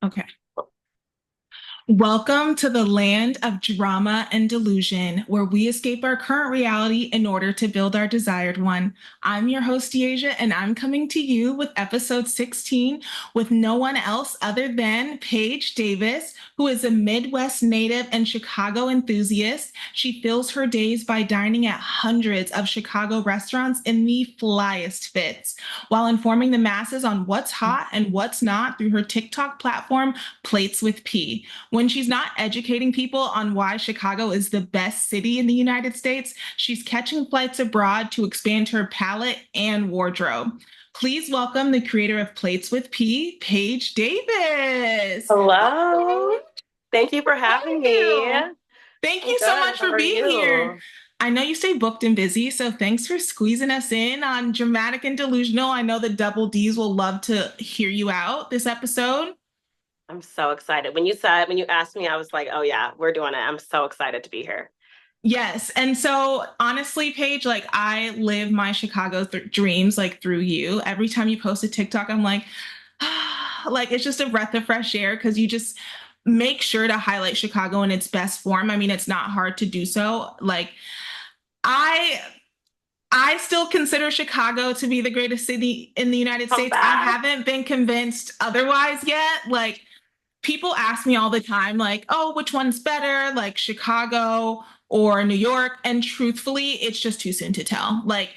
Okay. Welcome to the land of drama and delusion, where we escape our current reality in order to build our desired one. I'm your host, Deasia, and I'm coming to you with episode 16 with no one else other than Paige Davis, who is a Midwest native and Chicago enthusiast. She fills her days by dining at hundreds of Chicago restaurants in the flyest fits, while informing the masses on what's hot and what's not through her TikTok platform, Plates with P. When she's not educating people on why Chicago is the best city in the United States, she's catching flights abroad to expand her palate and wardrobe. Please welcome the creator of Plates with P, Paige Davis. Hello. Thank you for How are having me. you? Thank I'm you so good. much How for are being here. you? I know you stay booked and busy, so thanks for squeezing us in on Dramatic and Delusional. I know the double D's will love to hear you out this episode. I'm so excited. When you asked me, I was like, oh yeah, we're doing it. I'm so excited to be here. Yes. And so honestly, Paige, like I live my Chicago dreams like through you. Every time you post a TikTok, I'm like, like it's just a breath of fresh air because you just make sure to highlight Chicago in its best form. I mean, it's not hard to do so. Like I I still consider Chicago to be the greatest city in the United Come States. I back. haven't been convinced otherwise yet. Like people ask me all the time, like, oh, which one's better, like Chicago or New York? And truthfully, it's just too soon to tell. Like,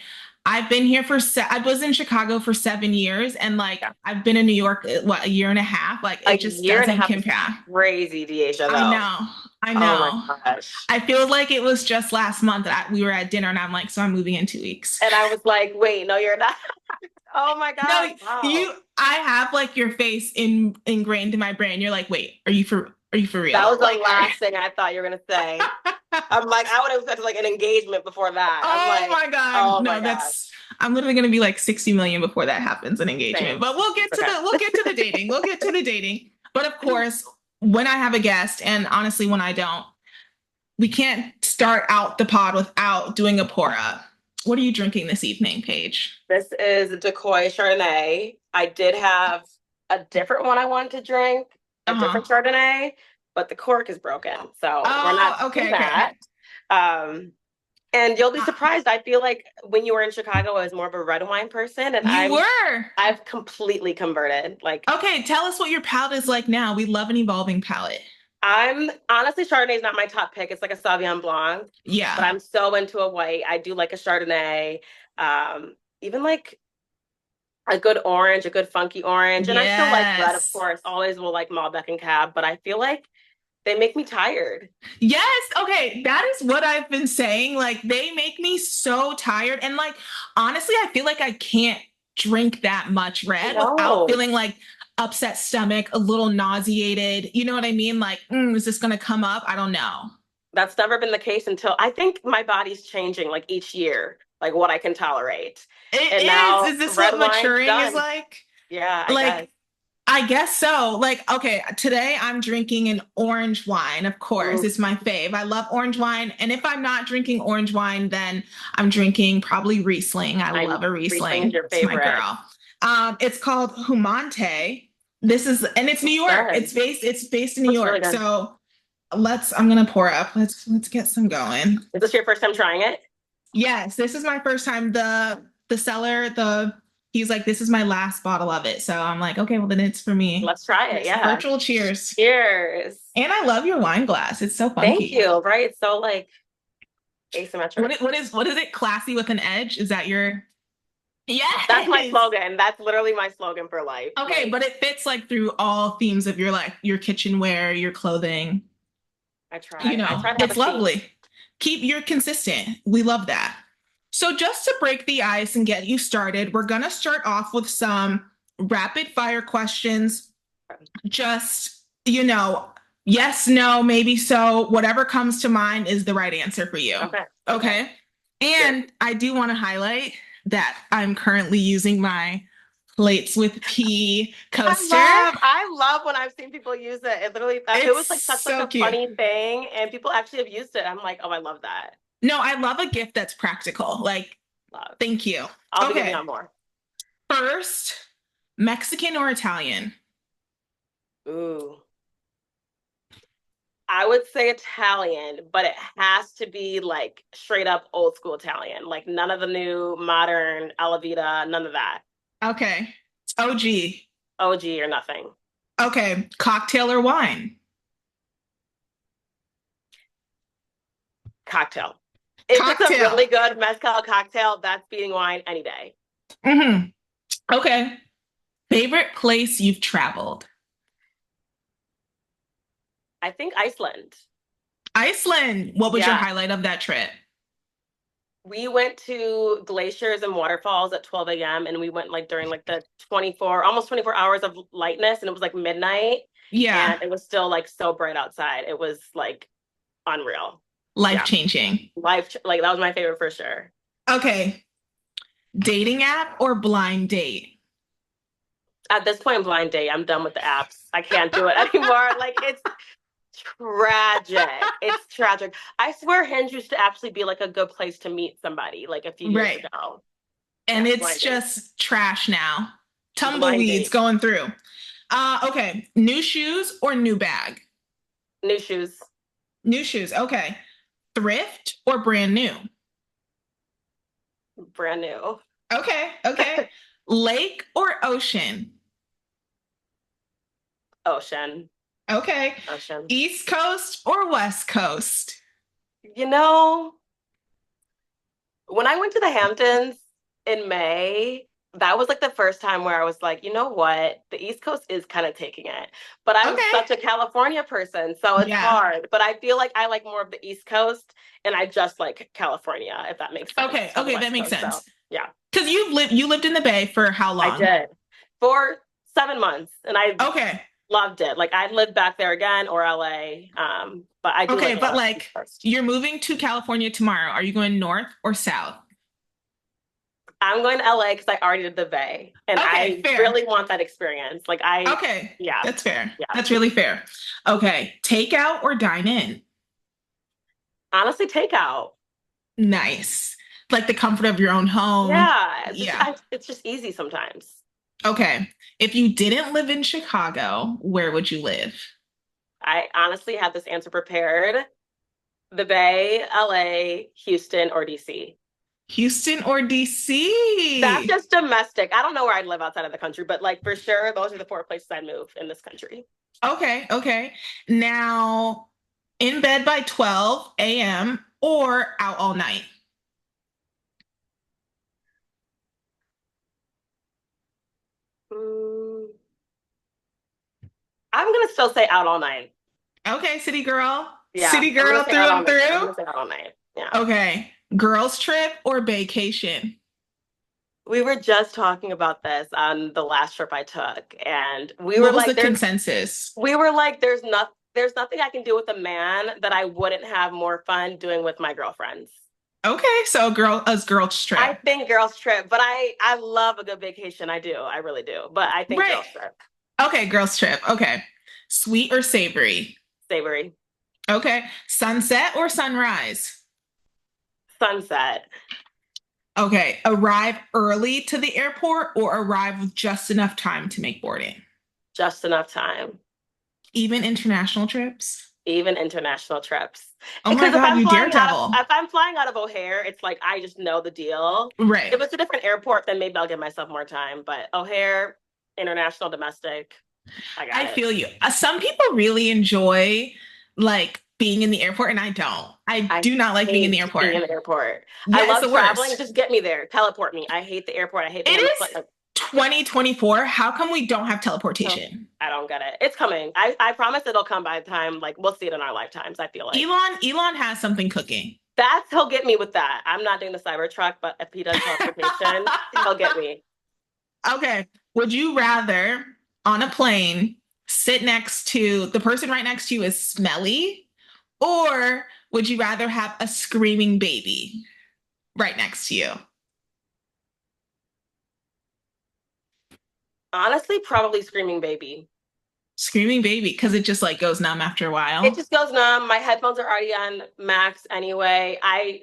I've been here I was in Chicago for 7 years, and like Yeah. I've been in New York, what, a year and a half. Like, A it just year and a doesn't half is compare. crazy, Deasia, I though. know. I Oh my know. gosh. I feel like it was just last month that we were at dinner, and I'm like, so I'm moving in 2 weeks. And I was like, wait, no, you're not. Oh my No, gosh. Wow. I have like your face ingrained in my brain. You're like, wait, are you for That real? was the Like, last thing I thought you were gonna say. I'm like, I would have said like an engagement before that. I'm oh like, my God. oh my No, gosh. I'm literally gonna be like 60 million before that happens in engagement. Same. But It's okay. we'll get to the dating. We'll get to the dating. But of course, when I have a guest, and honestly, when I don't, we can't start out the pod without doing a pour up. What are you drinking this evening, Paige? This is Decoy Chardonnay. I did have a different one I wanted to drink, a Uh-huh. different Chardonnay, but the cork is broken. So we're not Oh, doing okay, okay. that. Um, and you'll be surprised. I feel like when you were in Chicago, I was more of a red wine person, and You were. I've completely converted. Like Okay, tell us what your palate is like now. We love an evolving palate. I'm honestly Chardonnay is not my top pick. It's like a Sauvignon Blanc, but Yeah. I'm so into a white. I do like a Chardonnay. Even like a good orange, a good funky orange. And I still like red, of Yes. course. Always will like Malbec and Cab, but I feel like they make me tired. Yes. Okay. That is what I've been saying. Like, they make me so tired. And, like, honestly, I feel like I can't drink that much I red without know. feeling like upset stomach, a little nauseated. You know what I mean? Like, is this going to come up? I don't know. That's never been the case until I think my body's changing like each year, like what I can tolerate. It And is. now Is this red what wine's maturing is done. like? Yeah, I guess. Like, I guess so. Like, okay, today I'm drinking an orange wine, of course. Mm, It's my fave. I love orange wine. And if I'm not drinking orange wine, then I'm drinking probably Riesling. I I love a Riesling is Riesling. your It's my favorite. girl. It's called Humante. And it's New It's York. good. It's based in New Looks really York. good. So I'm gonna pour up. Let's get some going. Is this your first time trying it? Yes, this is my first time. The seller, he's like, this is my last bottle of it. So I'm like, okay, well then it's for me. Let's try it. Cheers. Yeah. Virtual cheers. Cheers. And I love your wine glass. It's so Thank funky. you. Right? It's so like asymmetric. What is it? Classy with an edge? Is that your That's my Yes. slogan. That's literally my slogan for life. Okay, Like but it fits like through all themes of your kitchenware, your clothing. I You try. I know, try to have a it's theme. lovely. You're consistent. We love that. So just to break the ice and get you started, we're gonna start off with some rapid fire questions. Just, yes, no, maybe so. Whatever comes to mind is the right answer for you. Okay. Okay. Okay. Good. And I do want to highlight that I'm currently using my Plates with P coaster. I love when I've seen people use it. It literally it It's was like such like so a cute. funny thing and people actually have used it. I'm like, oh, I love that. No, I love a gift that's practical. Like, Love. thank you. I'll be giving Okay. out more. First, Mexican or Italian? Ooh. I would say Italian, but it has to be like straight up old school Italian. Like none of the new modern Alla Vita, none of that. Okay. OG. OG or nothing. Okay. Cocktail or wine? Cocktail. If it's a Cocktail. really good mezcal cocktail, that's beating wine any day. Mm-hmm. Okay. Favorite place you've traveled? I think Iceland. Iceland. What was your Yeah. highlight of that trip? We went to glaciers and waterfalls at 12 a.m. and we went like during like the 24, almost 24 hours of lightness and it was like midnight Yeah. and it was still like so bright outside. It was like unreal. Life Yeah. changing. Like that was my favorite for sure. Okay. Dating app or blind date? At this point, blind date, I'm done with the apps. I can't do it anymore. Like it's tragic. It's tragic. I swear Hinge used to actually be like a good place to meet somebody like a few years Right. ago. And Yeah, it's blind date. just trash now. Blind Tumbleweeds date. going through. Okay. New shoes or new bag? New shoes. New shoes. Okay. Thrift or brand new? Brand new. Okay. Okay. Lake or ocean? Ocean. Okay. Ocean. East Coast or West Coast? You know, when I went to the Hamptons in May, that was like the first time where I was like, you know what? The East Coast is kind of taking it. But I'm Okay. such a California person, so it's Yeah. hard. But I feel like I like more of the East Coast and I just like California, if that makes sense, Okay. of the Okay. That West makes Coast. So sense. yeah, Because you lived in the Bay for how I long? did for 7 months and I Okay. loved it. Like I'd live back there again or LA. But I do Okay. like a But lot of the East like, Coast. you're moving to California tomorrow. Are you going north or south? I'm going to LA because I already did the Bay and Okay. I Fair. really want that experience. Okay. Yeah, That's fair. yeah. That's really fair. Okay. Takeout or dine in? Honestly, takeout. Nice. Like the comfort of your own home. Yeah, Yeah. it's just easy sometimes. Okay. If you didn't live in Chicago, where would you live? I honestly had this answer prepared. The Bay, LA, Houston, or DC. Houston or That's DC? just domestic. I don't know where I'd live outside of the country, but like for sure, those are the four places I'd move in this country. Okay, okay. Now, in bed by 12 a.m. or out all night? Mm, I'm gonna still say out all night. Okay, city girl. Yeah, City I'm gonna girl say through out all and night. I'm through. gonna say out all night. Yeah. Okay. Girls trip or vacation? We were just talking about this on the last trip I took, and What was the consensus? we were like, there's nothing I can do with a man that I wouldn't have more fun doing with my girlfriends. Okay, so girls trip. I think girls trip, but I love a good vacation. I do. I really do. But I think Right. girls trip. Okay, girls trip. Okay. Sweet or savory? Savory. Okay. Sunset or sunrise? Sunset. Okay. Arrive early to the airport or arrive with just enough time to make boarding? Just enough time. Even international trips? Even international trips. Oh my Because God, you daredevil. if I'm flying out of O'Hare, it's like I just know the deal. Right. If it's a different airport, then maybe I'll give myself more time. But O'Hare, international, domestic, I got I it. feel you. Some people really enjoy like being in the airport, and I don't. I I do not like being in the hate being airport. in the airport. I Yeah, it's love the traveling. worst. Just get me there. Teleport me. I hate the airport. I hate It being on the is plane. 2024. How come we don't have So teleportation? I don't get it. It's coming. I promise it'll come by the time like we'll see it in our lifetimes. I feel like Elon has something cooking. he'll get me with that. I'm not doing the Cybertruck, but if he does teleportation, he'll get me. Okay. Would you rather on a plane sit next to the person right next to you is smelly, or would you rather have a screaming baby right next to you? Honestly, probably screaming baby. Screaming baby, because it just like goes numb after a It while. just goes numb. My headphones are already on max anyway. I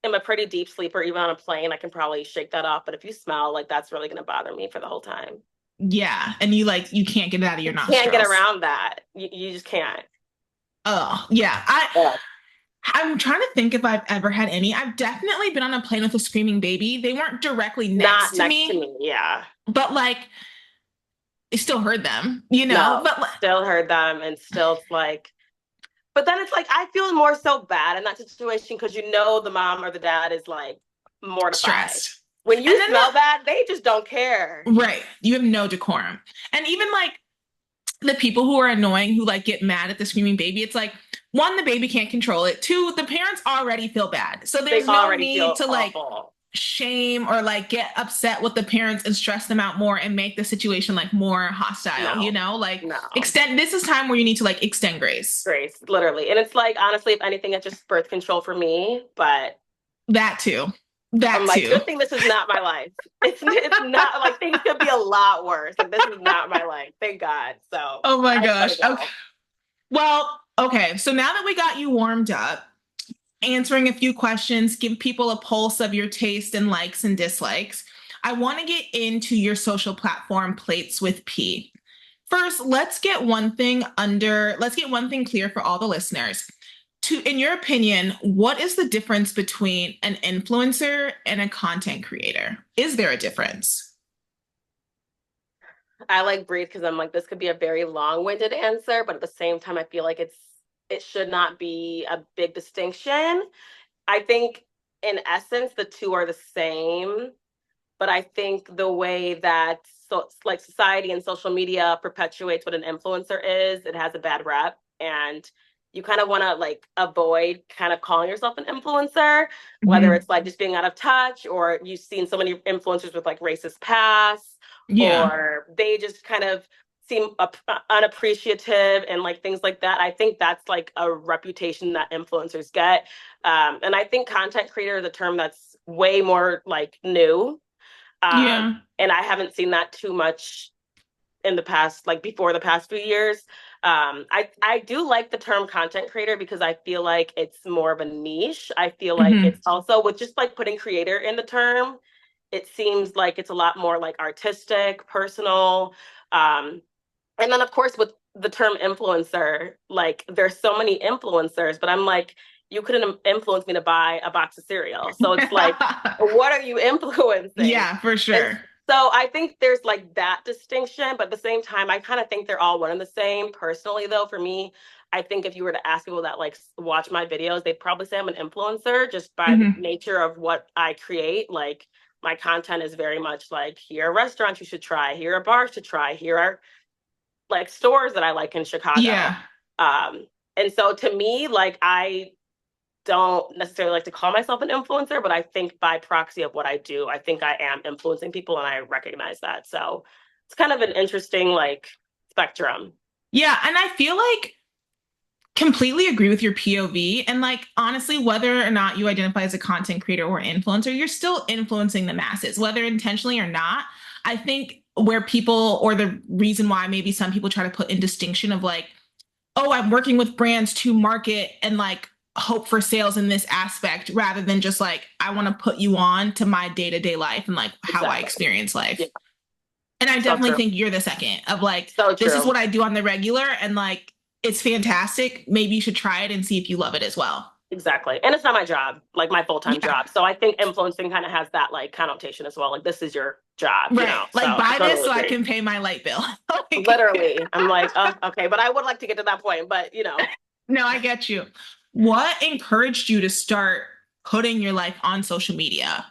am a pretty deep sleeper, even on a plane. I can probably shake that off. But if you smell, like that's really gonna bother me for the whole time. Yeah. And you can't get it out of your You can't get nostrils. around that. You just can't. Oh, yeah. Yeah. I'm trying to think if I've ever had any. I've definitely been on a plane with a screaming baby. They weren't directly Not next to next to me, me. Yeah. but I still heard them, you know? No, But still heard them and still it's like, but then it's like, I feel more so bad in that situation because you know the mom or the dad is like mortified. stressed. When And you then smell that, they just don't care. right, you have no decorum. And even the people who are annoying who get mad at the screaming baby, it's like, one, the baby can't control it. Two, the parents already feel bad. So They there's no already need feel to awful. shame or get upset with the parents and stress them out more and make the situation more hostile, you No, know? no. Extend this is time where you need to extend grace. Grace, literally. And it's like, honestly, if anything, it's just birth control for me. But That too. I'm That like, too. good thing this is not my life. It's not like things could be a lot worse. Like this is not my life. Thank God. So Oh my I just let gosh. it Okay. go. Well, okay. So now that we got you warmed up, answering a few questions, give people a pulse of your taste and likes and dislikes, I want to get into your social platform plates with P. First, let's get one thing clear for all the listeners. In your opinion, what is the difference between an influencer and a content creator? Is there a difference? I like breathe because I'm like, this could be a very long-winded answer, but at the same time, I feel like it should not be a big distinction. I think in essence, the two are the same, but I think the way that like society and social media perpetuates what an influencer is, it has a bad rep, and you kind of want to like avoid kind of calling yourself an influencer, whether Mm-hmm. it's like just being out of touch or you've seen so many influencers with like racist past Yeah. or they just kind of seem unappreciative and like things like that. I think that's like a reputation that influencers get. And I think content creator is a term that's way more like new. Yeah. And I haven't seen that too much in the past, like before the past few years. I do like the term content creator because I feel like it's more of a niche. I feel like Mm-hmm. it's also with just like putting creator in the term, it seems like it's a lot more like artistic, personal. Um, and then of course with the term influencer, like there's so many influencers, but I'm like, you couldn't influence me to buy a box of cereal. So it's like, what are you influencing? Yeah, for And sure. so I think there's like that distinction, but at the same time, I kind of think they're all one and the same. Personally, though, for me, I think if you were to ask people that like watch my videos, they'd probably say I'm an influencer just by the Mm-hmm. nature of what I create. Like my content is very much like here are restaurants you should try, here are bars to try, here are like stores that I like in Chicago. Yeah. Um, and so to me, like I don't necessarily like to call myself an influencer, but I think by proxy of what I do, I think I am influencing people and I recognize that. So it's kind of an interesting like spectrum. Yeah. And I feel completely agree with your POV. And honestly, whether or not you identify as a content creator or influencer, you're still influencing the masses, whether intentionally or not. I think where people, or the reason why maybe some people try to put in distinction of oh, I'm working with brands to market and hope for sales in this aspect rather than just I want to put you on to my day to day life and how I Exactly. experience Yeah. life. And I So definitely true. think you're the second of So this is true. what I do on the regular and it's fantastic. Maybe you should try it and see if you love it as well. Exactly. And it's not my job, like my full-time Yeah, job. So I think influencing kind of has that like connotation as well. Like this is your job, you right. know. So I Buy this totally so I agree. can pay my light bill. Literally. I'm like, oh, okay. But I would like to get to that point, but you know. No, I get you. What encouraged you to start putting your life on social media?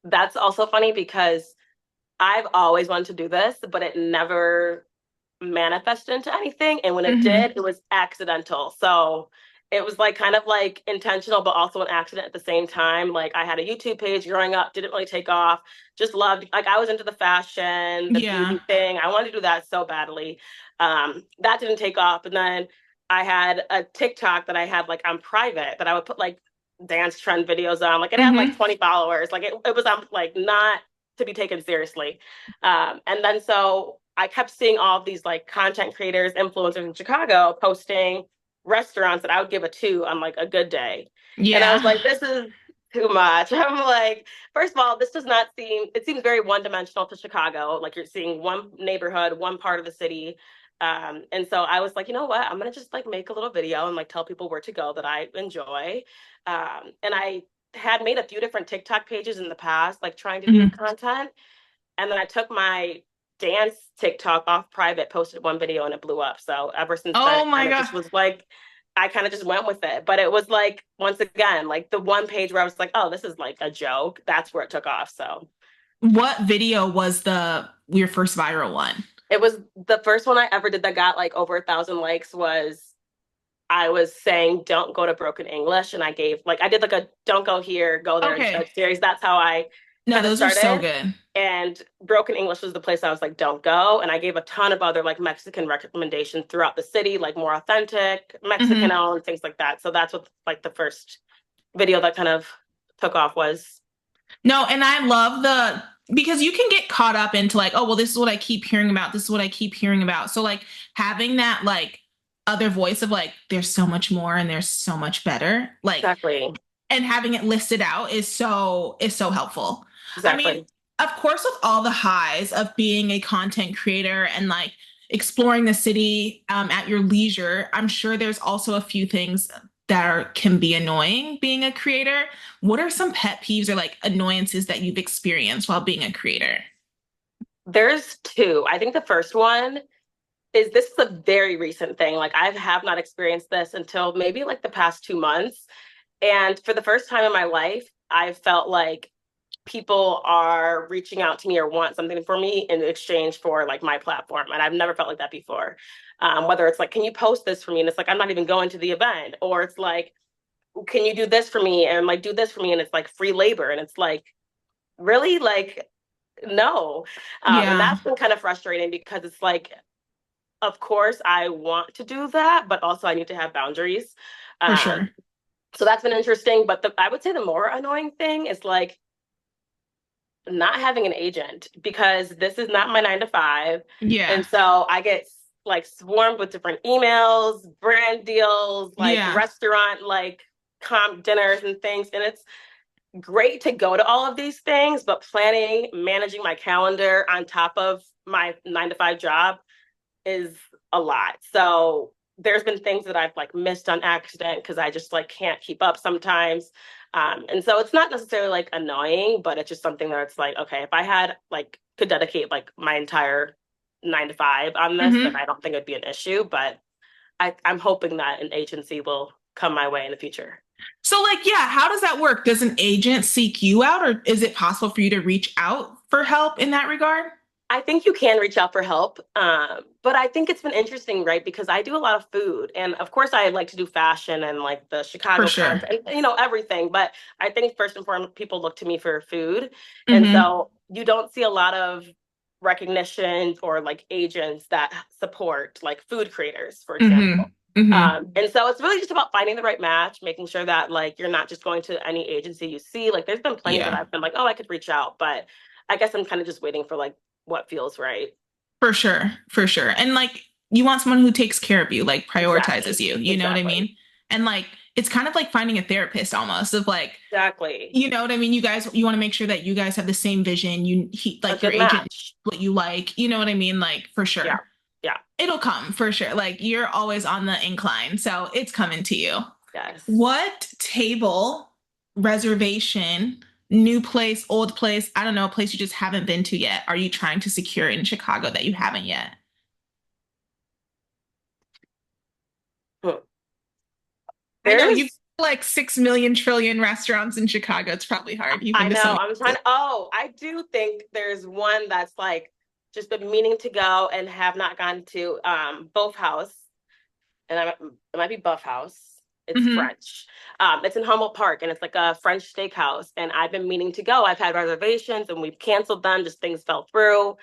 That's also funny because I've always wanted to do this, but it never manifested into anything. And when it Mm-hmm. did, it was accidental. So it was like kind of like intentional, but also an accident at the same time. Like I had a YouTube page growing up, didn't really take off, just loved, like I was into the fashion, the Yeah. beauty thing. I wanted to do that so badly. That didn't take off. And then I had a TikTok that I had like on private that I would put like dance trend videos on. Like it had like Mm-hmm. 20 followers. Like it was on like not to be taken seriously. And then so I kept seeing all of these like content creators, influencers in Chicago posting restaurants that I would give a two on like a good day. And I was Yeah. like, this is too much. I'm like, first of all, this does not seem, it seems very one-dimensional to Chicago. Like you're seeing one neighborhood, one part of the city. And so I was like, you know what? I'm gonna just like make a little video and like tell people where to go that I enjoy. And I had made a few different TikTok pages in the past, like trying to do Mhm. content. And then I took my dance TikTok off private, posted one video, and it blew up. So ever since then, Oh it my kind of God. just was like, I kind of just went with it. But it was like, once again, like the one page where I was like, oh, this is like a joke. That's where it took off. So What video was the your first viral one? it was the first one I ever did that got like over 1,000 likes was I was saying, don't go to Broken English. And I gave, like, I did like a don't go here, go there Okay. instead series. That's how I No, kind of those are so started. good. And Broken English was the place I was like, don't go. And I gave a ton of other like Mexican recommendations throughout the city, like more authentic, Mexican Hmm. owned, things like that. So that's what like the first video that kind of took off was. No, and I love the because you can get caught up into like, oh, well, this is what I keep hearing about. This is what I keep hearing about. So like having that like other voice of like, there's so much more and there's so much better. Like Exactly. and having it listed out is so helpful. I mean, Exactly. of course, with all the highs of being a content creator and like exploring the city at your leisure, I'm sure there's also a few things that can be annoying being a creator. What are some pet peeves or like annoyances that you've experienced while being a creator? There's two. I think the first one is this is a very recent thing. Like I have not experienced this until maybe like the past 2 months. And for the first time in my life, I felt like people are reaching out to me or want something for me in exchange for like my platform. And I've never felt like that before. Whether it's like, can you post this for me? And it's like, I'm not even going to the event. Or it's like, can you do this for me? And like, do this for me. And it's like free labor. And it's like, really? Like, no. And Yeah, that's been kind of frustrating because it's like, of course, I want to do that, but also I need to have boundaries. for Um, sure. so that's been interesting. But I would say the more annoying thing is like not having an agent because this is not my 9 to 5. Yeah, And so I get like swarmed with different emails, brand deals, like yeah, restaurant, like comp dinners and things. And it's great to go to all of these things, but planning, managing my calendar on top of my 9 to 5 job is a lot. So there's been things that I've like missed on accident because I just like can't keep up sometimes. And so it's not necessarily like annoying, but it's just something that it's like, okay, if I had like could dedicate like my entire 9 to 5 on this, then hmm I don't think it'd be an issue. But I'm hoping that an agency will come my way in the future. So, like, yeah, how does that work? Does an agent seek you out, or is it possible for you to reach out for help in that regard? I think you can reach out for help. But I think it's been interesting, right? Because I do a lot of food. And of course, I like to do fashion and like the For Chicago sure. content, everything. But I think first and foremost, people look to me for food. And Hmm. so you don't see a lot of recognition or like agents that support like food creators, for Hmm. example. Hmm. And so it's really just about finding the right match, making sure that like you're not just going to any agency you see. Like there's been plenty that Yeah, I've been like, oh, I could reach out, but I guess I'm kind of just waiting for like what feels right. for sure. For sure. And like, you want someone who takes care of you, like prioritizes Exactly. you. You know what I Exactly. mean? And like, it's kind of like finding a therapist almost of like, Exactly. you know what I mean? You want to make sure that you guys have the same vision. A Like your good agent, match. what you like. You know what I mean? Like, for Yeah. sure. Yeah. It'll come for sure. Like, you're always on the incline. So it's coming to you. Yes. What table, reservation, new place, old place, I don't know, a place you just haven't been to yet, are you trying to secure in Chicago that you haven't yet? Hmm. I know you've There's, like 6 million trillion restaurants in Chicago. It's probably hard. You've I been to so know, many I'm trying places. to, oh, I do think there's one that's like just been meaning to go and have not gone to, Both House. And it might be Buff House. It's Hmm. French. It's in Humboldt Park and it's like a French steakhouse. And I've been meaning to go. I've had reservations and we've canceled them, just things fell through.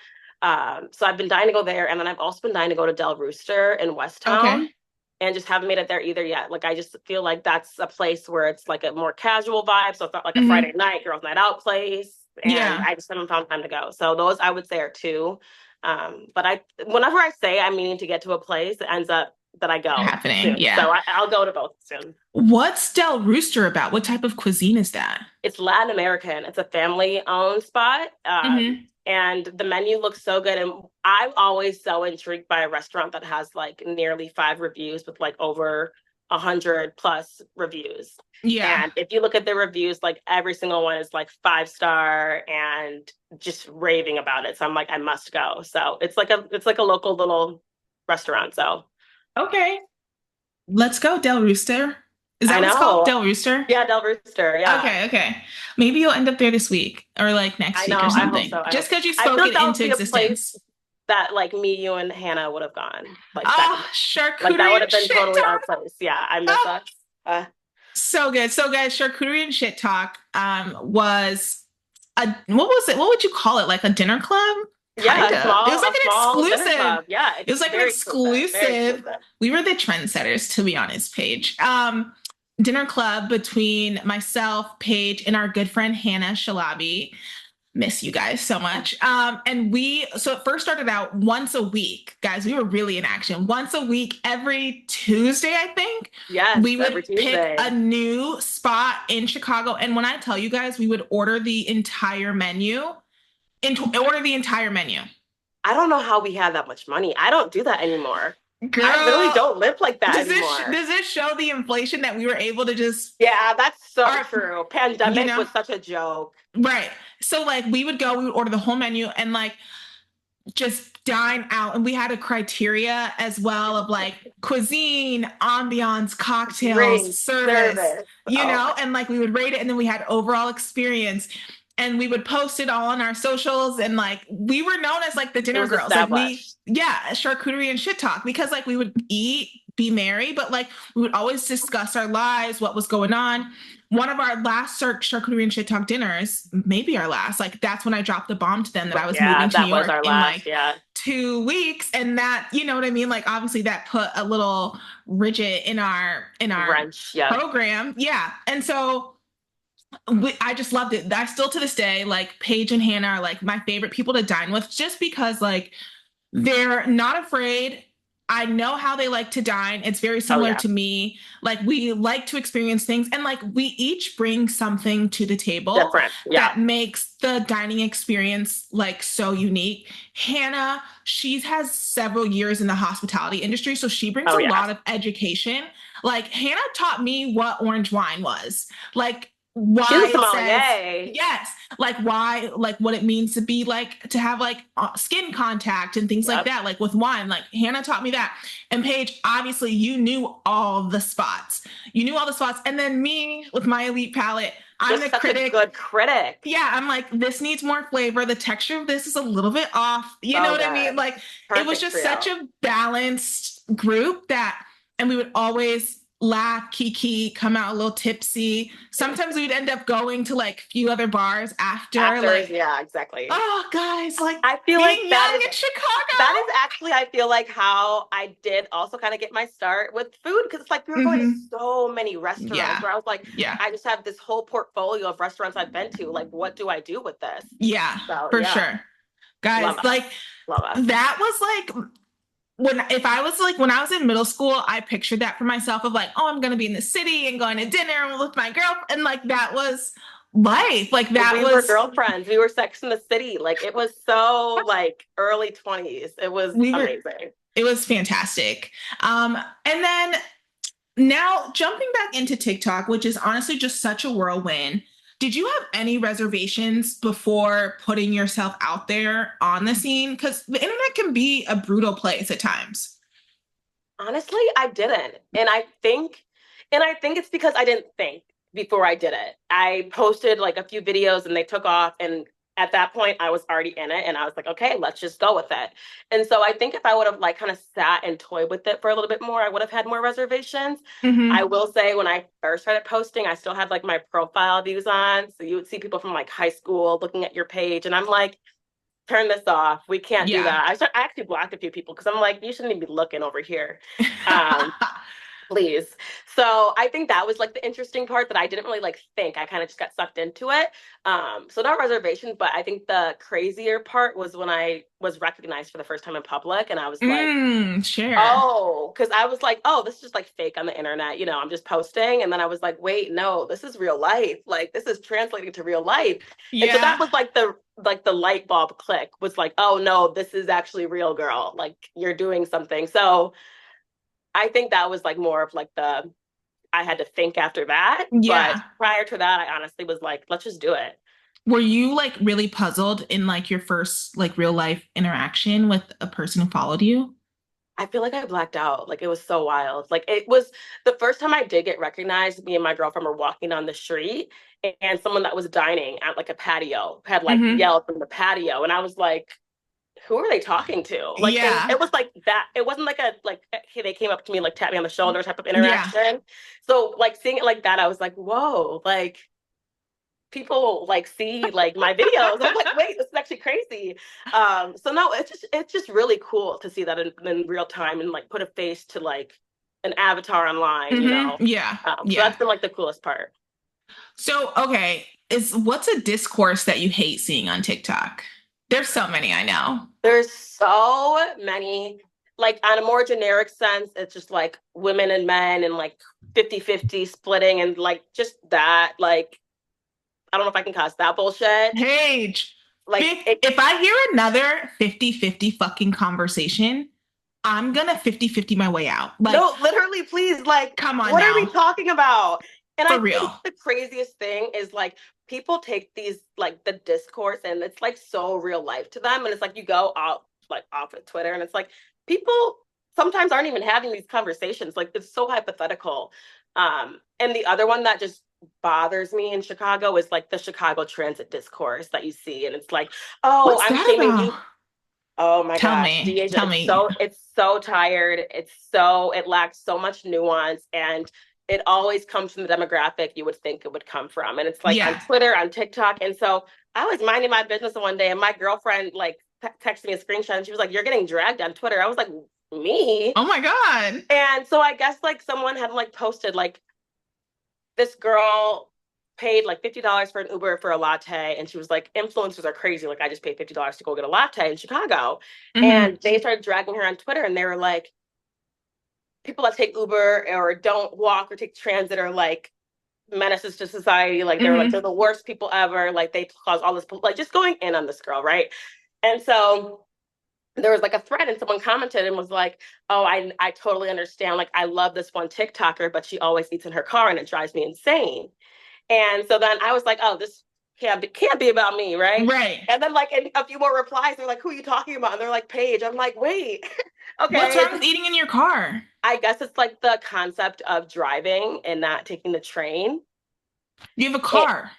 So I've been dying to go there. And then I've also been dying to go to Del Rooster in Westtown Okay. and just haven't made it there either yet. Like I just feel like that's a place where it's like a more casual vibe. So it's not like a Friday Hmm. night, girls' night out place. And Yeah, I just haven't found time to go. So those I would say are two. But whenever I say I'm meaning to get to a place, it ends up that I go happening. soon. Yeah. So I'll go to both soon. What's Del Rooster about? What type of cuisine is that? It's Latin American. It's a family-owned spot. Hmm. And the menu looks so good. And I'm always so intrigued by a restaurant that has like nearly 5 reviews with like over 100+ reviews. Yeah. And if you look at the reviews, like every single one is like 5 star and just raving about it. So I'm like, I must go. So it's like a local little restaurant. So Okay. Let's go, Del Rooster. Is that I what it's called? know. Del Rooster? Yeah, Del Rooster. Yeah. Okay, okay. Maybe you'll end up there this week or like next I week know. or I hope something. so. I Just hope so. because you I feel spoke like it that would into be a place existence. that like me, you, and Hannah would have gone. Like Oh, second. Like that charcuterie would and have been shit totally our talk. place. Yeah, I miss Oh, us. Uh, so good. So guys, charcuterie and shit talk was what was it? What would you call it? Like a dinner club? yeah, Kind of. It was like a an small dinner exclusive. club. Yeah, It was like an very exclusive. Very exclusive. exclusive. We were the trendsetters, to be honest, Paige. Dinner club between myself, Paige, and our good friend Hannah Shalabi. Miss you guys so much. And so it first started out once a week, guys. We were really in action. Once a week, every Tuesday, I think, Yes, we every would pick Tuesday. a new spot in Chicago. And when I tell you guys, we would order the entire menu order the entire menu. I don't know how we had that much money. I don't do that anymore. I literally Girl, don't live like that anymore. does this show the inflation that we were able to just Yeah, that's so our, true. you Pandemic know, was such a joke. right? So like we would order the whole menu and like just dine out, and we had a criteria as well of like cuisine, ambiance, cocktails, Drink, service, service. Oh my. and like we would rate it, and then we had overall experience, and we would post it all on our socials, and like we were known as like the It dinner was girls, like me, established. yeah, charcuterie and shit talk, because like we would eat, be merry, but like we would always discuss our lives, what was going on. One of our last charcuterie and shit talk dinners, maybe our last, like that's when I dropped the bomb to them that I was Yeah, moving to New that was York our in last. like Yeah. 2 weeks, and that, you know what I mean, like obviously that put a little rigid in our Wrench. Yeah. program, yeah. And so I just loved it. I still to this day, like Paige and Hannah are like my favorite people to dine with, just because like they're not afraid. I know how they like to dine. It's very Oh similar yeah. to me. Like we like to experience things, and like we each bring something to the table Different. Yeah. that makes the dining experience like so unique. Hannah, she has several years in the hospitality industry, so she brings Oh a yeah. lot of education. Like Hannah taught me what orange wine was. Like She's a why it says sommelier. yes, like why, like what it means to be like to have like skin contact and things like Yep. that, like with wine. Like Hannah taught me that. And Paige, obviously you knew all the spots, and then me with my elite palate, I'm Just the such a critic. good critic. Yeah, I'm like, this needs more flavor, the texture of this is a little bit off, you know So what I mean, good. like it was Perfect just such trio. a balanced group that, and we would always laugh, kiki, come out a little tipsy. Sometimes we'd end up going to like a few other bars after, Actors, like, yeah, exactly. oh, guys, like I feel like being young in Chicago. that is actually, I feel like how I did also kind of get my start with food, because it's like we were going to Mm-hmm. so many restaurants Yeah, where I was like, yeah, I just have this whole portfolio of restaurants I've been to. Like, what do I do with this? yeah, So for yeah, sure. Guys, love us, like love us. that was like when I was in middle school, I pictured that for myself of like, oh, I'm gonna be in the city and going to dinner with my girl, and like that was life. Like that We were was girlfriends. We were Sex in the City. Like it was so like early 20s. It was we were amazing. it was fantastic. And then now jumping back into TikTok, which is honestly just such a whirlwind. Did you have any reservations before putting yourself out there on the scene? Because the internet can be a brutal place at times. Honestly, I didn't. And I think it's because I didn't think before I did it. I posted like a few videos and they took off, and at that point I was already in it and I was like, okay, let's just go with it. And so I think if I would have like kind of sat and toyed with it for a little bit more, I would have had more reservations. I Mm-hmm. will say when I first started posting, I still had like my profile views on. So you would see people from like high school looking at your page and I'm like, turn this off. We can't do Yeah. that. I actually blocked a few people because I'm like, you shouldn't even be looking over here. Um, Please. So I think that was like the interesting part that I didn't really like think. I kind of just got sucked into it. So no reservations, but I think the crazier part was when I was recognized for the first time in public and I was like, Sure. oh, because I was like, oh, this is just like fake on the internet. I'm just posting. And then I was like, wait, no, this is real life. Like this is translating to real life. And so that Yeah. was like the light bulb click was like, oh no, this is actually real, girl. Like you're doing something. So I think that was like more of like I had to think after that. But Yeah. prior to that, I honestly was like, let's just do it. Were you like really puzzled in like your first like real life interaction with a person who followed you? I feel like I blacked out. Like it was so wild. Like it was the first time I did get recognized. Me and my girlfriend were walking on the street, and someone that was dining at like a patio had like Mm-hmm. yelled from the patio. And I was like, who are they talking to? Like, and Yeah. it was like that. It wasn't like hey, they came up to me, like tapped me on the shoulder type of Yeah. interaction. So, like, seeing it like that, I was like, whoa, like, people like see like my videos. I'm like, wait, this is actually crazy. So no, it's just really cool to see that in real time and like put a face to like an avatar online, Yeah. So Yeah. that's been like the coolest part. So, okay, is what's a discourse that you hate seeing on TikTok? There's so many, I know. There's so many, like on a more generic sense, it's just like women and men and like 50-50 splitting and like just that, like, I don't know if I can cuss that bullshit. Paige, Like it, if I hear another 50-50 fucking conversation, I'm gonna 50-50 my way out. Like, no, literally, please, like, come on what are we now. talking about? And I For think real. the craziest thing is like people take these like the discourse and it's like so real life to them. And it's like you go out like off of Twitter and it's like people sometimes aren't even having these conversations. Like it's so hypothetical. And the other one that just bothers me in Chicago is like the Chicago transit discourse that you see. And it's like, oh, What's I'm that shaming about? you. Oh my Tell gosh, me. Deja, Tell it's me. so tired. It lacks so much nuance and it always comes from the demographic you would think it would come from. And it's like on Yeah. Twitter, on TikTok. And so I was minding my business one day and my girlfriend like texted me a screenshot and she was like, "You're getting dragged on Twitter." I was like, "Me?" Oh my God. And so I guess like someone had like posted like this girl paid like $50 for an Uber for a latte. And she was like, influencers are crazy. Like, I just paid $50 to go get a latte in Chicago. Hmm. And they started dragging her on Twitter and they were like, people that take Uber or don't walk or take transit are like menaces to society. Like, they're like, they're Hmm. the worst people ever. Like, they cause all this, like, just going in on this girl, right? And so there was like a thread and someone commented and was like, oh, I totally understand. Like, I love this one TikToker, but she always eats in her car and it drives me insane. And so then I was like, oh, this can't be about me, right? Right. And then like a few more replies, they're like, who are you talking about? And they're like, Paige. I'm like, wait, What's okay. wrong with eating in your car? I guess it's like the concept of driving and not taking the train. You have a It, car.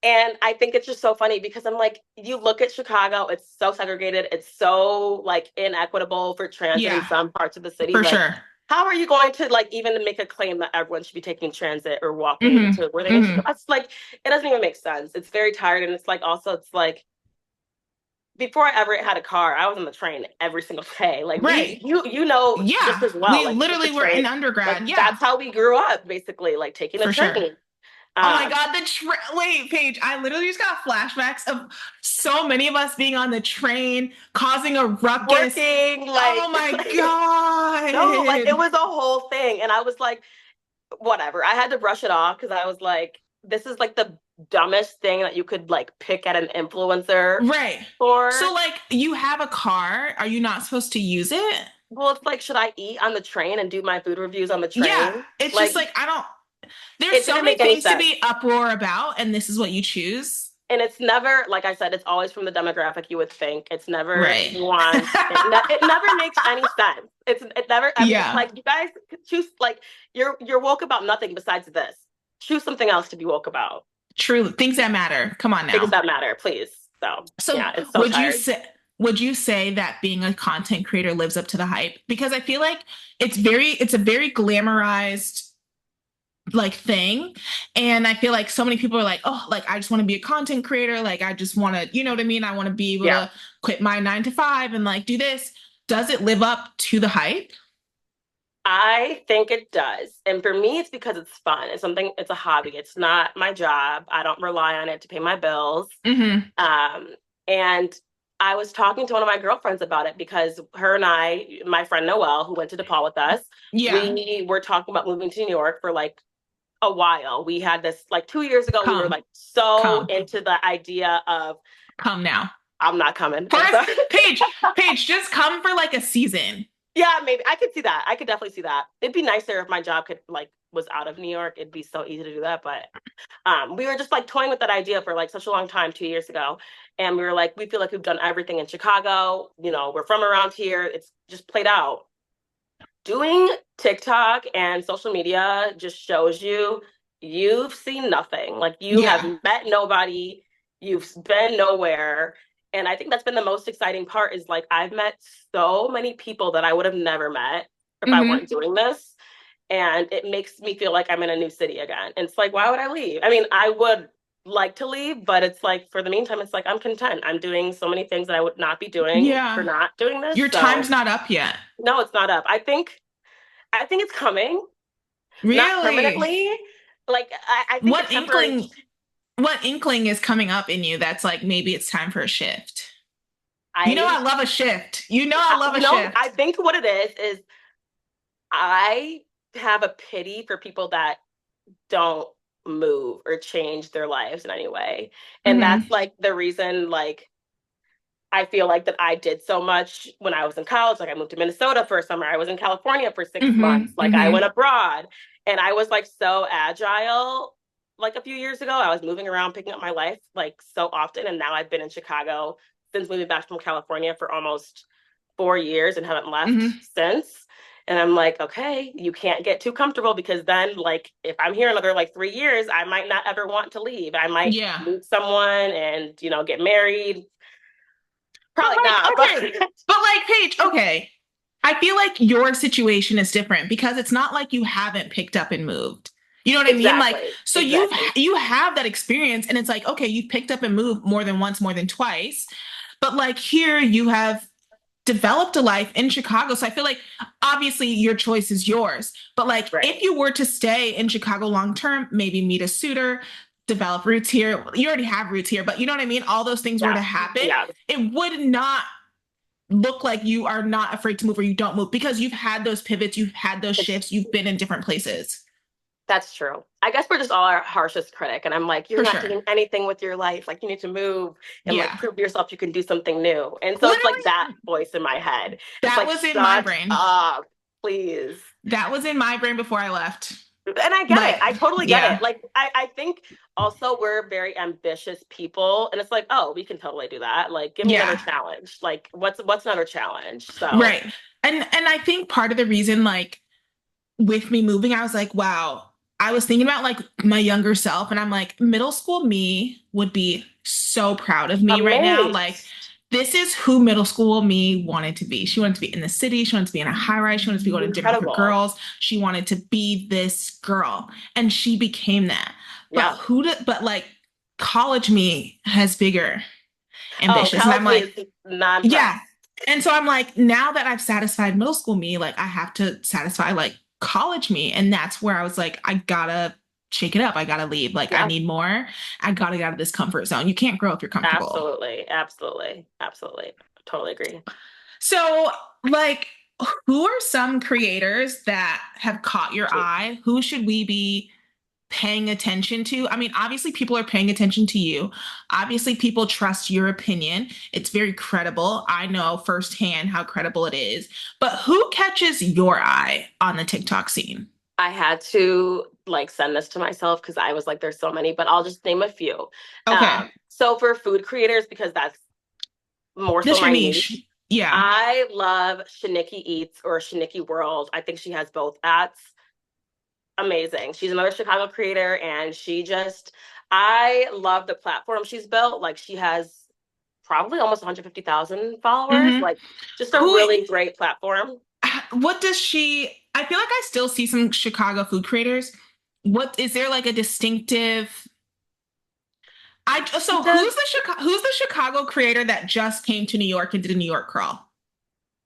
and I think it's just so funny because I'm like, you look at Chicago, it's so segregated, it's so like inequitable for transit in Yeah, some parts of the city. for Like, sure. how are you going to like even make a claim that everyone should be taking transit or walking Hmm. to where they need to go? Hmm. That's like it doesn't even make sense. It's very tired, and it's like also it's like before I ever had a car, I was on the train every single day. Like Right. you know just Yeah. as well. We Like the literally were train, in like undergrad. Yeah, that's how we grew up, basically, like taking the for sure. train. Oh my Um, God, wait, Paige, I literally just got flashbacks of so many of us being on the train, causing a ruckus. working Oh like, my like no, like it God. was a whole thing, and I was like, whatever. I had to brush it off because I was like, this is like the dumbest thing that you could like pick at an influencer Right. So, for. like, you have a car. Are you not supposed to use it? Well, it's like, should I eat on the train and do my food reviews on the Yeah. train? It's just Like, like, I don't, there's it so didn't many make any things to sense. be uproar about, and this is what you choose. And it's never, like I said, it's always from the demographic you would think. It's never Right. nuanced. It never makes any sense. It never. I mean, it's Yeah. like you guys choose. Like you're woke about nothing besides this. Choose something else to be woke about. True. Things that matter. Come on Things now. that matter, please. So So yeah, it's so would you tired. say would you say that being a content creator lives up to the hype? Because I feel like it's a very glamorized like thing. And I feel like so many people are like, oh, like I just want to be a content creator. Like I just want to, you know what I mean? I want to be able Yeah. to quit my 9 to 5 and like do this. Does it live up to the hype? I think it does. And for me, it's because it's fun. It's something, it's a hobby. It's not my job. I don't rely on it to pay my bills. Hmm. Um, and I was talking to one of my girlfriends about it because her and I, my friend Noelle, who went to DePaul with us, Yeah. we were talking about moving to New York for like a while. We had this like 2 years ago, we were Come, like so come, into the idea of come now. I'm not coming. I'm First, sorry. Paige, just come for like a season. Yeah, maybe I could see that. I could definitely see that. It'd be nicer if my job could like was out of New York. It'd be so easy to do that. But we were just like toying with that idea for like such a long time, 2 years ago. And we were like, we feel like we've done everything in Chicago. You know, we're from around here. It's just played out. Doing TikTok and social media just shows you you've seen nothing. Like you have Yeah. met nobody, you've been nowhere. And I think that's been the most exciting part is like I've met so many people that I would have never met if I Hmm. weren't doing this. And it makes me feel like I'm in a new city again. And it's like, why would I leave? I mean, I would like to leave, but it's like for the meantime, it's like I'm content. I'm doing so many things that I would not be doing for Yeah. not doing this. Your time's So not up yet. no, it's not up. I think it's coming, not Really? permanently. Like I think a What temporary. inkling, what inkling is coming up in you that's like maybe it's time for a shift? You know I, I love a shift. You know I love a I shift. think what it is I have a pity for people that don't move or change their lives in any way, and that's Hmm. like the reason. Like I feel like that I did so much when I was in college. Like I moved to Minnesota for a summer. I was in California for 6 months. Hmm. Like I went Hmm. abroad and I was like so agile. Like a few years ago, I was moving around, picking up my life like so often. And now I've been in Chicago since moving back from California for almost 4 years and haven't left Hmm. since. And I'm like, okay, you can't get too comfortable because then, like, if I'm here another like 3 years, I might not ever want to leave. I might Yeah. meet someone and, get married. But Probably like, not, okay. but But like, Paige, okay. I feel like your situation is different because it's not like you haven't picked up and moved. You know what I mean? Like, exactly, so exactly. you have that experience and it's like, okay, you've picked up and moved more than once, more than twice. But like here you have developed a life in Chicago. So I feel like obviously your choice is yours. But like if Right. you were to stay in Chicago long term, maybe meet a suitor, develop roots here. You already have roots here, but you know what I mean? All those things were Yeah. to happen, Yeah. it would not look like you are not afraid to move or you don't move because you've had those pivots, you've had those It's shifts, you've been in different places. that's true. I guess we're just all our harshest critic. And I'm like, you're For not sure. doing anything with your life. Like you need to move and like Yeah. prove to yourself you can do something new. And so it's like that Literally, voice in my head. It's that like, was in my shut brain. up, please. That was in my brain before I left. And I get it. Like, I totally get yeah. it. Like I think also we're very ambitious people. And it's like, oh, we can totally do that. Like, give me another Yeah. challenge. Like, what's another challenge? So Right. And I think part of the reason like with me moving, I was like, wow, I was thinking about like my younger self, and I'm like, middle school me would be so proud of me right now. Like, amazed. this is who middle school me wanted to be. She wanted to be in the city. She wanted to be in a high rise. She wanted to be going to dinner with her Incredible. girls. She wanted to be this girl, and she became that. But Yeah. but like college me has bigger Oh, ambitions, and I'm college me like, is non-prep. yeah. And so I'm like, now that I've satisfied middle school me, like I have to satisfy like college me. And that's where I was like, I gotta shake it up. I gotta leave. Like I Yeah, need more. I gotta get out of this comfort zone. You can't grow if you're comfortable. absolutely. Absolutely. Absolutely. Totally agree. So, like, who are some creators that have caught your eye? Who should we be paying attention to? I mean, obviously, people are paying attention to you. Obviously, people trust your opinion. It's very credible. I know firsthand how credible it is. But who catches your eye on the TikTok scene? I had to like send this to myself because I was like, there's so many, but I'll just name a few. Okay. So for food creators, because that's more so This your my niche. niche, Yeah. I love Shaniki Eats or Shaniki World. I think she has both ads. Amazing. She's another Chicago creator, and I love the platform she's built. Like she has probably almost 150,000 followers. Hmm. Like just a Who, really great platform. what does she, I feel like I still see some Chicago food creators. What is there like a distinctive She so does who's the Chicago creator that just came to New York and did a New York crawl?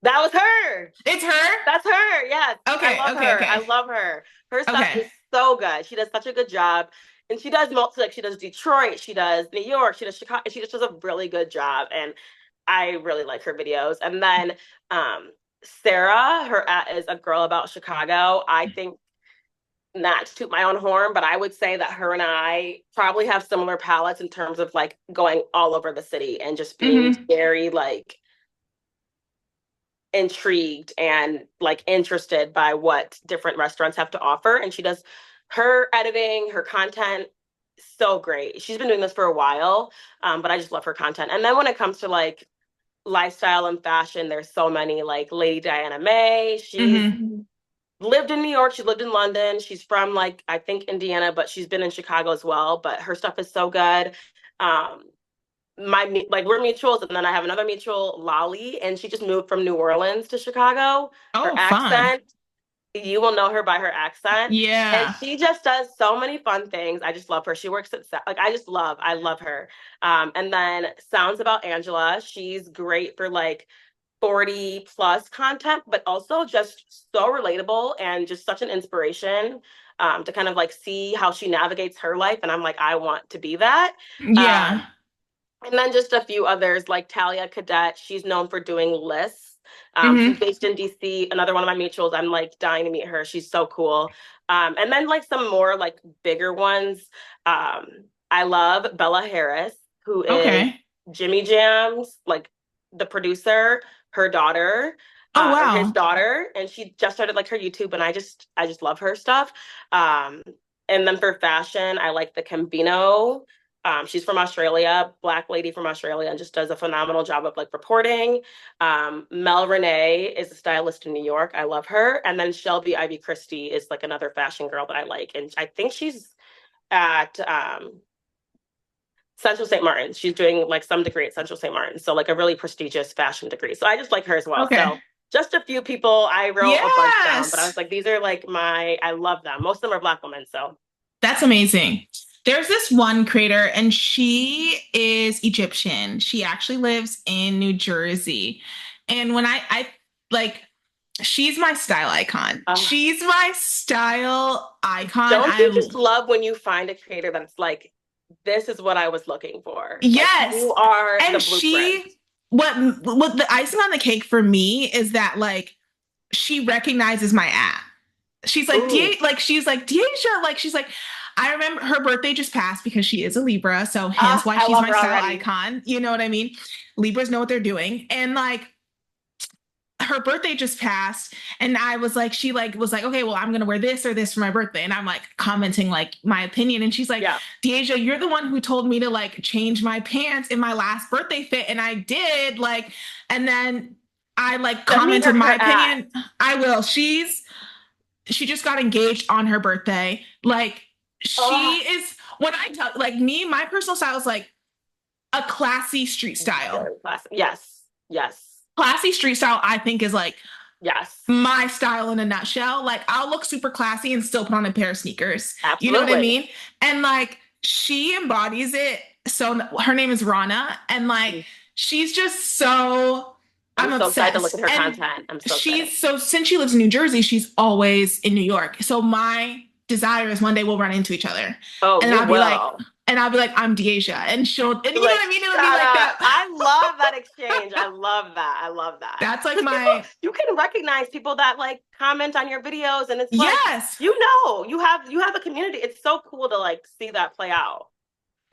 That was her. It's her? That's her. Yes. I Okay, love okay, her. I okay. love her. Her stuff Okay. is so good. She does such a good job. And she does multi, like she does Detroit, she does New York, she does Chicago. She just does a really good job. And I really like her videos. And then Sarah, her at is a girl about Chicago. I think, not to toot my own horn, but I would say that her and I probably have similar palettes in terms of like going all over the city and just being Mm-hmm. very like intrigued and like interested by what different restaurants have to offer. And she does her editing, her content so great. She's been doing this for a while, but I just love her content. And then when it comes to like lifestyle and fashion, there's so many like Lady Diana May. She's Mm-hmm. lived in New York. She lived in London. She's from like, I think Indiana, but she's been in Chicago as well. But her stuff is so good. Um, my like we're mutuals, and then I have another mutual, Lolly, and she just moved from New Orleans to Chicago. Her Oh, fun. accent, you will know her by her accent, and Yeah. she just does so many fun things. I just love her. She works at like I love her. And then Sounds About Angela, she's great for like 40 plus content, but also just so relatable and just such an inspiration to kind of like see how she navigates her life. And I'm like, I want to be that. Yeah. Um, and then just a few others like Talia Cadet. She's known for doing lists. She's Mm-hmm. based in DC. Another one of my mutuals. I'm like dying to meet her. She's so cool. And then like some more like bigger ones. Um, I love Bella Harris, who is Okay. Jimmy Jam's like the producer, her daughter, Oh, or his wow. daughter, and she just started like her YouTube, and I just love her stuff. Um, and then for fashion, I like the Cambino. She's from Australia, Black lady from Australia, and just does a phenomenal job of like reporting. Mel Renee is a stylist in New York. I love her. And then Shelby Ivy Christie is like another fashion girl that I like. And I think she's at Central St. Martin's. She's doing like some degree at Central St. Martin's. So like a really prestigious fashion degree. So I just like her as well. Okay. So just a few people. I wrote a bunch down, but I was Yes. like, these are like I love them. Most of them are Black women. So That's amazing. There's this one creator, and she is Egyptian. She actually lives in New Jersey. And when I like, she's my style icon. uh, She's my style icon. don't you I just love when you find a creator that's like, this is what I was looking for? Like you Yes. are the And blueprint. what the icing on the cake for me is that like she recognizes my app. Ooh, She's like Deasia, like she's like I remember her birthday just passed because she is a Libra, so hence why I she's love my her style already. icon. You know what I mean? Libras know what they're doing. And like her birthday just passed, and I was like, she like was like, okay, well, I'm gonna wear this or this for my birthday. And I'm like commenting like my opinion. And she's like, Yeah. Deasia, you're the one who told me to like change my pants in my last birthday fit. And I did, like, and then I like Send me commented my her ad. opinion. I will. She just got engaged on her birthday. Like she Oh, is when I tell like me, my personal style is like a classy street style. very classic. Yes. Yes. Classy street style, I think, is like Yes. my style in a nutshell. Like I'll look super classy and still put on a pair of sneakers. You know what I Absolutely. mean? And like she embodies it. So her name is Rana, and like she's just so I'm I'm so excited to look obsessed. at her And content. I'm so excited. she's so since she lives in New Jersey, she's always in New York. So my desire is one day we'll run into each other. Oh, And you I'll be like, will. I'm Deasia. And you know Like, what I mean? It would be shut like up. that. I love that exchange. I love that. I love that. That's like Because people, my you can recognize people that like comment on your videos, and it's like, yes. you have a community. It's so cool to like see that play out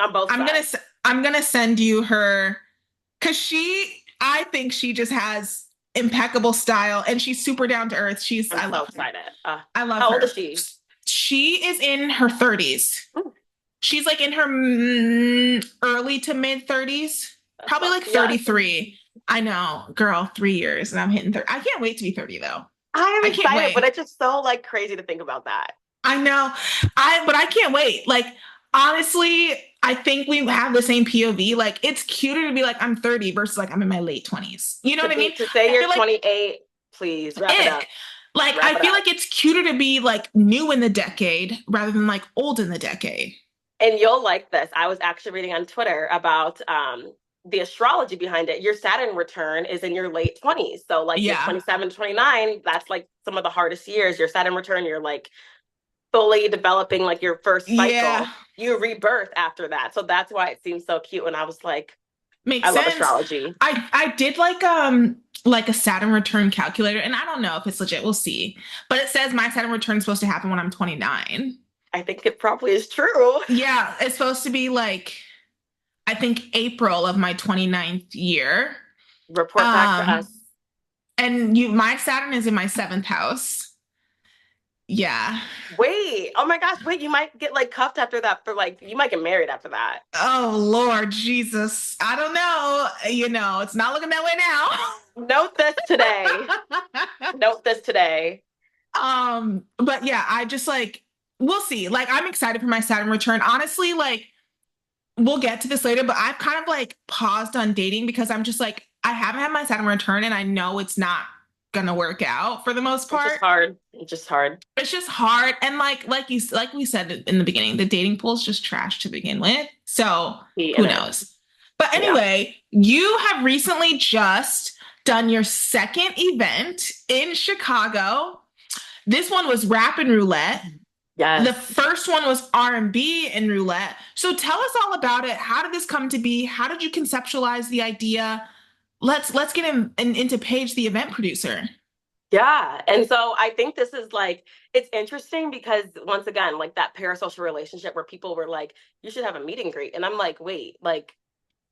on both I'm gonna sides. s- I'm gonna send you her because I think she just has impeccable style and she's super down to earth. I'm I so love her. excited. I love How old is her. she? She is in her 30s. Ooh, She's like in her early to mid 30s, that's probably so, like yes. 33. I know, girl, 3 years and I'm hitting 30. I can't wait to be 30 though. I I am can't excited, but wait. it's just so like crazy to think about that. I know. But I can't wait. Like honestly, I think we have the same POV. Like it's cuter to be like I'm 30 versus like I'm in my late 20s. You know what I mean? To say I you're feel like 28, please wrap it ick. up. Like Wrap I it feel up. like it's cuter to be like new in the decade rather than like old in the decade. And you'll like this. I was actually reading on Twitter about the astrology behind it, your Saturn return is in your late 20s. So like your Yeah. 27, 29, that's like some of the hardest years. Your Saturn return, you're like fully developing like your first Yeah. cycle. You rebirth after that. So that's why it seems so cute. And I was like, Makes I love sense. astrology. I did like a Saturn return calculator, and I don't know if it's legit. We'll see. But it says my Saturn return is supposed to happen when I'm 29. I think it probably is true. Yeah, it's supposed to be like I think April of my 29th year. Report back to Um us. and my Saturn is in my 7th house. Yeah. Wait, oh my gosh, wait, you might get like cuffed after that for like, you might get married after that. Oh Lord Jesus. I don't know. It's not looking that way Note this today. now. Note this today. But yeah, I just like we'll see. Like I'm excited for my Saturn return. Honestly, like we'll get to this later, but I've kind of like paused on dating because I'm just like I haven't had my Saturn return and I know it's not gonna work out for the most It's just part. hard. It's just hard. It's just hard. And like we said in the beginning, the dating pool is just trash to begin with. So Be who in it. knows? But Yeah. anyway, you have recently just done your second event in Chicago. This one was rap and roulette. The Yes. first one was R&B and roulette. So tell us all about it. How did this come to be? How did you conceptualize the idea? Let's get into Paige, the event producer. Yeah. And so I think this is like, it's interesting because once again, like that parasocial relationship where people were like, you should have a meet and greet. And I'm like, wait, like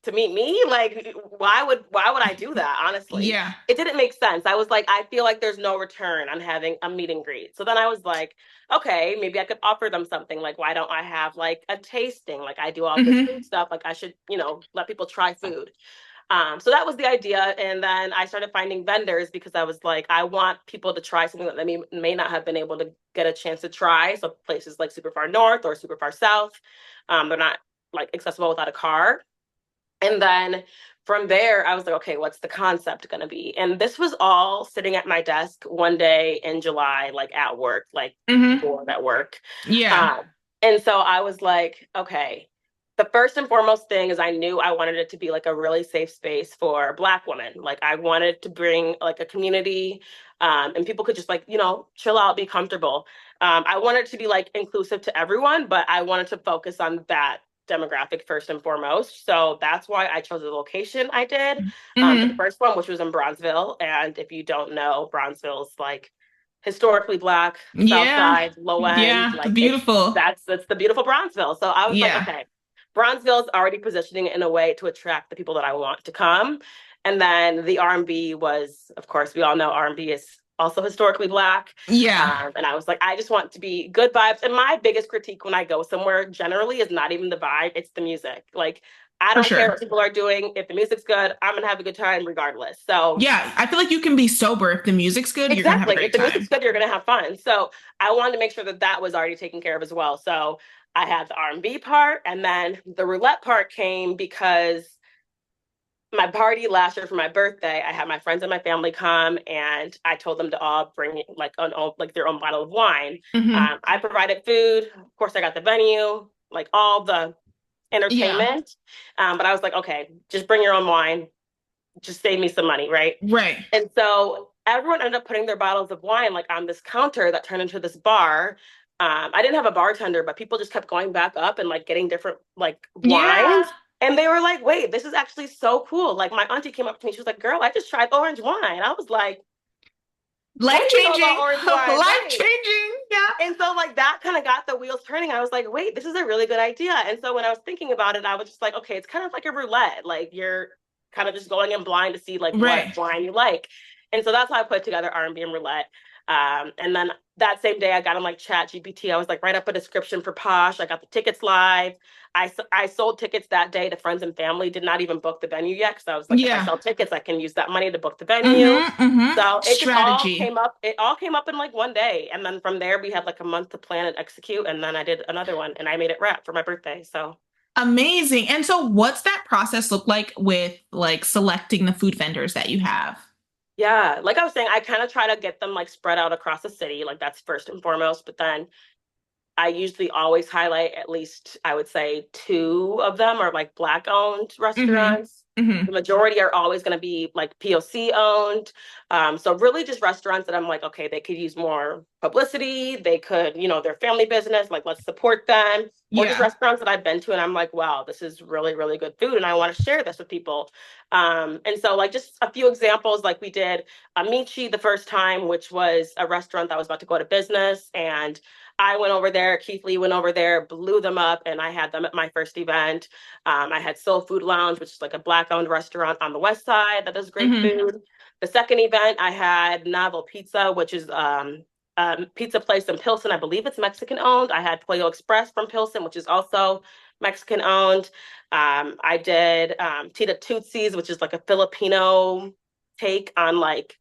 to meet me? Like, why would I do that? Honestly, Yeah. it didn't make sense. I was like, I feel like there's no return on having a meet and greet. So then I was like, okay, maybe I could offer them something. Like, why don't I have like a tasting? Like I do all this Mm-hmm. food stuff. Like I should, let people try food. So that was the idea. And then I started finding vendors because I was like, I want people to try something that they may not have been able to get a chance to try. So places like super far north or super far south, they're not like accessible without a car. And then from there, I was like, okay, what's the concept going to be? And this was all sitting at my desk one day in July, like at work, like Mm-hmm. bored at work. Yeah. Um, and so I was like, okay, the first and foremost thing is I knew I wanted it to be like a really safe space for Black women. Like I wanted to bring like a community and people could just like, chill out, be comfortable. I wanted to be like inclusive to everyone, but I wanted to focus on that demographic first and foremost. So that's why I chose the location I did for the Mm-hmm. first one, which was in Bronzeville. And if you don't know, Bronzeville is like historically Black, South Yeah. Side, low end. Yeah. Like Beautiful. that's the beautiful Bronzeville. So I was like, Yeah. okay, Bronzeville is already positioning it in a way to attract the people that I want to come. And then the R&B was, of course, we all know R&B is also historically Black. Yeah. And I was like, I just want to be good vibes. And my biggest critique when I go somewhere generally is not even the vibe, it's the music. Like, I For don't care sure. what people are doing. If the music's good, I'm going to have a good time regardless. So, Yeah. I feel like you can be sober if the music's good, you're gonna have a exactly. If great the music's time. good, you're going to have fun. So, I wanted to make sure that that was already taken care of as well. So, I had the R&B part, and then the roulette part came because my party last year for my birthday, I had my friends and my family come, and I told them to all bring like their own bottle of wine. Mm-hmm. I provided food, of course. I got the venue, like all the Yeah. entertainment. But I was like, okay, just bring your own wine, just save me some money, right? Right. And so everyone ended up putting their bottles of wine like on this counter that turned into this bar. I didn't have a bartender, but people just kept going back up and like getting different like Yeah. wines. And they were like, wait, this is actually so cool. Like my auntie came up to me, she was like, girl, I just tried orange wine. I was like, what Life do you know about changing. orange wine? Life Right. changing. Yeah. And so like that kind of got the wheels turning. I was like, wait, this is a really good idea. And so when I was thinking about it, I was just like, okay, it's kind of like a roulette. Like you're kind of just going in blind to see like what Right. wine you like. And so that's how I put together R&B and roulette. And then that same day I got on like Chat GPT. I was like, write up a description for Posh. I got the tickets live. I sold tickets that day to friends and family, did not even book the venue yet. Cause I was like, if I Yeah. sell tickets, I can use that money to book the venue. Mm-hmm. Mm-hmm. So it just all Strategy. came up. It all came up in like one day. And then from there, we had like a month to plan and execute. And then I did another one and I made it wrap for my birthday. So Amazing. And so what's that process look like with like selecting the food vendors that you have? yeah, like I was saying, I kind of try to get them like spread out across the city. Like that's first and foremost. But then I usually always highlight at least, I would say, two of them are like Black owned Mm-hmm. restaurants. Mm-hmm. The majority are always going to be like POC owned. So really just restaurants that I'm like, okay, they could use more publicity. They could, their family business, like let's support them. Or just Yeah. restaurants that I've been to and I'm like, wow, this is really, really good food. And I want to share this with people. And so like just a few examples, like we did Amici the first time, which was a restaurant that was about to go to business. And I went over there, Keith Lee went over there, blew them up, and I had them at my first event. I had Soul Food Lounge, which is like a Black-owned restaurant on the west side that does great Mm-hmm. food. The second event, I had Novel Pizza, which is a pizza place in Pilsen. I believe it's Mexican owned. I had Pollo Express from Pilsen, which is also Mexican owned. I did Tita Tootsie's, which is like a Filipino take on like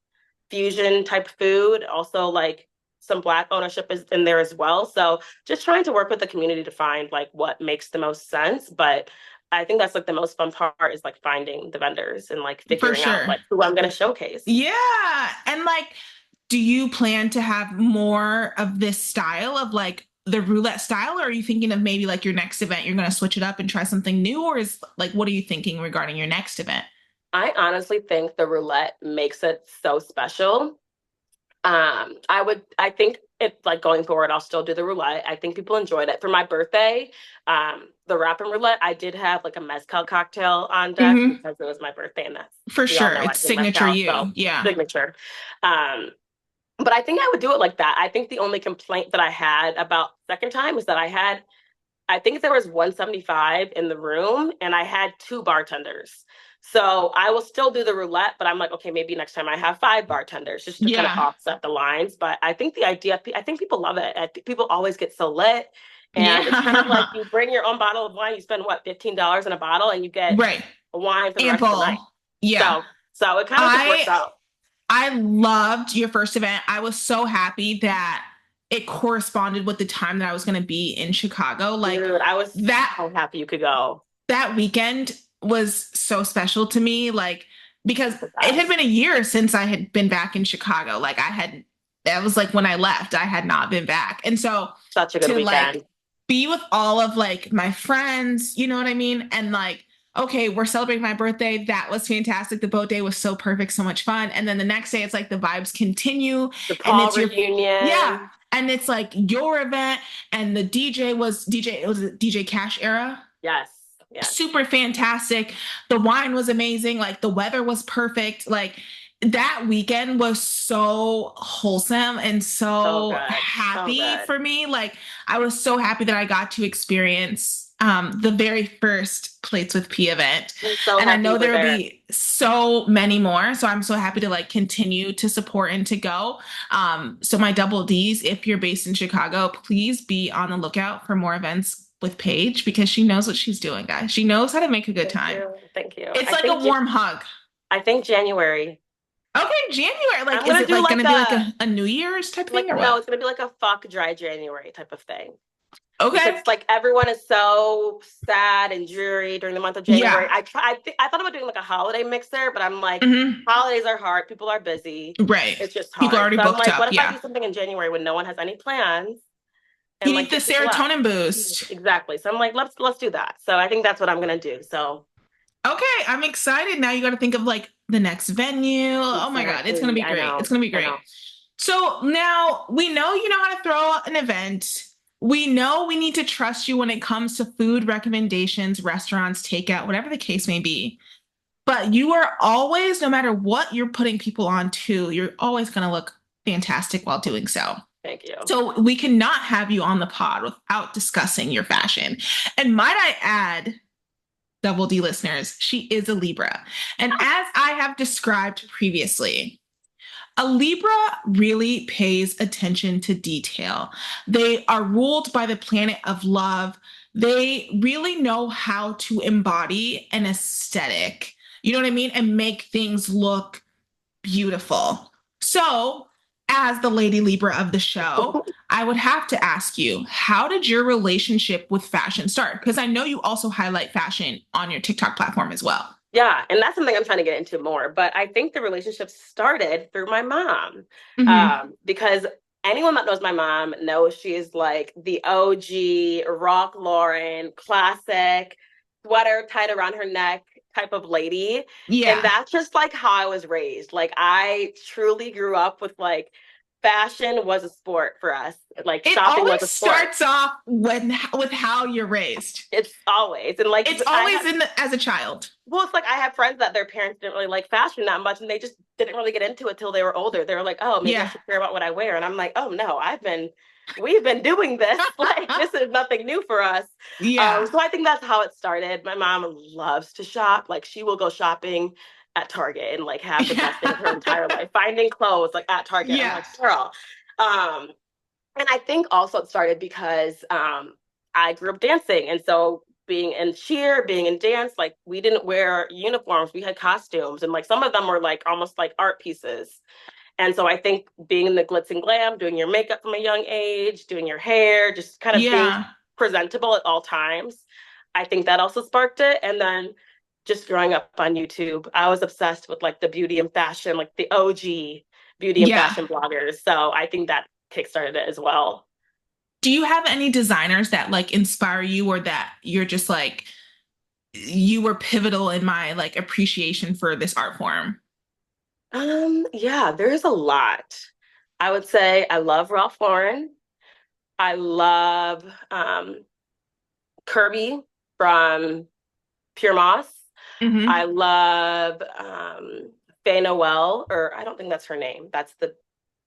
fusion type food. Also, like some Black ownership is in there as well. So just trying to work with the community to find like what makes the most sense. But I think that's like the most fun part is like finding the vendors and like For figuring out sure. like who I'm going to showcase. Yeah. And like, do you plan to have more of this style of like the roulette style, or are you thinking of maybe like your next event, you're going to switch it up and try something new? Or is like, what are you thinking regarding your next event? I honestly think the roulette makes it so special. I think it like going forward, I'll still do the roulette. I think people enjoyed it for my birthday. The wrap and roulette, I did have like a mezcal cocktail on deck Mm-hmm. because it was my birthday, and that's For we all sure. know I It's drink signature mezcal, you. so Yeah. signature. Um, but I think I would do it like that. I think the only complaint that I had about second time is that I think there was 175 in the room and I had two bartenders. So I will still do the roulette, but I'm like, okay, maybe next time I have five bartenders just to kind of Yeah. offset the lines. But I think the idea, I think people love it. I think people always get so lit. And it's kind of like Yeah. you bring your own bottle of wine, you spend what, $15 in a bottle and you get Right. a wine for the rest of the night. Ample. Yeah. So it kind of just works I out. I loved your first event. I was so happy that it corresponded with the time that I was going to be in Chicago. Like Dude, I was that so happy you could go. that weekend was so special to me, like because The it had been a best. year since I had been back in Chicago. Like I had that was like when I left, I had not been back. And so Such a good to like weekend. be with all of like my friends, you know what I mean? And like, okay, we're celebrating my birthday. That was fantastic. The boat day was so perfect, so much fun. And then the next day, it's like the vibes continue, The and Paul it's your yeah, reunion. and it's like your event, and the DJ was DJ. It was a DJ Cash era, Yes. Yes. super fantastic. The wine was amazing. Like the weather was perfect. Like that weekend was so wholesome and So so good. So happy good. for me. Like I was so happy that I got to experience the very first Plates with P event. I'm so And I happy know you were there will there. be so many more. So I'm so happy to like continue to support and to go. So my double D's, if you're based in Chicago, please be on the lookout for more events with Paige because she knows what she's doing, guys. She knows how to make a good Thank time. you. Thank you. It's like a warm hug. I think January. Okay, January. Like, I'm is gonna it do like going like to be like a New Year's type thing or no, what? it's gonna be like a fuck dry January type of thing. Because Okay. like everyone is so sad and dreary during the month of Yeah. January. I thought about doing like a holiday mixer, but I'm like, Hmm. holidays are hard. People are busy. Right. It's just People are hard. already So I'm booked like, up. what if I Yeah. do something in January when no one has any plans You and need like the hit people up? serotonin boost. Exactly. So I'm like, let's do that. So I think that's what I'm gonna do. So Okay, I'm excited. Now you got to think of like the next venue. Oh my God, it's going to exactly. be I great. It's know. going to be I great. know. So now we know you know how to throw an event. We know we need to trust you when it comes to food recommendations, restaurants, takeout, whatever the case may be. But you are always, no matter what you're putting people on to, you're always going to look fantastic while doing so. Thank you. So we cannot have you on the pod without discussing your fashion. And might I add, Double D listeners, she is a Libra. And as I have described previously, a Libra really pays attention to detail. They are ruled by the planet of love. They really know how to embody an aesthetic, you know what I mean? And make things look beautiful. So, as the Lady Libra of the show, I would have to ask you, how did your relationship with fashion start? Because I know you also highlight fashion on your TikTok platform as well. Yeah, and that's something I'm trying to get into more. But I think the relationship started through my mom, Mm-hmm. because anyone that knows my mom knows she is like the OG Rock Lauren classic sweater tied around her neck, type of lady. And Yeah. that's just like how I was raised. Like I truly grew up with like fashion was a sport for us. Like It shopping was always a sport. starts off with how you're raised. It's always and like It's I always have in the, as a child. well, it's like I have friends that their parents didn't really like fashion that much and they just didn't really get into it till they were older. They were like, oh, maybe I Yeah. should care about what I wear. And I'm like, oh no, we've been doing this. Like this is nothing new for us. Yeah. So I think that's how it started. My mom loves to shop. Like she will go shopping at Target and like have the best day of her entire life, finding clothes like at Target. I'm Yeah. like, girl. Um, and I think also it started because I grew up dancing. And so being in cheer, being in dance, like we didn't wear uniforms. We had costumes. And like some of them were like almost like art pieces. And so I think being in the glitz and glam, doing your makeup from a young age, doing your hair, just kind of being Yeah. presentable at all times, I think that also sparked it. And then just growing up on YouTube, I was obsessed with like the beauty and fashion, like the OG beauty and Yeah. fashion bloggers. So I think that kickstarted it as well. Do you have any designers that like inspire you or that you're just like you were pivotal in my like appreciation for this art form? Yeah, there's a lot. I would say I love Ralph Lauren. I love Kirby from Pure Moss. Hmm. I love Faye Noel, or I don't think that's her name. That's the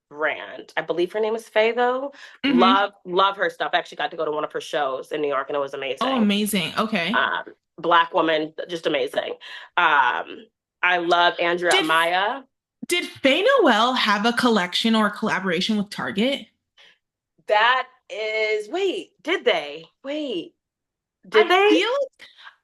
brand. I believe her name is Faye though. Hmm. Love her stuff. I actually got to go to one of her shows in New York and it was Oh, amazing. amazing. Okay. Um, Black woman, just amazing. I love Andrea Did Amaya. did Faye Noel have a collection or a collaboration with Target? That is, wait, did they? Wait, did I they? feel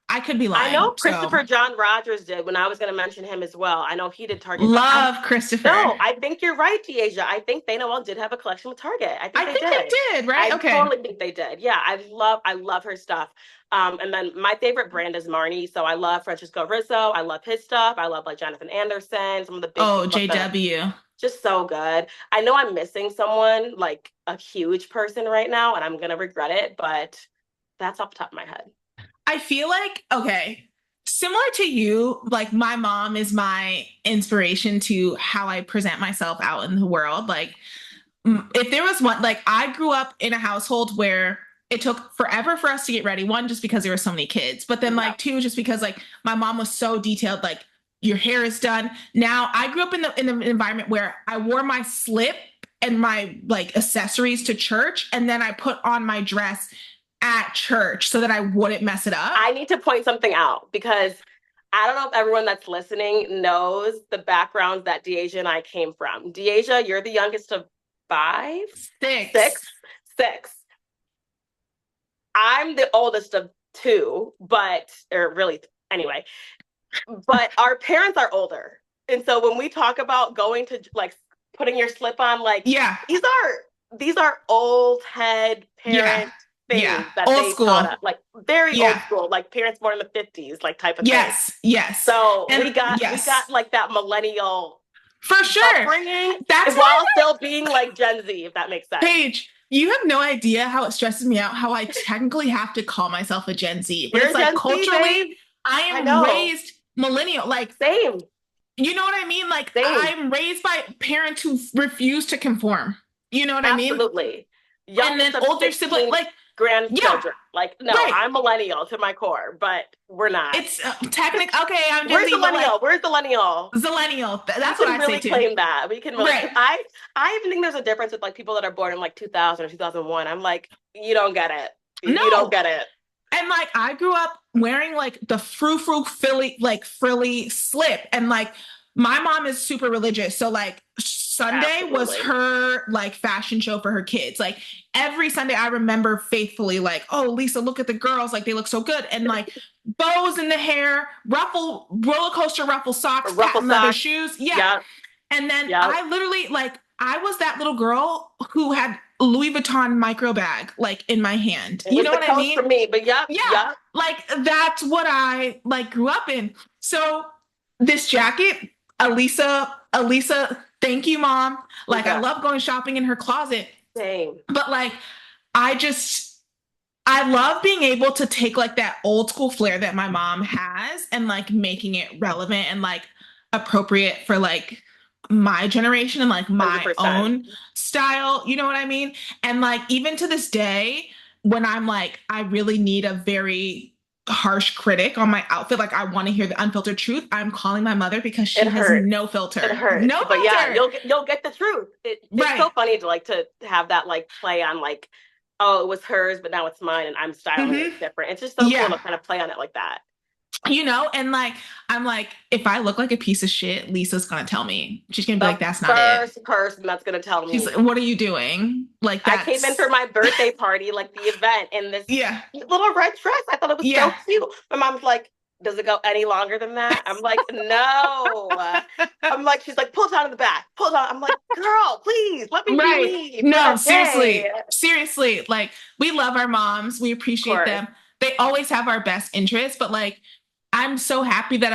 I could be I know lying. So Christopher John Rogers did when I was going to mention him as well. I know he did Target, but I love Christopher. no, I think you're right, Deasia. I think They Noel did have a collection with Target. I think I they think they did. did, right? I Okay. totally think they did. Yeah, I love her stuff. And then my favorite brand is Marnie. So I love Francisco Rizzo. I love his stuff. I love like Jonathan Anderson, some of the big Oh, people at the JW. just so good. I know I'm missing someone like a huge person right now, and I'm gonna regret it, but that's off the top of my head. I feel like, okay, similar to you, like my mom is my inspiration to how I present myself out in the world. Like, if there was one, like, I grew up in a household where it took forever for us to get ready. One, just because there were so many kids, but then, Yeah. like, two, just because, like, my mom was so detailed, like, your hair is done. Now, I grew up in the environment where I wore my slip and my like accessories to church, and then I put on my dress at church so that I wouldn't mess it up. I need to point something out because I don't know if everyone that's listening knows the backgrounds that Deasia and I came from. Deasia, you're the youngest of five, Six. six, six. I'm the oldest of two, but, or really, anyway, but our parents are older. And so when we talk about going to like putting your slip on, like Yeah. these are old head Yeah. parent Yeah. things that Old they taught school. us, like very Yeah. old school, like parents born in the 50s, like type of thing. Yes. Yes. So And we got yes, like that millennial for sure. upbringing That's why, while still being like Gen Z, if that makes sense. Paige, you have no idea how it stresses me out how I technically have to call myself a Gen Z, but You're it's a like Gen Z, babe. culturally, I I am know. raised millennial. Like, Same, you know what I mean? Like, same. I'm raised by parents who refuse to conform. You know what I mean? Absolutely. And then Youngest of older sibling, 16 like, yeah, grandchildren. Like, no, right. I'm millennial to my core, but we're not. It's technic. Okay, I'm Gen Where's the Z, but like, millennial? Where's the millennial? zillennial. We That's what can I say really too. claim that. We can really, Right. because I even think there's a difference with like people that are born in like 2000 or 2001. I'm like, you don't get it. You don't No. get it. And like I grew up wearing like the frou frou frilly slip, and like my mom is super religious, so like Sunday was Absolutely. her like fashion show for her kids. Like every Sunday, I remember faithfully like, oh Lisa, look at the girls, like they look so good, and like bows in the hair, ruffle roller coaster ruffle socks, Ruffle patent leather socks. shoes, yeah. Yep. And then Yep. I literally like I was that little girl who had Louis Vuitton micro bag like in my hand. It You was know the what I coast mean? for me, but yep. Yeah, Yep. like that's what I like grew up in. So this jacket, Elisa, thank you, mom. Like I Yeah. love going shopping in her closet, Same. but like I just I love being able to take like that old school flair that my mom has and like making it relevant and like appropriate for like my generation and like my 100%. own style. You know what I mean? And like even to this day, when I'm like, I really need a very harsh critic on my outfit, like I want to hear the unfiltered truth, I'm calling my mother because It she has hurts. no It filter. hurts. No But yeah, filter. you'll get the truth. It's Right. so funny to like to have that like play on like, oh, it was hers, but now it's mine and I'm styling Hmm. it different. It's just so cool Yeah. to kind of play on it like that. And like I'm like, if I look like a piece of shit, Lisa's gonna tell me. She's gonna be The like, that's not it. first person that's gonna tell She's me. like, what are you doing? Like I came in for that's my birthday party, like the event, in this yeah, little red dress. I thought it was so yeah. cute. My mom's like, "Does it go any longer than that?" I'm like, "No." I'm like, she's like, "Pull it out in the back. Pull it out." I'm like, "Girl, please let me be Right. me for No, that day." seriously. Seriously. Like we love our moms. We Of appreciate course. them. They always have our best interests, but like I'm so happy that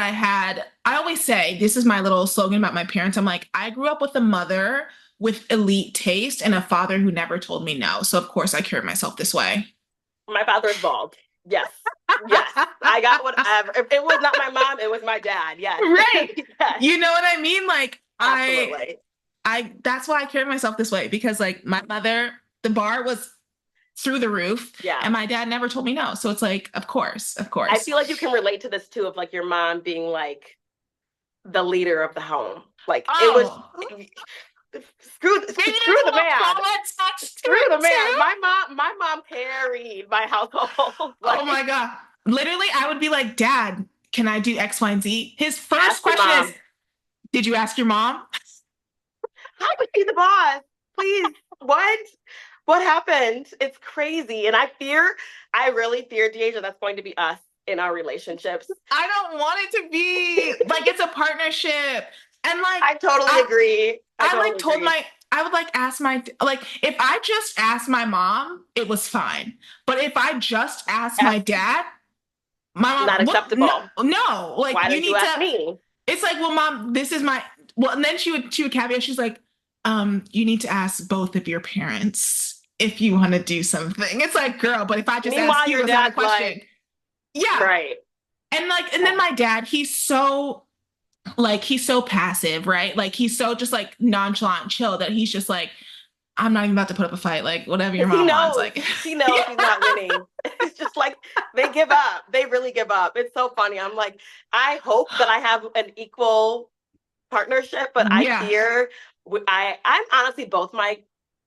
I always say, this is my little slogan about my parents. I'm like, I grew up with a mother with elite taste and a father who never told me no. So of course I carry myself this way. My father is bald. Yes. Yes. I got whatever. If it was not my mom, it was my dad. Yes. Right. Yes. You know what I mean? Like Absolutely. I that's why I carry myself this way because like my mother, the bar was through the roof Yeah. and my dad never told me no. So it's like, of course, of I course. feel like you can relate to this too of like your mom being like the leader of the home. Like it was Oh, maybe screw there's a the little man. trauma attached to Screw the it man. too. My mom carried my household. Oh Like my God. Literally, I would be like, Dad, can I do X, Y, and Z? His first ask your question is, mom. did you ask your mom? How was she the boss? Please. What? What happened? It's crazy. And I really fear, Deja, that's going to be us in our relationships. I don't want it to be like it's a partnership. And like I totally I agree. I I like totally told agree. my I would like ask my like if I just asked my mom, it was fine. But if I just asked my Ask, dad, my not mom, what? No, acceptable. no, like Why you did you need to. ask me? It's like, well, mom, this is my. Well, and then she would caveat. She's like, you need to ask both of your parents if you want to do something. It's like, girl, but if I just ask Meanwhile, you, your it's not a dad's question. like, Yeah, right. and like, and then my dad, he's so passive, right? Like he's so just like nonchalant, chill that he's just like, I'm not even about to put up a fight. Like whatever your Because he mom wants. knows. Like, He knows he's not winning. It's just like they give up. They really give up. It's so funny. I'm like, I hope that I have an equal partnership, but I yeah, fear I'm honestly both my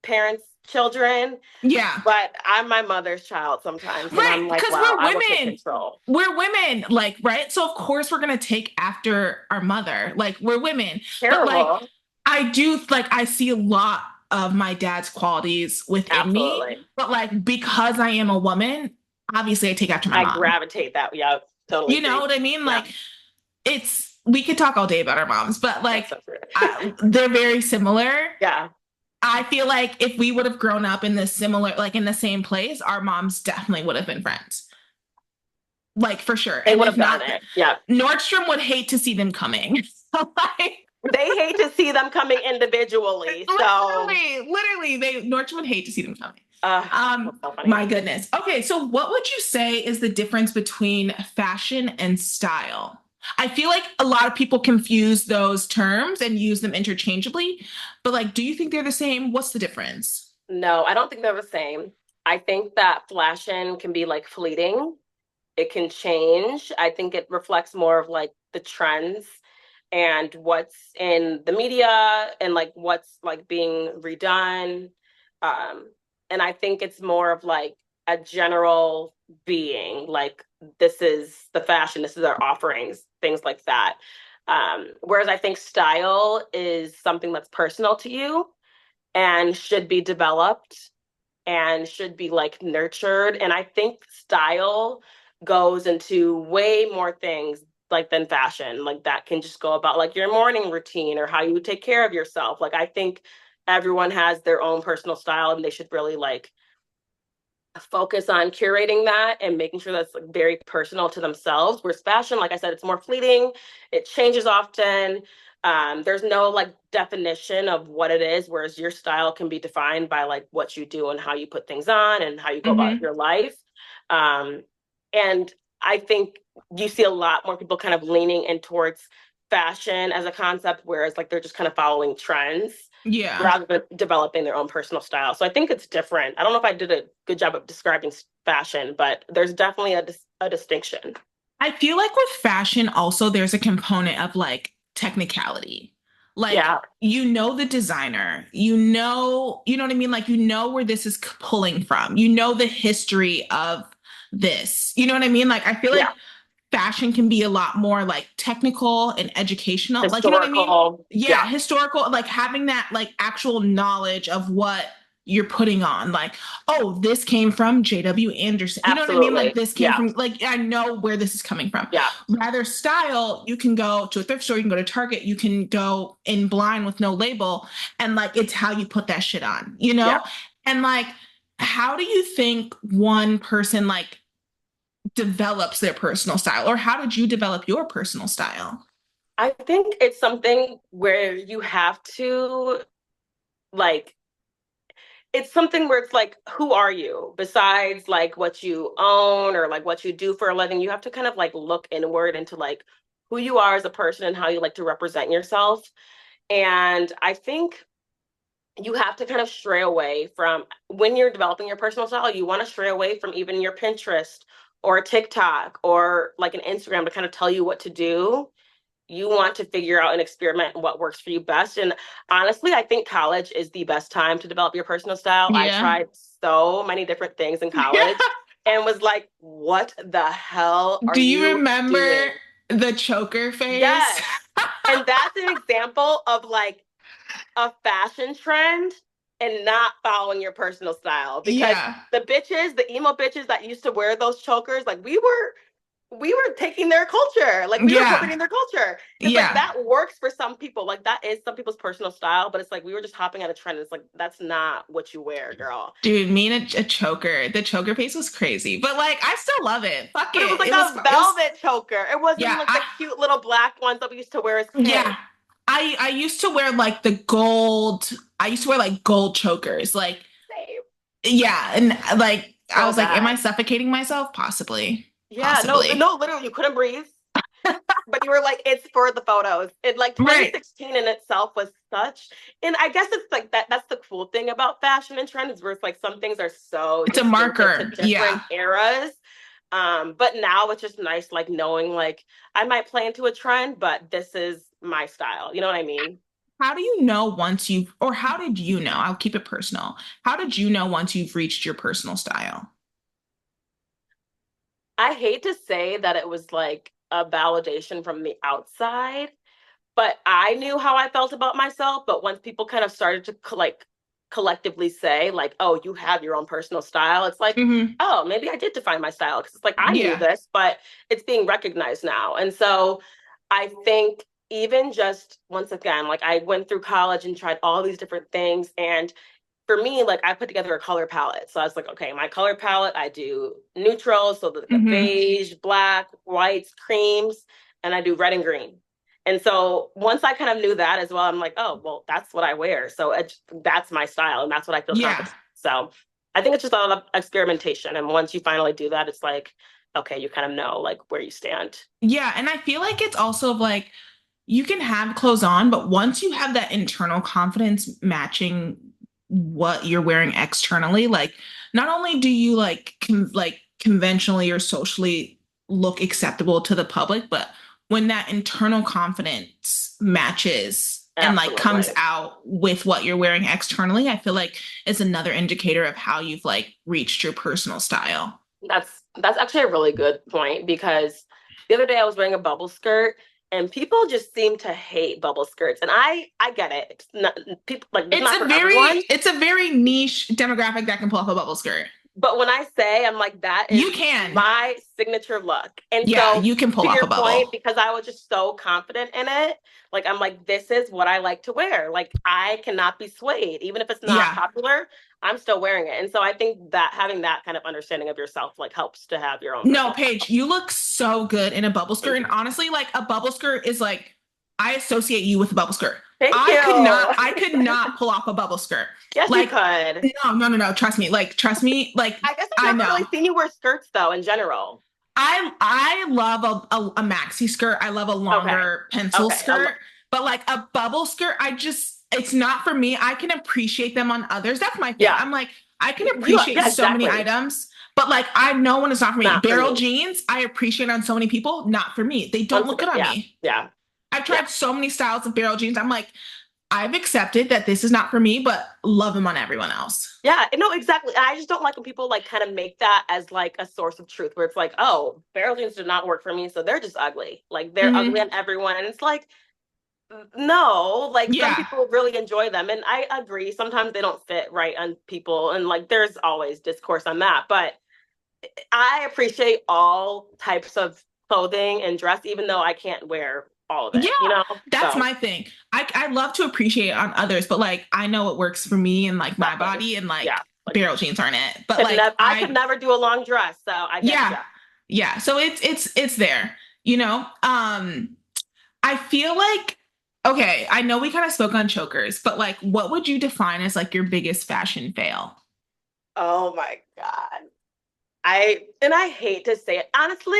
parents' children, yeah. but I'm my mother's child sometimes, and Right, I'm like, because wow, we're I will take women. control. We're women, like, right? So of course we're gonna take after our mother. Like, we're women. But like Terrible. I do like I see a lot of my dad's qualities within me, Absolutely. but like because I am a woman, obviously I take after my I mom. gravitate that. Yeah, totally You know agree. what I mean? Yeah, Like it's we could talk all day about our moms, but that's like so true. they're very similar. Yeah, I feel like if we would have grown up in this similar, like in the same place, our moms definitely would have been friends. Like for sure. they And would if have done not, it. Yeah. Nordstrom would hate to see them coming. So, like, They hate to see them coming individually. So, literally, they Nordstrom would hate to see them coming. that's so funny. My goodness. Okay, so what would you say is the difference between fashion and style? I feel like a lot of people confuse those terms and use them interchangeably, but like, do you think they're the same? What's the difference? No, I don't think they're the same. I think that fashion can be like fleeting. It can change. I think it reflects more of like the trends and what's in the media and like what's like being redone. Um, and I think it's more of like a general being, like this is the fashion, this is our offerings, things like that. Whereas I think style is something that's personal to you and should be developed and should be like nurtured. And I think style goes into way more things like than fashion. Like that can just go about like your morning routine or how you take care of yourself. Like I think everyone has their own personal style and they should really like focus on curating that and making sure that's like very personal to themselves. Whereas fashion, like I said, it's more fleeting, it changes often. There's no like definition of what it is, whereas your style can be defined by like what you do and how you put things on and how you go about Hmm. your life. Um, and I think you see a lot more people kind of leaning in towards fashion as a concept, whereas like they're just kind of following trends Yeah. rather than developing their own personal style. So I think it's different. I don't know if I did a good job of describing fashion, but there's definitely a distinction. I feel like with fashion, also, there's a component of like technicality. Like, Yeah, you know, the designer, you know what I mean? Like, you know where this is pulling from, you know, the history of this, you know what I mean? Like, I feel like yeah, fashion can be a lot more like technical and educational. Like, you know what I mean? historical. Yeah, Yeah, historical, like having that like actual knowledge of what you're putting on. Like, oh, this came from JW Anderson. You know what I mean? Like absolutely. this came Yeah, from like I know where this is coming from. yeah, Rather style, you can go to a thrift store, you can go to Target, you can go in blind with no label, and like it's how you put that shit on, you yeah. know? And like, how do you think one person like develops their personal style, or how did you develop your personal style? I think it's something where you have to like it's something where it's like, who are you besides like what you own or like what you do for a living? You have to kind of like look inward into like who you are as a person and how you like to represent yourself. And I think you have to kind of stray away from when you're developing your personal style, you want to stray away from even your Pinterest or TikTok or like an Instagram to kind of tell you what to do. You want to figure out and experiment what works for you best. And honestly, I think college is the best time to develop your personal style. I Yeah. tried so many different things in college and was like, what the hell are Do you you remember doing? the choker phase? Yes. And that's an example of like a fashion trend and not following your personal style because Yeah. the emo bitches that used to wear those chokers, like we were taking their culture. Like we were Yeah. appropriating their culture. It's like Yeah. that works for some people. Like that is some people's personal style, but it's like we were just hopping on a trend. It's like that's not what you wear, girl. Dude, me and a choker. The choker phase was crazy, but like I still love it. Fuck But it was it. like It was. a It was. velvet choker. It wasn't Yeah. like the cute little black ones that we used to wear as Yeah. kids. I used to wear like the gold. I used to wear like gold chokers. Like Same. yeah, and like I So was like, am I bad. suffocating myself? Possibly. Yeah, no, Possibly. no, literally, you couldn't breathe. But you were like, it's for the photos. And like Right. 2016 in itself was such, and I guess it's like that. That's the cool thing about fashion and trends, where it's like some things are so It's a distinctive to marker. different Yeah. eras. But now it's just nice, like knowing like I might play into a trend, but this is my style. You know what I mean? How do you know once you've, or how did you know? I'll keep it personal. How did you know once you've reached your personal style? I hate to say that it was like a validation from the outside, but I knew how I felt about myself. But once people kind of started to like collectively say, like, oh, you have your own personal style, it's like, Hmm. oh, maybe I did define my style because it's like I knew Yeah. this, but it's being recognized now. And so I think even just once again, like I went through college and tried all these different things. And for me, like I put together a color palette. So I was like, okay, my color palette, I do neutrals, so the Hmm. beige, black, whites, creams, and I do red and green. And so once I kind of knew that as well, I'm like, oh, well, that's what I wear. So that's my style and that's what I feel Yeah. confident. So I think it's just a lot of experimentation. And once you finally do that, it's like, okay, you kind of know like where you stand. Yeah. And I feel like it's also of like, you can have clothes on, but once you have that internal confidence matching what you're wearing externally, like not only do you like like conventionally or socially look acceptable to the public, but when that internal confidence matches and like comes Absolutely. out with what you're wearing externally, I feel like it's another indicator of how you've like reached your personal style. That's actually a really good point because the other day I was wearing a bubble skirt and people just seem to hate bubble skirts. And I get it. It's not people like it's not for everyone. It's a very niche demographic that can pull off a bubble skirt. But when I say I'm like, that is You can. my signature look. And Yeah, so you can pull to off a your point, bubble. because I was just so confident in it, like I'm like, this is what I like to wear. Like I cannot be swayed. Even if it's not Yeah. popular, I'm still wearing it. And so I think that having that kind of understanding of yourself like helps to have your own No, personal Paige, style. you look so good in a bubble skirt. Thank And you. honestly, like a bubble skirt is like, I associate you with a bubble skirt. Thank I you. could not pull off a bubble skirt. Yes, you Like, could. no, no, no, no. Trust me. Like, I guess I've I never know. really seen you wear skirts though, in general. I love a maxi skirt. I love a Okay. longer pencil Okay. skirt, but like a bubble skirt, it's not for me. I can appreciate them on others. That's my thing. Yeah. I'm like, I can Yeah, appreciate so many exactly. items, but like I know when it's not for me. Not for Barrel me. jeans, I appreciate on so many people, not for me. They don't look good on Yeah. me. Yeah. I've Yeah. tried so many styles of barrel jeans. I'm like, I've accepted that this is not for me, but love them on everyone else. Yeah, no, exactly. I just don't like when people like kind of make that as like a source of truth where it's like, oh, barrel jeans do not work for me, so they're just ugly. Like they're ugly Hmm. on everyone. And it's like, no, like some Yeah. people really enjoy them. And I agree. Sometimes they don't fit right on people. And like there's always discourse on that. But I appreciate all types of clothing and dress, even though I can't wear all of Yeah, it, you know? that's So my thing. I love to appreciate it on others, but like I know what works for me and like my exactly. body and Yeah. like Like barrel jeans aren't it. But like I could never do a long dress, so I get yeah, you. yeah. So it's there, you know? I feel like okay, I know we kind of spoke on chokers, but like what would you define as like your biggest fashion fail? Oh my God. I hate to say it. Honestly,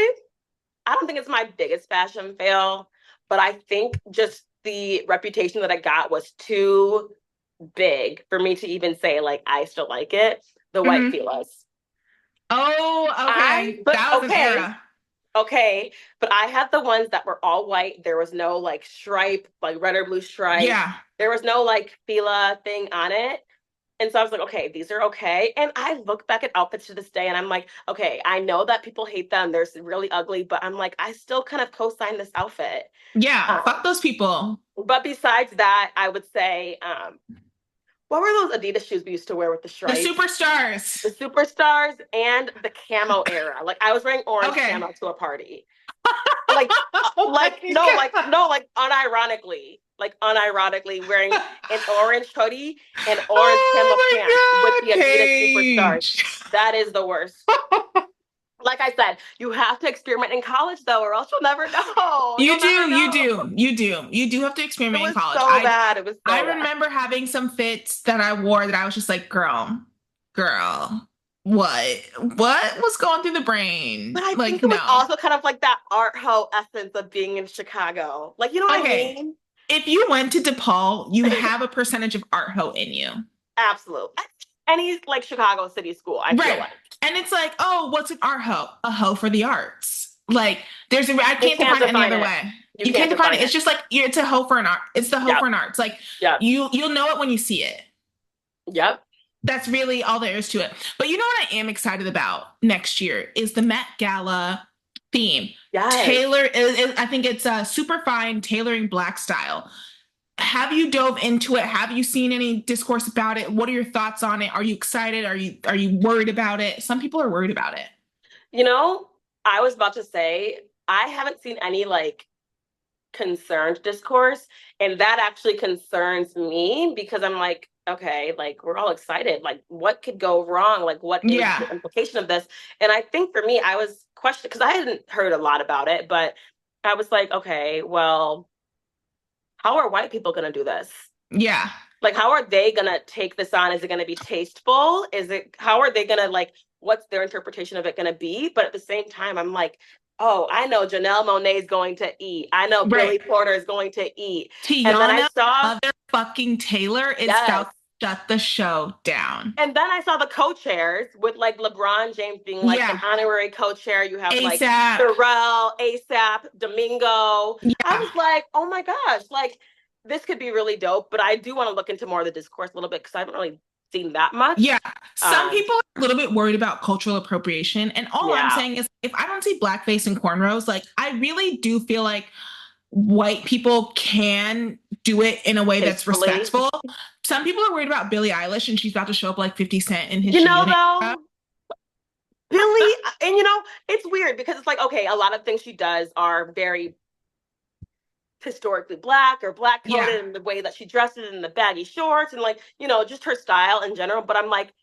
I don't think it's my biggest fashion fail, but I think just the reputation that I got was too big for me to even say like I still like it. The white Hmm. Fila's. Oh, okay. But That was an okay, era. okay, but I had the ones that were all white. There was no like stripe, like red or blue stripe. Yeah. There was no like Fila thing on it. And so I was like, okay, these are okay. And I look back at outfits to this day and I'm like, okay, I know that people hate them. They're really ugly, but I'm like, I still kind of co-sign this outfit. Yeah. Um, Fuck those people. but besides that, I would say, what were those Adidas shoes we used to wear with the The stripes? The superstars. Superstars and the camo era. Like I was wearing orange Okay. camo to a party. Like, Oh my God. like unironically wearing an orange hoodie and orange camo pants with Oh the my God, Adidas Superstars. Paige. That is the worst. Like I said, you have to experiment in college though, or else you'll never know. You You'll do, never you know. do, you do. You do have to It experiment in was college. so bad. It was I so bad. remember having some fits that I wore that I was just like, girl, what was going through the But brain? I think Like, it was no. also kind of like that art hoe essence of being in Chicago. Like, you know what I Okay. mean? If you went to DePaul, you have a percentage of art hoe in you. Absolutely. Any like Chicago city school, I feel Right. like. And it's like, oh, what's an art hoe? A hoe for the arts. Like, I You can't can't define it any define other it. way. You You can't can't define define it. It's it. just like it's a hoe for an art. It's the hoe Yep. for an arts. Like Yep. you'll know it when you see it. Yep. That's really all there is to it. But you know what I am excited about next year is the Met Gala theme. Yes. Taylor I think it's a super fine tailoring black style. Have you dove into it? Have you seen any discourse about it? What are your thoughts on it? Are you excited? Are you worried about it? Some people are worried about it. You know, I was about to say, I haven't seen any like concerned discourse. And that actually concerns me because I'm like, okay, like we're all excited. Like, what could go wrong? Like, what is Yeah. the implication of this? And I think for me, I was questioning because I hadn't heard a lot about it, but I was like, okay, well, how are white people going to do this? Yeah. Like, how are they going to take this on? Is it going to be tasteful? How are they going to like, what's their interpretation of it going to be? But at the same time, I'm like, oh, I know Janelle Monáe is going to eat. I know Right. Billy Porter is going to eat. And then I Tiana, saw, motherfucking Taylor is yes. about to shut the show down. And then I saw the co-chairs with like LeBron James being like an Yeah. honorary co-chair. You have like ASAP. Pharrell, ASAP, Domingo. I Yeah. was like, oh my gosh, like this could be really dope. But I do want to look into more of the discourse a little bit because I haven't really seen that much. Yeah. Some people are a little bit worried about cultural appropriation. And all I'm Yeah, saying is if I don't see blackface and cornrows, like I really do feel like white people can do it in a way that's tastefully. respectful. Some people are worried about Billie Eilish and she's about to show up like 50 Cent in his You G know, Unit. though, Billy, and you know, it's weird because it's like, okay, a lot of things she does are very historically black or black Yeah. coded in the way that she dresses in the baggy shorts and like, you know, just her style in general. But I'm like,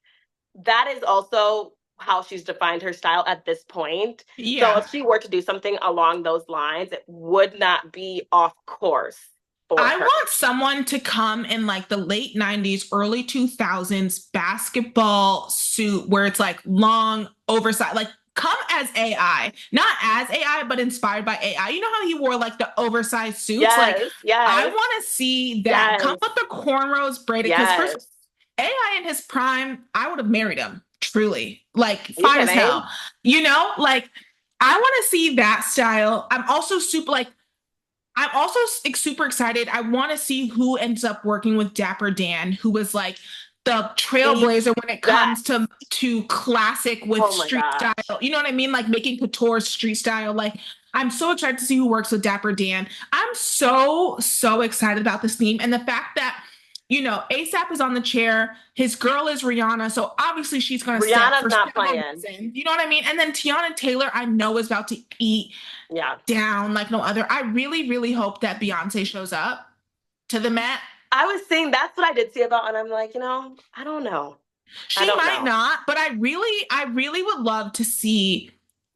that is also how she's defined her style at this point. So Yeah. if she were to do something along those lines, it would not be off course for I her. want someone to come in like the late 90s, early 2000s basketball suit where it's like long, oversized, like come as AI, not as AI, but inspired by AI. You know how he wore like the oversized suits? Like, Yes, I yes, want to see that. Come yes, with the cornrows braided. Because first, yes. AI in his prime, I would have married him, truly. Like, Are you fine as hell. kidding? You know, like, I want to see that style. I'm also super like, I'm also super excited. I want to see who ends up working with Dapper Dan, who was like the The trailblazer when it comes best. to classic with Oh my street gosh. style. You know what I mean? Like making couture street style. Like I'm so excited to see who works with Dapper Dan. I'm so excited about this theme and the fact that ASAP is on the chair. His girl is Rihanna, so obviously she's going to step Rihanna's for not several playing. reasons. You know what I mean? And then Tiana Taylor, I know is about to eat Yeah. down like no other. I really hope that Beyonce shows up to the Met. I was saying that's what I did see about, and I'm like, I don't know. I She don't might know. not, but I really would love to see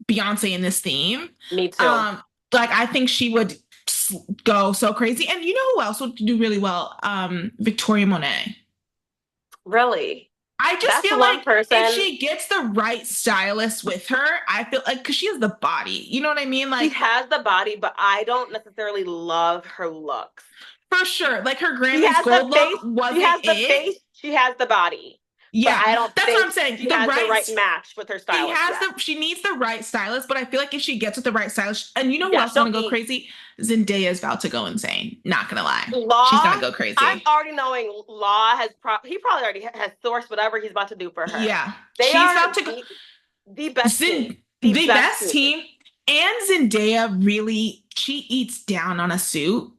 Beyonce in this theme. Me too. Um, like I think she would go so crazy. And you know who else would do really well? Victoria Monet. Really. I just That's feel one like if person. she gets the right stylist with her, I feel like because she has the body, you know what I mean? She Like has the body, but I don't necessarily love her looks. for sure, like her She Grammys has the gold face. look She wasn't has the it. face. She has the body. But Yeah, I don't that's what I'm think saying. she The has the right right match with her she stylist has yet. she needs the right stylist, but I feel like if she gets with the right stylist, and you know who Yeah, else is she'll gonna go eat. crazy? Zendaya is about to go insane. Not gonna lie, she's gonna Law, go I'm crazy. already knowing Law he probably already has sourced whatever he's about to do for her. Yeah, They she's are about to go. the best team. The The best best team. team, and Zendaya really she eats down on a suit.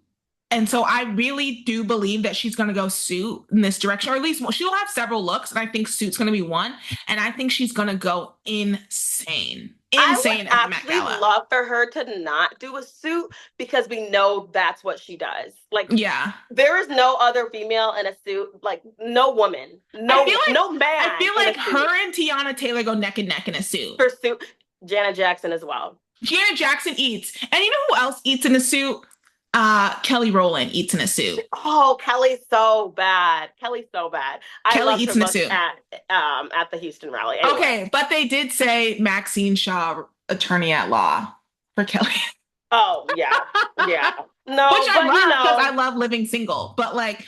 And so I really do believe that she's going to go suit in this direction, or at least she'll have several looks. And I think suit's going to be one. And I think she's going to go insane, I would insane at the Met actually Gala. love for her to not do a suit because we know that's what she does. Like Yeah. there is no other female in a suit, like no woman, I feel no I man feel in a like suit her and Tiana Taylor go neck and neck in a suit. for suit. Janet Jackson as well. Janet Jackson eats. And you know who else eats in a suit? Kelly Rowland eats in a suit. Oh, Kelly's so bad. Kelly's so bad. I Kelly loved her eats in a look suit. at the Houston rally. Anyway. Okay, but they did say Maxine Shaw, attorney at law, for Kelly. Oh yeah, yeah. Which No, I but love because I love living single. But like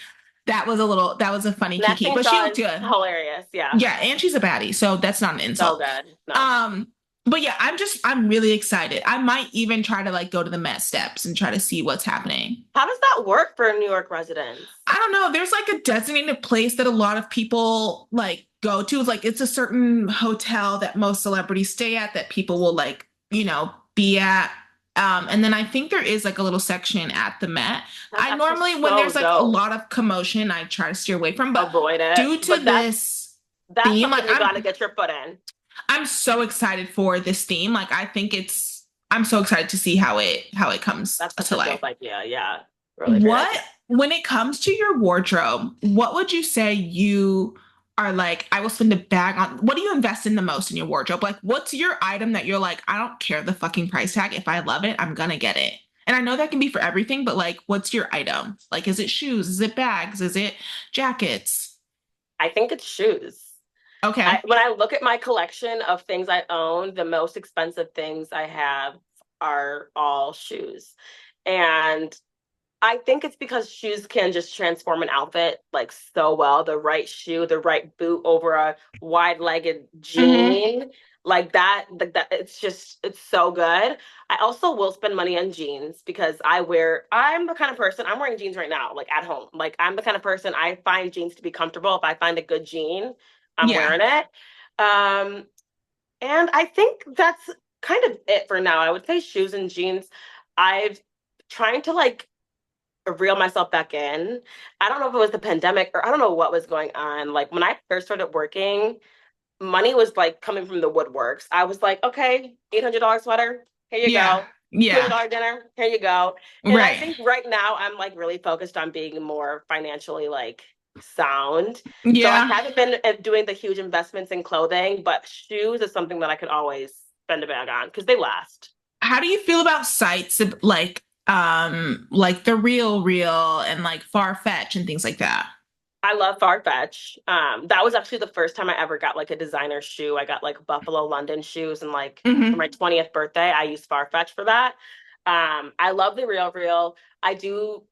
that was a funny kiki. Maxine But she Shaw looked is good. hilarious. Yeah, Yeah, and she's a baddie, so that's not an so insult. good. No. Um, but yeah, I'm really excited. I might even try to like go to the Met Steps and try to see what's happening. How does that work for New York residents? I don't know. There's like a designated place that a lot of people like go to. It's like it's a certain hotel that most celebrities stay at that people will like, be at. And then I think there is like a little section at the Met. That's I actually normally, when so there's like a dope. lot of commotion, I try to steer away from. But Avoid it. due to But this that's theme, something you got to get your foot in. I'm so excited for this theme. Like I think I'm so excited to see how it comes That's such to a life. dope idea. Yeah, really great What idea. when it comes to your wardrobe, what would you say you are like, I will spend a bag on? What do you invest in the most in your wardrobe? Like what's your item that you're like, I don't care the fucking price tag. If I love it, I'm gonna get it. And I know that can be for everything, but like what's your item? Like is it shoes? Is it bags? Is it jackets? I think it's shoes. Okay. When I look at my collection of things I own, the most expensive things I have are all shoes. And I think it's because shoes can just transform an outfit like so well. The right shoe, the right boot over a wide-legged Mm-hmm. jean, like that it's so good. I also will spend money on jeans because I'm the kind of person, I'm wearing jeans right now, like at home. Like I'm the kind of person I find jeans to be comfortable. If I find a good jean, I'm Yeah. wearing it. Um, and I think that's kind of it for now. I would say shoes and jeans. I've trying to like reel myself back in. I don't know if it was the pandemic or I don't know what was going on. Like when I first started working, money was like coming from the woodworks. I was like, okay, $800 sweater, here you Yeah. go. Yeah. $200 dinner, here you go. And I Right. think right now I'm like really focused on being more financially like sound. So I Yeah. haven't been doing the huge investments in clothing, but shoes is something that I could always spend a bag on because they last. How do you feel about sites like the Real and like Farfetch and things like that? I love Farfetch. That was actually the first time I ever got like a designer shoe. I got like Buffalo London shoes, and like for my Hmm. 20th birthday, I used Farfetch for that. I love the Real. I do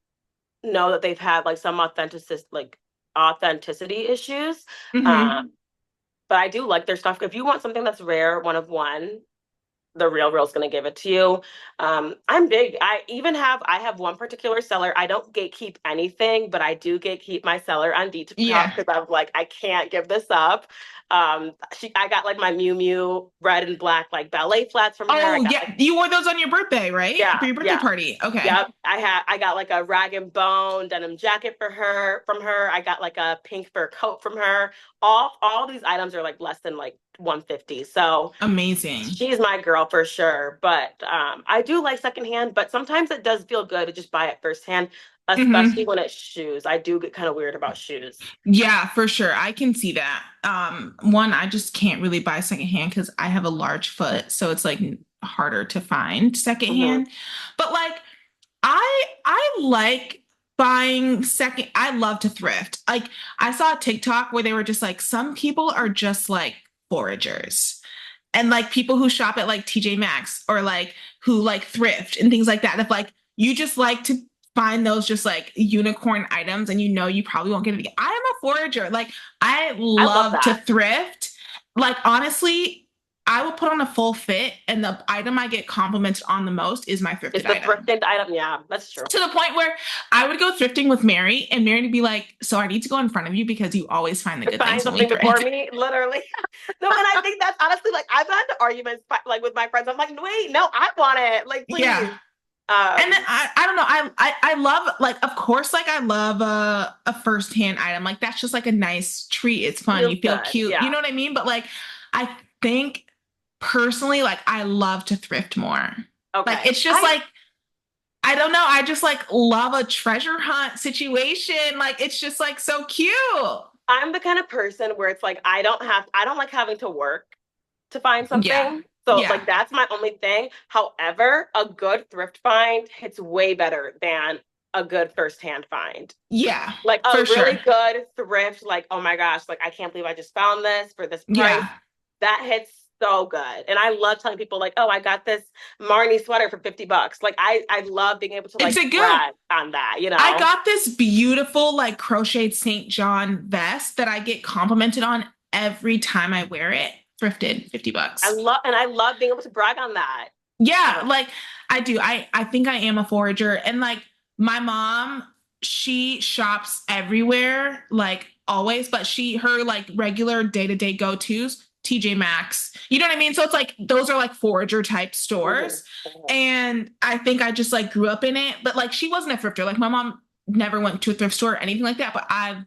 know that they've had like some authenticity issues. Hmm. Um, but I do like their stuff. If you want something that's rare, one of one, the Real's going to give it to you. I'm big. I have one particular seller. I don't gatekeep anything, but I do gatekeep my seller on Detox Yeah. because I'm like, I can't give this up. I got like my Miu Miu red and black like ballet flats from her. I Oh, got yeah. like, You wore those on your birthday, right? yeah, For your birthday yeah. party. Okay. Yep. I got like a rag and bone denim jacket for her from her. I got like a pink fur coat from her. All these items are like less than like 150. So Amazing. she's my girl for sure. But I do like secondhand, but sometimes it does feel good to just buy it firsthand, especially Hmm. when it's shoes. I do get kind of weird about shoes. Yeah, for sure. I can see that. One, I just can't really buy secondhand because I have a large foot, so it's like harder to find Hmm. secondhand. But like I like buying second. I love to thrift. Like I saw a TikTok where they were just like some people are just like foragers. And like people who shop at like TJ Maxx or like who like thrift and things like that. If like you just like to find those just like unicorn items and you know you probably won't get it again. I am a forager. Like I I love love to that. thrift. Like honestly, I will put on a full fit and the item I get complimented on the most is my Is thrifted the item. thrifted item? Yeah, that's true. To the point where I would go thrifting with Mary and Mary would be like, so I need to go in front of you because you always find the good Find things when we something before thrift. me, literally. No, and I think that's honestly like I've gotten into arguments like with my friends. I'm like, wait, no, I want it. Like, Yeah. please. And then Um, I don't know. I love like of course like I love a first hand item. Like that's just like a nice treat. It's fun. feels You feel good. cute. You Yeah. know what I mean? But like I think personally like I love to thrift more. Like Okay. it's just like I don't know. I just like love a treasure hunt situation. Like it's just like so cute. I'm the kind of person where it's like I don't like having to work to find Yeah. something. So Yeah. like that's my only thing. However, a good thrift find hits way better than a good first-hand find. Yeah. Like a For really sure. good thrift, like, oh my gosh, like I can't believe I just found this for this price. Yeah. That hits so good. And I love telling people like, oh, I got this Marnie sweater for 50 bucks. Like I love being able to It's like a good. brag on that, you I know? got this beautiful like crocheted St. John vest that I get complimented on every time I wear it. Thrifted, $50. I love being able to brag on that. Yeah, Um, like I do. I think I am a forager and like my mom, she shops everywhere like always, but her like regular day-to-day go-tos TJ Maxx. You know what I mean? So it's like those are like forager type mhm, stores. mhm. And I think I just like grew up in it, but like she wasn't a thrifter. Like my mom never went to a thrift store or anything like that, but I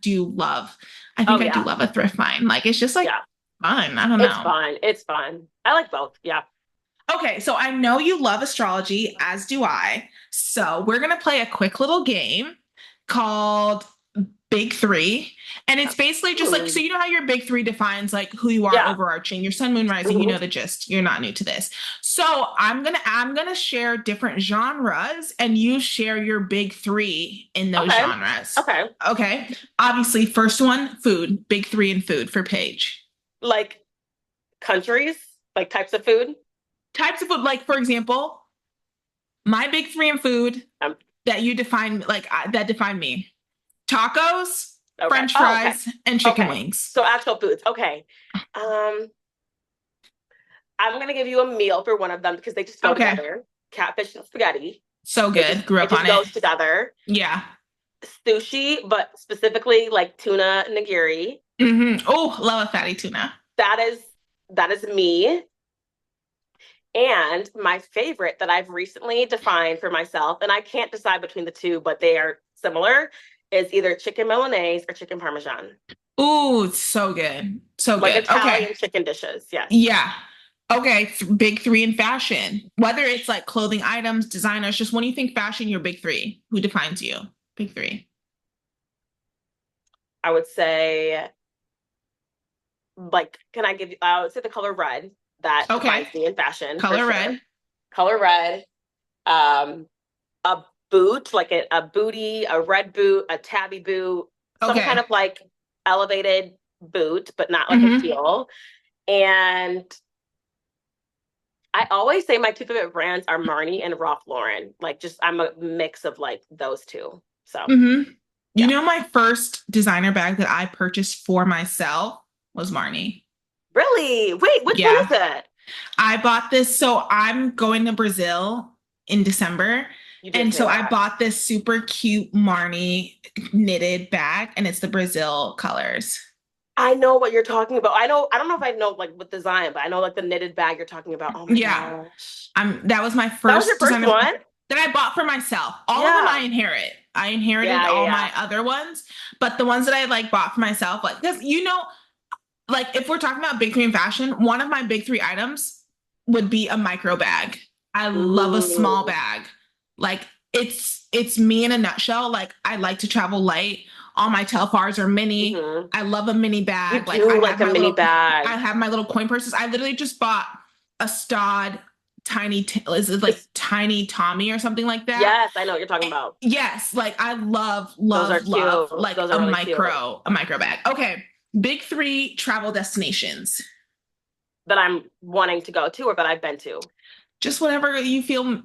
Oh think I do yeah. love a thrift find. Like it's just like Yeah. fun. I don't It's know. fun. It's fun. I like both. Yeah. Okay, so I know you love astrology, as do I. So we're going to play a quick little game called Big Three. And it's basically just like, so Hmm. you know how your big three defines like who you are Yeah. overarching, your sun, moon, rising, you Mhm. know the gist. You're not new to this. So I'm gonna share different genres and you share your big three in those Okay. genres. Okay. Okay. Obviously, first one, food, big three in food for Paige. Like countries, like types of food. Types of food, like for example, my big three in food Um, that you define like that define me: tacos, okay. French Oh, okay. fries, and chicken Okay. wings. So actual foods. Okay. Um, I'm gonna give you a meal for one of them because they just go Okay, together. Catfish and spaghetti. so good. Grew It up just on it. goes together. Yeah. Sushi, but specifically like tuna nigiri. Oh, love a fatty tuna. That is that is me. And my favorite that I've recently defined for myself, and I can't decide between the two, but they are similar, is either chicken Milanese or chicken Parmesan. Ooh, so good. So Like good. Okay. Italian chicken dishes. Yes. Yeah. Okay. Big three in fashion. Whether it's like clothing items, designers, just when you think fashion, your big three. Who defines you? Big three. I would say, like, can I give you, I would say the color red. That Okay. defines me in fashion for Color sure. red. Color red. Um, a boot, like a booty, a red boot, a tabby boot, some kind Okay. of like elevated boot, but not like a Mm-hmm. heel. And I always say my two favorite brands are Marni and Ralph Lauren. Like, just I'm a mix of like those two. So Mm-hmm. You yeah. know, my first designer bag that I purchased for myself was Marni. Really? Wait, which one Yeah. is it? I bought this. So I'm going to Brazil in December. You did And say so I that. bought this super cute Marni knitted bag, and it's the Brazil colors. I know what you're talking about. I don't know if I know like what design, but I know like the knitted bag you're talking about. Oh my Yeah. gosh. That was my That was your first first designer one? that I bought for myself. All of them I Yeah. inherit. I inherited Yeah, yeah, all yeah. my other ones, but the ones that I like bought for myself, like, because like if we're talking about big three in fashion, one of my big three items would be a micro bag. I love a small Ooh. bag. Like it's me in a nutshell. Like I like to travel light. All my telfars are mini. Hmm. I love a mini You bag. Like do like a mini bag. I have my little coin purses. I literally just bought a Stod is it like It's, Tiny Tommy or something like that? yes, I know what you're talking about. Yes, like I love, Those are love, love cute. like Those are really cute. a micro bag. Okay. Big three travel destinations. That I'm wanting to go to or that I've been to. Just whatever you feel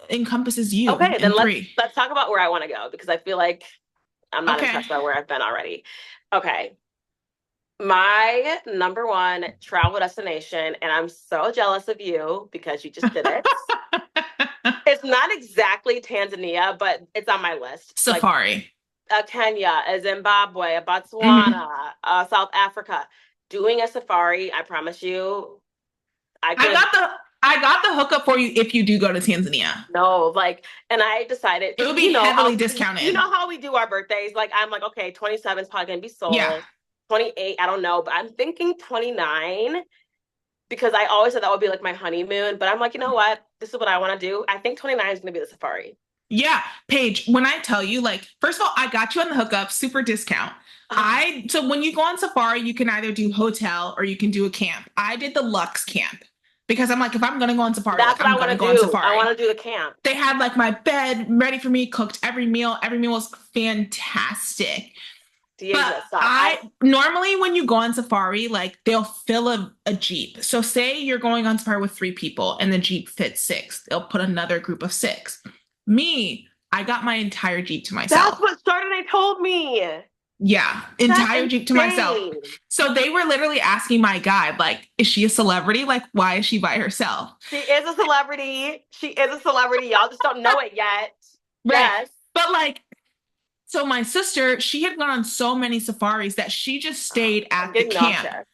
encompasses you Okay, in then three. let's talk about where I want to go because I feel like I'm not Okay. impressed by where I've been already. Okay. My number one travel destination, and I'm so jealous of you because you just did it. It's not exactly Tanzania, but it's on my list. Like Safari. Kenya, Zimbabwe, Hmm. Botswana, South Africa. Doing a safari, I promise you, I I could got the I got the hookup for you if you do go to Tanzania. know, like, and I decided It because would be heavily you discounted. know how we do our birthdays. Like, I'm like, okay, 27 is probably gonna be Yeah. Seoul, 28, I don't know, but I'm thinking 29 because I always said that would be like my honeymoon. But I'm like, you know what? This is what I want to do. I think 29 is gonna be the safari. Yeah, Paige, when I tell you, like, first of all, I got you on the hookup, super discount. Oh, So when you go on safari, you can either do hotel or you can do a camp. I did the Lux camp because I'm like, if I'm gonna go on safari, that's like what I I'm want gonna to go on do. I safari. want to do the camp. They had like my bed ready for me, cooked every meal. Every meal was fantastic. But Deja, stop. I normally when you go on safari, like they'll fill a Jeep. So say you're going on safari with three people and the Jeep fits six. They'll put another group of six. Me, I got my entire Jeep to That's myself. what Chardonnay told me. Yeah, That's entire Jeep to myself. insane. So they were literally asking my guide, like, is she a celebrity? Like, why is she by herself? She is a celebrity. She is a celebrity. Y'all just don't know it yet. Right. Yes. But like, so my sister, she had gone on so many safaris that she just stayed I'm at the getting camp. nauseous.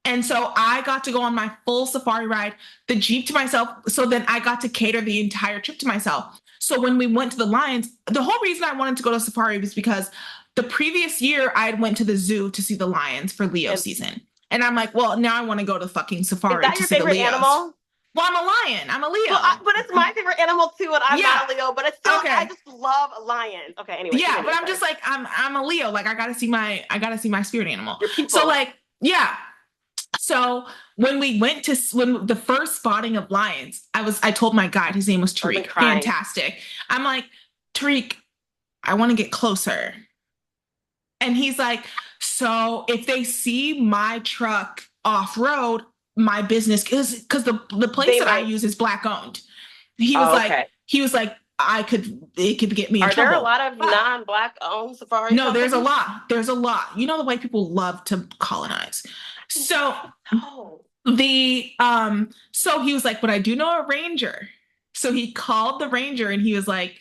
And so I got to go on my full safari ride, the Jeep to myself. So then I got to cater the entire trip to myself. So when we went to the lions, the whole reason I wanted to go to safari was because the previous year I went to the zoo to see the lions for Leo And season. And I'm like, well, now I want to go to fucking is safari that to your see the favorite Leos. animal? Well, I'm a lion. I'm a Well, Leo. but it's my favorite animal too, and I'm Yeah. not a Leo. But it's still, I Okay. just love lions. Okay. Anyway, Yeah, continue. but I'm Sorry. just like I'm a Leo. Like I gotta see my spirit animal. Your So people. like yeah, so when we went to when the first spotting of lions, I told my guide, his name was I've been Tariq, crying. fantastic. I'm like, Tariq, I want to get closer. And he's like, so if they see my truck off road, my business because the place They that I might. use is black owned. He was Oh, like, okay. it could get me in Are there a trouble. lot of But non-black owned safari no, there's a companies? lot. There's a lot. You know, the white people love to colonize. So No. so he was like, but I do know a ranger. So he called the ranger and he was like,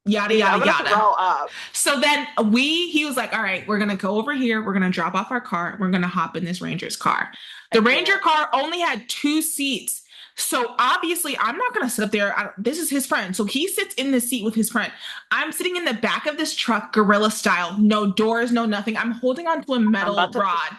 yada Dude, yada I'm gonna yada. throw up. So then he was like, all right, we're gonna go over here, we're gonna drop off our car, we're gonna hop in this ranger's car. I The ranger can't. car only had two seats. So obviously, I'm not gonna sit up there. This is his friend. So he sits in the seat with his friend. I'm sitting in the back of this truck, gorilla style, no doors, no nothing. I'm holding onto a I'm metal about to. rod.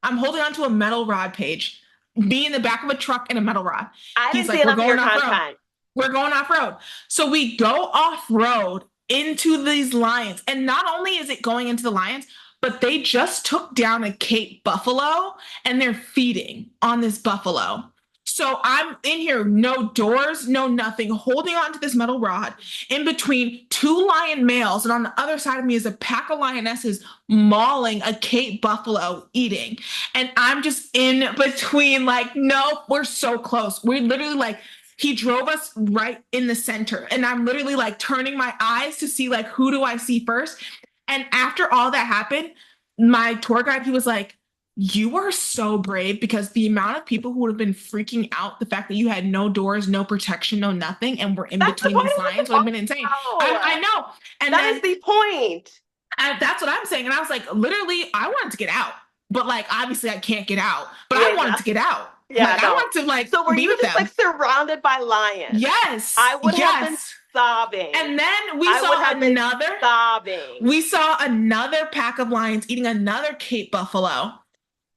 I'm holding onto a metal rod, Paige. Be in the back of a truck and a metal rod. I He's didn't see like, we're enough of your going off road. content. We're going off road. So we go off road into these lions. And not only is it going into the lions, but they just took down a Cape buffalo and they're feeding on this buffalo. So I'm in here, no doors, no nothing, holding on to this metal rod in between two lion males. And on the other side of me is a pack of lionesses mauling a Cape buffalo eating. And I'm just in between, like, no, we're so close. We're literally like, he drove us right in the center. And I'm literally like turning my eyes to see, like, who do I see first? And after all that happened, my tour guide, he was like, you are so brave, because the amount of people who would have been freaking out, the fact that you had no doors, no protection, no nothing, and were in That's the between point these of lions the would have been insane. I know. And that is then the point. that's what I'm saying. And I was like, literally, I wanted to get out. But like, obviously, I can't get out. But Yeah, I wanted to get out. yeah, Like, I no. wanted to like So were be you with just them. like surrounded by lions? Yes. I would have been Yes. sobbing. And then we I would saw have been another. sobbing. We saw another pack of lions eating another Cape buffalo.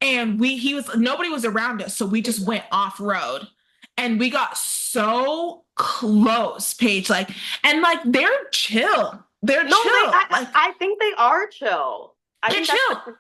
And nobody was around us, so we just went off road. And we got so close, Paige. Like, and like they're chill. They're No, chill. I think they are chill. I They're think chill. that's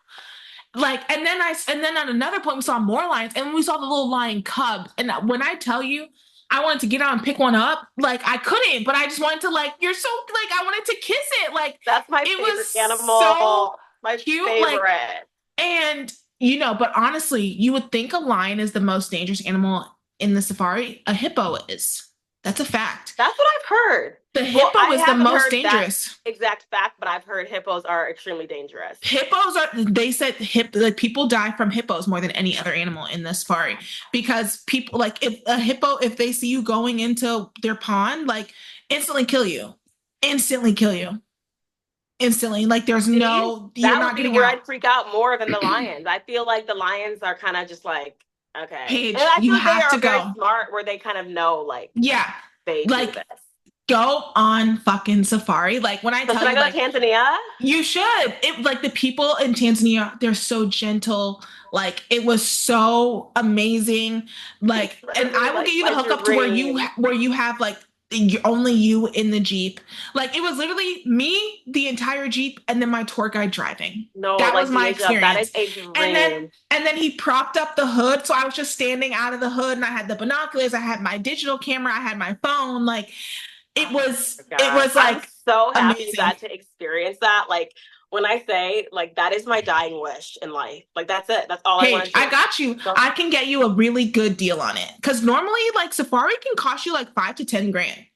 Like, and then at another point we saw more lions, and we saw the little lion cubs. And when I tell you, I wanted to get out and pick one up, like I couldn't, but I just wanted to, like, you're so, like, I wanted to kiss it. Like, that's my it favorite was so animal. My cute. Like, favorite. and but honestly, you would think a lion is the most dangerous animal in the safari. A hippo is. That's a fact. That's what I've heard. The hippo is the most dangerous. Exact fact, but I've heard hippos are extremely dangerous. Hippos are, they said like people die from hippos more than any other animal in the safari, because people, like, if a hippo, if they see you going into their pond, like, instantly kill you. Instantly kill you. Instantly. Like, there's no, you're that not would be getting where out. I'd freak out more than the lions. I feel like the lions are kind of just like, okay. Paige, And I you feel like they have to are very go. smart where they kind of know, like, Yeah. they Like, do this. go on fucking safari. Like, when I So tell should I you, go like, to Tanzania? you should. It, like, the people in Tanzania, they're so gentle. Like, it was so amazing. Like, and I will Like get you my the hookup to dream. where you have, like, only you in the Jeep. Like, it was literally me, the entire Jeep, and then my tour guide driving. No, That like was my Deja, that is experience. a dream. And then he propped up the hood, so I was just standing out of the hood, and I had the binoculars, I had my digital camera, I had my phone. Like, it was like, I'm so happy you amazing. got to experience that. Like, when I say, like, that is my dying wish in life. Like, that's it. That's all I want to do. I got you. So, I can get you a really good deal on it. Because normally, like, safari can cost you like 5 to 10 grand.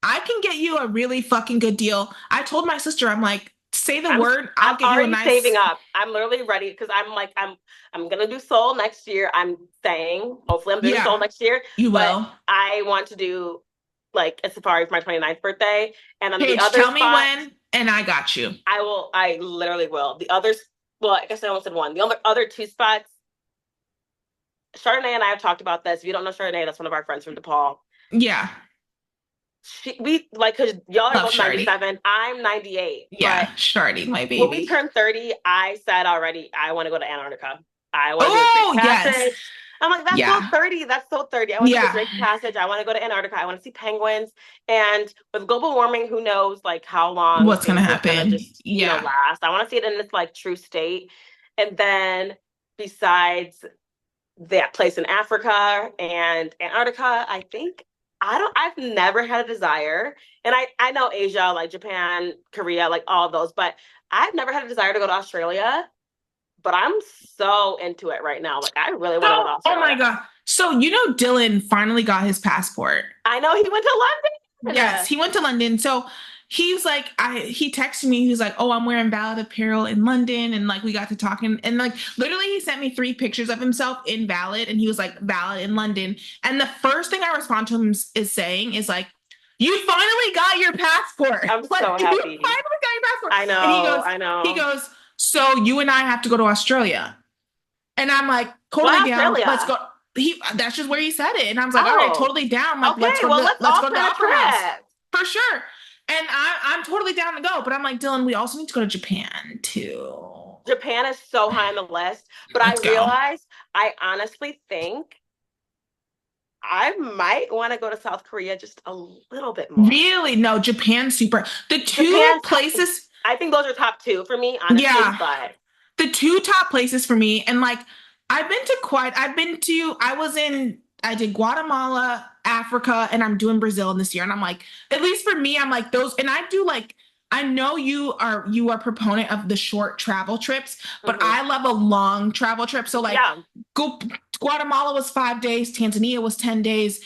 I can get you a really fucking good deal. I told my sister, I'm like, say the word, I'll get you a nice. saving up. I'm literally ready because I'm like, I'm gonna do Seoul next year. I'm saying, hopefully, I'm doing Seoul next year. You will. I want to do like a safari for my 29th birthday, and on Paige, the other tell me when, and I got you. I will. I literally will. The others, well, I guess I almost said one. The other two spots, Chardonnay and I have talked about this. If you don't know Chardonnay, that's one of our friends from DePaul. Yeah. We like, because y'all are both Shardy. 97. I'm 98. Yeah, Shardy, my baby. When we turned 30, I said already, I want to go to Antarctica. I want to do a Drake Passage. Yes. I'm like, that's so 30. That's so 30. I want to do a Drake Passage. I want to go to Antarctica. I want to see penguins. And with global warming, who knows, like, how long what's going to happen? Just, last. I want to see it in its, like, true state. And then besides that place in Africa and Antarctica, I think I've never had a desire, and I know Asia, like Japan, Korea, like all of those, but I've never had a desire to go to Australia, but I'm so into it right now. Like, I really want to go to Australia. Oh my God. So, Dylan finally got his passport. I know, he went to London. Yes, he went to London. So he was like, he texted me, he was like, oh, I'm wearing valid apparel in London. And like, we got to talking, and like, literally he sent me 3 pictures of himself in valid. And he was like, valid in London. And the first thing I respond to him is saying is like, you finally got your passport. I'm like, so happy. You finally got your passport. I know. And he goes, so you and I have to go to Australia. And I'm like, totally down. Let's go. That's just where he said it. And I was like, all right, totally down. Like, let's go to the Opera House. For sure. And I'm totally down to go. But I'm like, Dylan, we also need to go to Japan too. Japan is so high on the list. But I realized, I honestly think I might want to go to South Korea just a little bit more. Really? No, Japan's super. The two places. I think those are top 2 for me, honestly. Yeah. But the two top places for me, and like I did Guatemala, Africa, and I'm doing Brazil this year. And I'm like, at least for me, I'm like those, and I do like, I know you are proponent of the short travel trips, but Mhm. I love a long travel trip. So like Yeah. go Guatemala was 5 days, Tanzania was 10 days,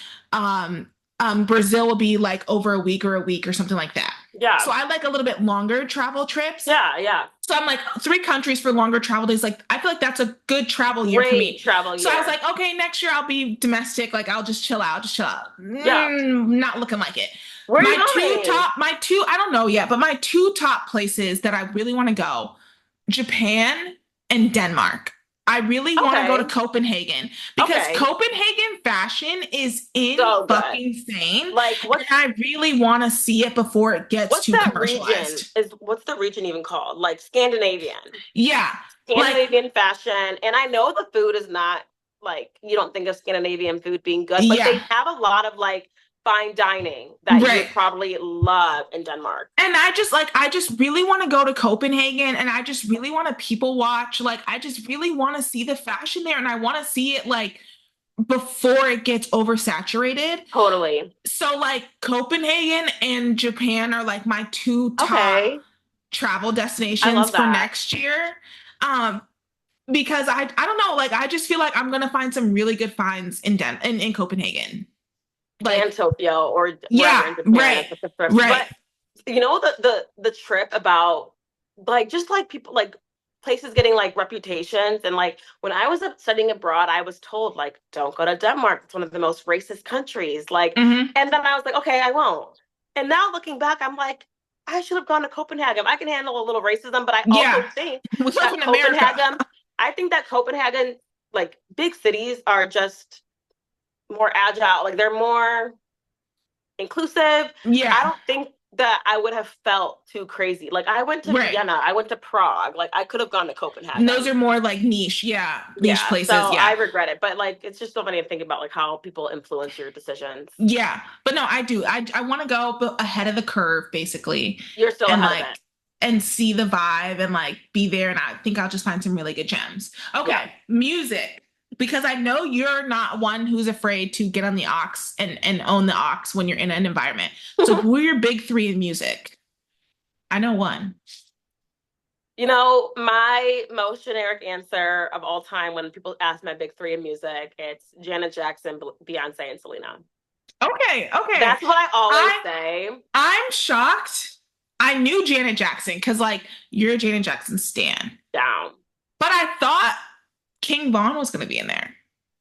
Brazil will be like over a week or something like that. So Yeah. I like a little bit longer travel trips. Yeah. Yeah. So I'm like 3 countries for longer travel days. Like I feel like that's a good travel year for Great me. travel So I was year. like, okay, next year I'll be domestic. Like I'll just chill out, just chill out. Yeah. Not looking like it. Where are you going? I don't know yet, but my two top places that I really want to go, Japan and Denmark. I really want to go to Okay. Copenhagen because Okay. Copenhagen fashion is in So good. fucking insane. Like, And I really want to see it before it gets what's too that region? commercialized. What's the region even called? Like Scandinavian. Yeah. Like, Scandinavian fashion. And I know the food is not like you don't think of Scandinavian food being good, but yeah. they have a lot of like fine dining that you Right. would probably love in Denmark. And I just really want to go to Copenhagen and I just really want to people watch. Like, I just really want to see the fashion there and I want to see it like before it gets oversaturated. Totally. So, like, Copenhagen and Japan are like my two top Okay. travel I destinations love for that. next year. Um, because I don't know, like, I just feel like I'm gonna find some really good finds in Copenhagen. And Like, Tokyo or wherever yeah, in Japan right, at the trip. right. But you know the trip about like just like people like places getting like reputations and like when I was studying abroad, I was told like don't go to Denmark. It's one of the most racist countries. Like, Mm-hmm. and then I was like, okay, I won't. And now looking back, I'm like, I should have gone to Copenhagen. I can handle a little racism, but I Yeah, also think we live that in America. Copenhagen, like big cities, are just more agile. Like they're more inclusive. I Yeah, don't think that I would have felt too crazy. Like I went to right. Vienna, I went to Prague, like I could have gone to And those Copenhagen. are more like niche, yeah, niche Yeah, so places, I yeah. regret it, but like it's just so funny to think about like how people influence your decisions. Yeah, but no, I do. I want to go ahead of the curve, basically, You're still and ahead of like it. and see the vibe and like be there. And I think I'll just find some really good gems. Yeah. Okay, music, because I know you're not one who's afraid to get on the aux and own the aux when you're in an environment. So who are your big three in music? I know one. You know, my most generic answer of all time when people ask my big three in music, it's Janet Jackson, Beyonce, and Selena. Okay, okay. That's what I always I say. I'm shocked. I knew Janet Jackson because like you're a Janet Jackson stan, Down. but I thought King Von was going to be in there.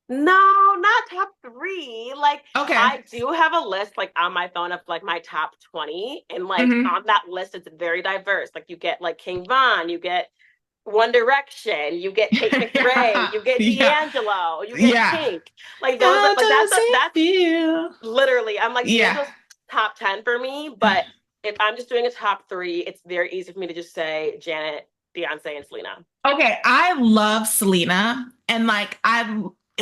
No, not top three. Like Okay. I do have a list like on my phone of like my top 20. And like Hmm. on that list, it's very diverse. Like you get like King Von, you get One Direction, you get Tate McRae, yeah. you get Yeah. D'Angelo, you get Yeah. Pink. Like those are How like does it that's feel? literally I'm like Yeah. D'Angelo's top 10 for me. But if I'm just doing a top three, it's very easy for me to just say Janet, Beyonce, and Selena. Okay. I love Selena. And like,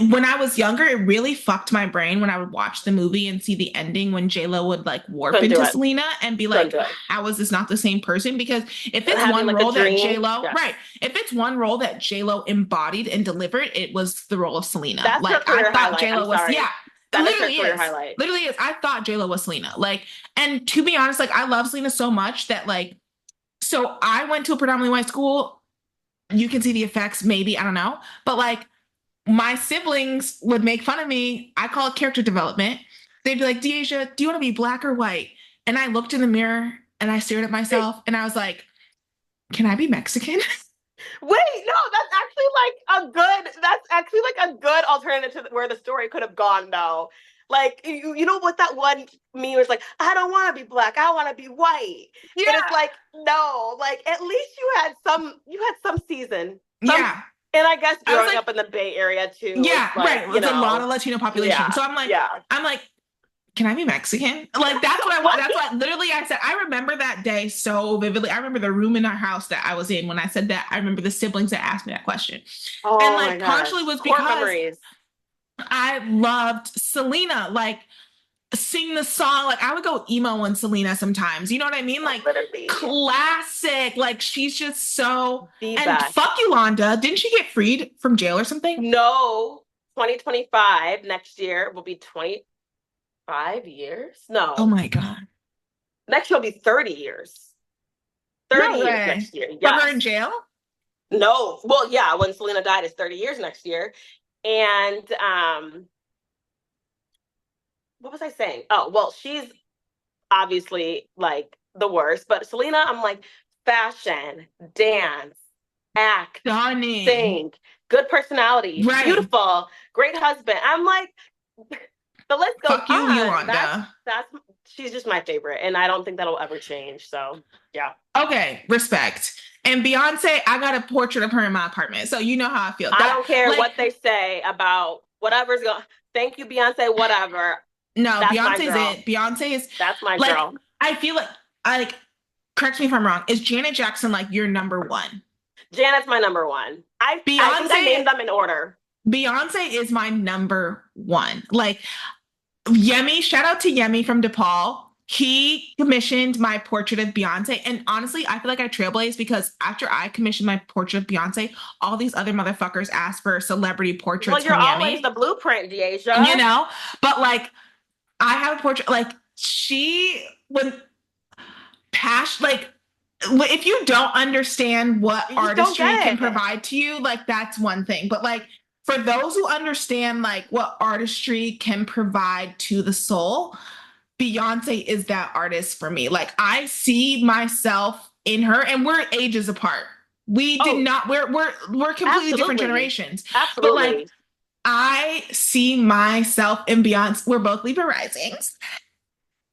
when I was younger, it really fucked my brain when I would watch the movie and see the ending when Lo would like warp Couldn't do into it. Selena and be Couldn't like, do it. how is this not the same person? Because if it's Having one like a role that dream. Lo, Yes. right, if it's one role that Lo embodied and delivered, it was the role of Selena. That's her Like I career thought highlight. I'm Lo was, yeah, sorry. it That is her literally career is. highlight. Literally is. I thought Lo was Selena. Like, and to be honest, like I love Selena so much that like, so I went to a predominantly white school. You can see the effects, maybe, I don't know. But like my siblings would make fun of me. I call it character development. They'd be like, Deasia, do you want to be black or white? And I looked in the mirror and I stared at myself and I was like, can I be Mexican? Wait, no, that's actually like a good alternative to where the story could have gone though. Like you know what that one meme was like, I don't want to be black, I want to be white. And it's Yeah. like, no, like at least you had some season. Some Yeah. and I guess I was growing like, up in the Bay Area too, yeah, it's like, right. you It's a lot know, of Latino population. yeah, So yeah. I'm like, can I be Mexican? Like that's what I want. That's what literally I said. I remember that day so vividly. I remember the room in our house that I was in when I said that. I remember the siblings that asked me that question. And Oh my like gosh. partially was Core because memories. I loved Selena. Like sing the song. Like I would go emo on Selena sometimes. You know what I mean? Like Literally classic. Like she's just so. the And best. fuck Yolanda. Didn't she get freed from jail or something? No, 2025 next year will be 25 years. Oh No, my god. next year will be 30 years. 30 No years way. next year. For her in Yes. jail? No. Well, yeah, when Selena died, it's 30 years next year. And what was I saying? Oh, well, she's obviously like the worst, but Selena, I'm like fashion, dance, act, Stunning. sing, good personality, Right. beautiful, great husband. I'm like, the list goes Fuck you, on. Yolanda. That's she's just my favorite, and I don't think that'll ever change. So yeah, Okay, respect. And Beyonce, I got a portrait of her in my apartment. So you know how I feel. I That don't care like what they say about whatever's going. Thank you, Beyonce. Whatever. no, That's my Beyonce's girl. it. Beyonce is That's my like girl. I feel like I like correct me if I'm wrong. Is Janet Jackson like your number one? Janet's my number one. I think I Beyonce named them in order. Beyonce is my number one. Like Yemi, shout out to Yemi from DePaul. He commissioned my portrait of Beyonce. And honestly, I feel like I trailblazed because after I commissioned my portrait of Beyonce, all these other motherfuckers asked for celebrity Well, portraits you're from always Yemi, the blueprint, you Deasia. know? But like, I have a portrait, like, she, when passion, like, if you don't understand what You just don't artistry can get it. provide to you, like, that's one thing. But like, for those who understand like what artistry can provide to the soul, Beyonce is that artist for me. Like I see myself in her, and we're ages apart. We did Oh, not. We're completely different absolutely. generations. But like Absolutely. I see myself in Beyonce. We're both Libra risings.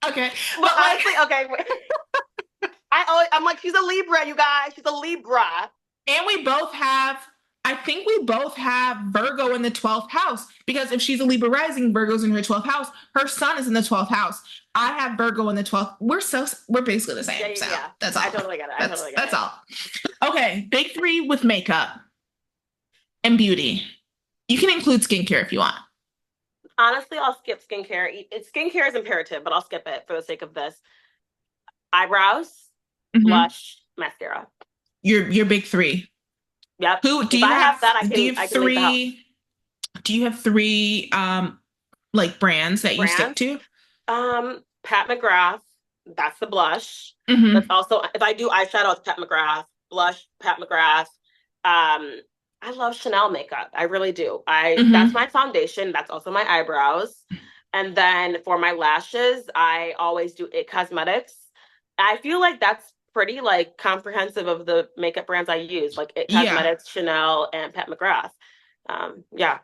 Okay, Well, but like, honestly, okay. I'm like, she's a Libra, you guys. She's a Libra. and we both have. I think we both have Virgo in the 12th house because if she's a Libra rising, Virgo's in her 12th house. Her sun is in the 12th house. I have Virgo in the 12th. We're basically the Yeah, same. yeah, So yeah. that's all. I totally get it. I totally get That's it. all. Okay, big three with makeup and beauty. You can include skincare if you want. Honestly, I'll skip skincare. Skincare is imperative, but I'll skip it for the sake of this. Eyebrows, Mm-hmm. blush, mascara. Your big three. Yep. Who do If you I have? have that, Do you have I can leave the house. three? Do you have three like brands that you stick Brand. to? Pat McGrath. That's the blush. Mm-hmm. That's also if I do eyeshadow, it's Pat McGrath. Blush, Pat McGrath. I love Chanel makeup. I really do. That's Mm-hmm. my foundation. That's also my eyebrows. And then for my lashes, I always do It Cosmetics. I feel like that's pretty like comprehensive of the makeup brands I use, like It Yeah. Cosmetics, Chanel, and Pat McGrath. Yeah.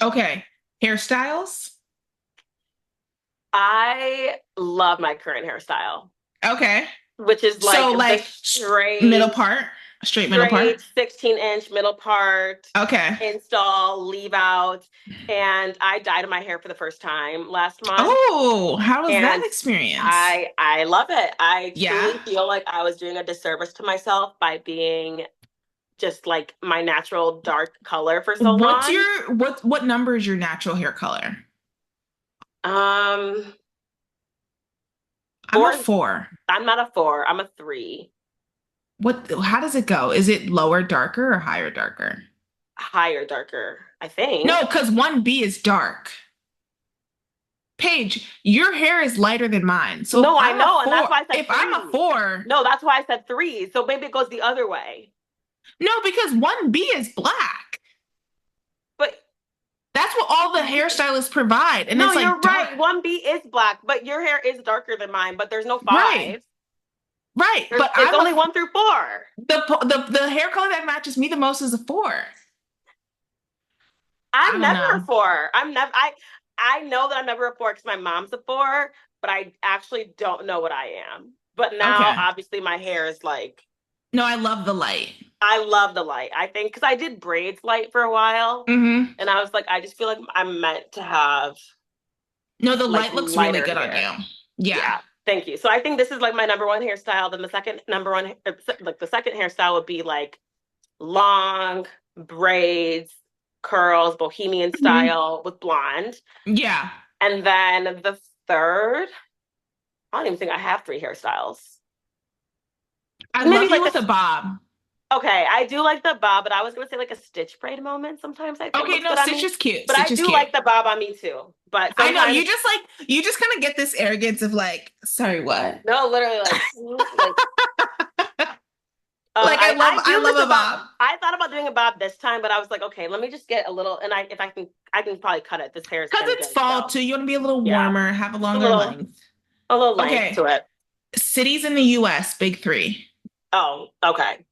Okay. Hairstyles. I love my current hairstyle, Okay. which is So like the like middle part, straight middle part. straight 16-inch middle part, Okay. install, leave out. And I dyed my hair for the first time last month. Oh, how was that And experience? I love it. I Yeah. truly feel like I was doing a disservice to myself by being just like my natural dark color for so What's long. your what number is your natural hair color? Um, I'm a four. 4. I'm not a 4. I'm a 3. What how does it go? Is it lower darker or higher darker? Higher, darker, I No, think. because 1B is dark. Paige, your hair is lighter than mine. So if No, I I'm a know, and that's four, why I said if I'm a 3. 4, No, that's why I said 3. So maybe it goes the other way. no, because 1B is black. But That's what all the hairstylists provide. And no, it's you're like dark. right. 1B is black, but your hair is darker than mine, but there's no Right. 5. Right. But It's I'm only a 1 through 4. the hair color that matches me the most is a 4. I I'm don't never a know. 4. I know that I'm never a 4 because my mom's a 4, but I actually don't know what I am. But now, Okay. obviously, my hair is like, No, I love the light. I love the light. I think because I did braids light for a while, Mm-hmm. and I was like, I just feel like I'm meant to have No, the like light looks really lighter good on hair. you. Yeah. Yeah, thank you. So I think this is like my number one hairstyle. Then the second number one, like the second hairstyle would be like long braids, curls, bohemian Mhm. style with blonde. Yeah. And then the third, I don't even think I have three hairstyles. I Maybe love you like with a bob. okay, I do like the bob, but I was gonna say like a stitch braid moment. Sometimes I think Okay, looks no, good on Stitch me, is cute. but I Stitch is do cute. like the bob on me too. But I know sometimes, you just kind of get this arrogance of like, sorry, what? no, literally like Like I I do love like the a bob. bob. I thought about doing a bob this time, but I was like, okay, let me just get a little, and if I can probably cut it. This hair has Because been it's good, fall so too. You want to be a little yeah, warmer, have a just longer length. a little length to Okay. it. Cities in the US, big three. Oh, okay.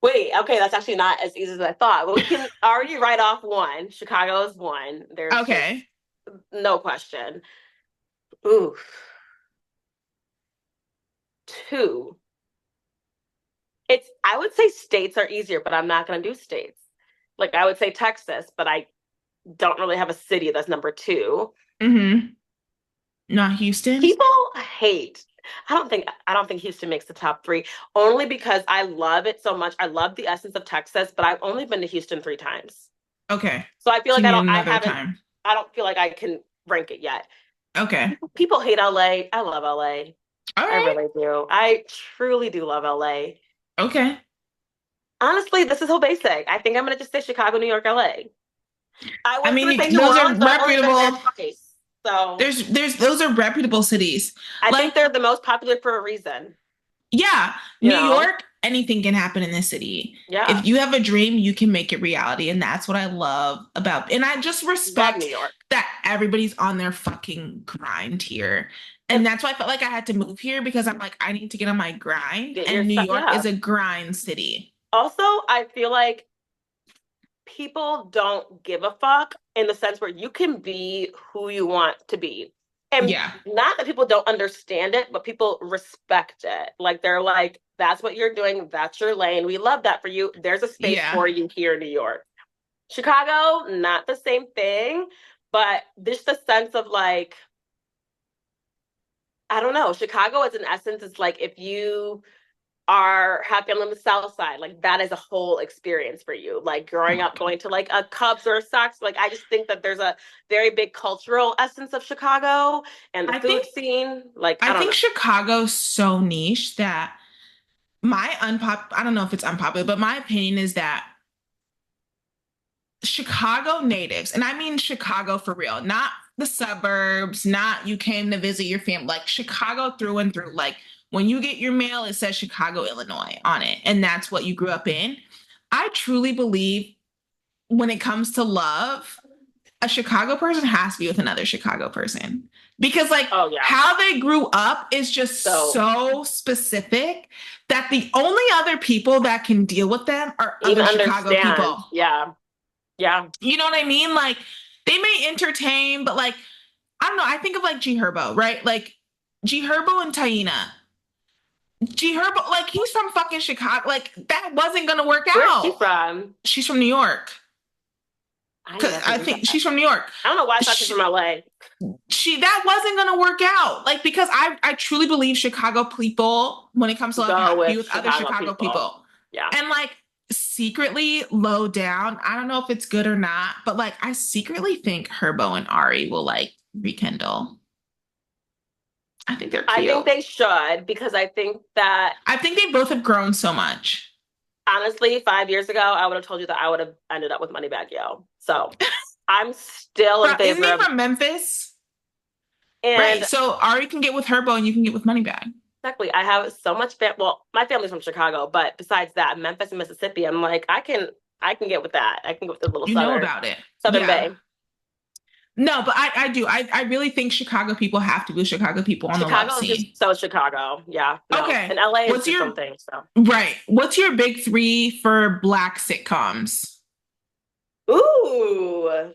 Wait, okay, that's actually not as easy as I thought. But we can already write off one. Chicago is one. There's just Okay. no question. Ooh, two. I would say states are easier, but I'm not going to do states. Like I would say Texas, but I don't really have a city that's number two. Mm-hmm. Not Houston. People hate. I don't think Houston makes the top three only because I love it so much. I love the essence of Texas, but I've only been to Houston three times. Okay. So I feel So like you need another haven't, time. I don't feel like I can rank it yet. Okay. People hate LA. I love LA. All I right. really do. I truly do love LA. Okay. Honestly, this is so basic. I think I'm gonna just say Chicago, New York, LA. I I was gonna mean, say New those are Orleans, but I've only been there reputable. twice. So There's those are reputable cities. I Like, think they're the most popular for a reason. yeah, You New know? York, anything can happen in this city. Yeah. If you have a dream, you can make it reality. And that's what I love about. And I just Love New respect York. that everybody's on their fucking grind here. And And that's why I felt like I had to move here because I'm like, I need to get on my grind. get your And New stuff. York Yeah. is a grind city. Also, I feel like people don't give a fuck in the sense where you can be who you want to be. And Yeah. not that people don't understand it, but people respect it. Like they're like, that's what you're doing, that's your lane. We love that for you. There's a space Yeah. for you here in New York. Chicago, not the same thing, but just the sense of like, I don't know. Chicago, as in essence, is like if you are happy on the South Side, like that is a whole experience for you. Like Oh growing my up, God. going to like a Cubs or a Sox, like I just think that there's a very big cultural essence of Chicago and the I food think scene. Like I I don't think know. Chicago's so niche that I don't know if it's unpopular, but my opinion is that Chicago natives, and I mean Chicago for real, not the suburbs, not you came to visit your family, like Chicago through and through. Like when you get your mail, it says Chicago, Illinois on it, and that's what you grew up in. I truly believe when it comes to love, a Chicago person has to be with another Chicago person because, like, Oh yeah. how they grew up is just So so specific that the only other people that can deal with them are even other Chicago understand. people. Yeah. Yeah. You know what I mean? Like they may entertain, but like I don't know. I think of like G Herbo, right? Like G Herbo and Taina. G Herbo, like he's from fucking Chicago. Like that wasn't gonna work Where's she out. from? She's from New York. I Cause never I knew think that. she's from New York. I don't know why I thought she's from She, LA. she that wasn't gonna work out. Like because I truly believe Chicago people, when it comes to love, Go have to be with with other Chicago Chicago people. people. Yeah. And like secretly low down, I don't know if it's good or not, but like I secretly think Herbo and Ari will like rekindle. I think they're I think cute. they should because I think that I think they both have grown so much. honestly, 5 years ago, I would have told you that I would have ended up with Moneybag Yo. So I'm still in Isn't favor he of, from Memphis? Right. and So Ari can get with Herbo and you can get with Moneybag. exactly, I have so much well, my family's from Chicago, but besides that, Memphis and Mississippi, I'm like, I can get with that. I can get with the little You know about it. Southern Yeah. Bay. No, but I do. I really think Chicago people have to be Chicago people on the love Chicago is scene. just so Chicago. Yeah, no. Okay. And LA is What's its your own thing. So right? What's your big three for Black sitcoms? ooh,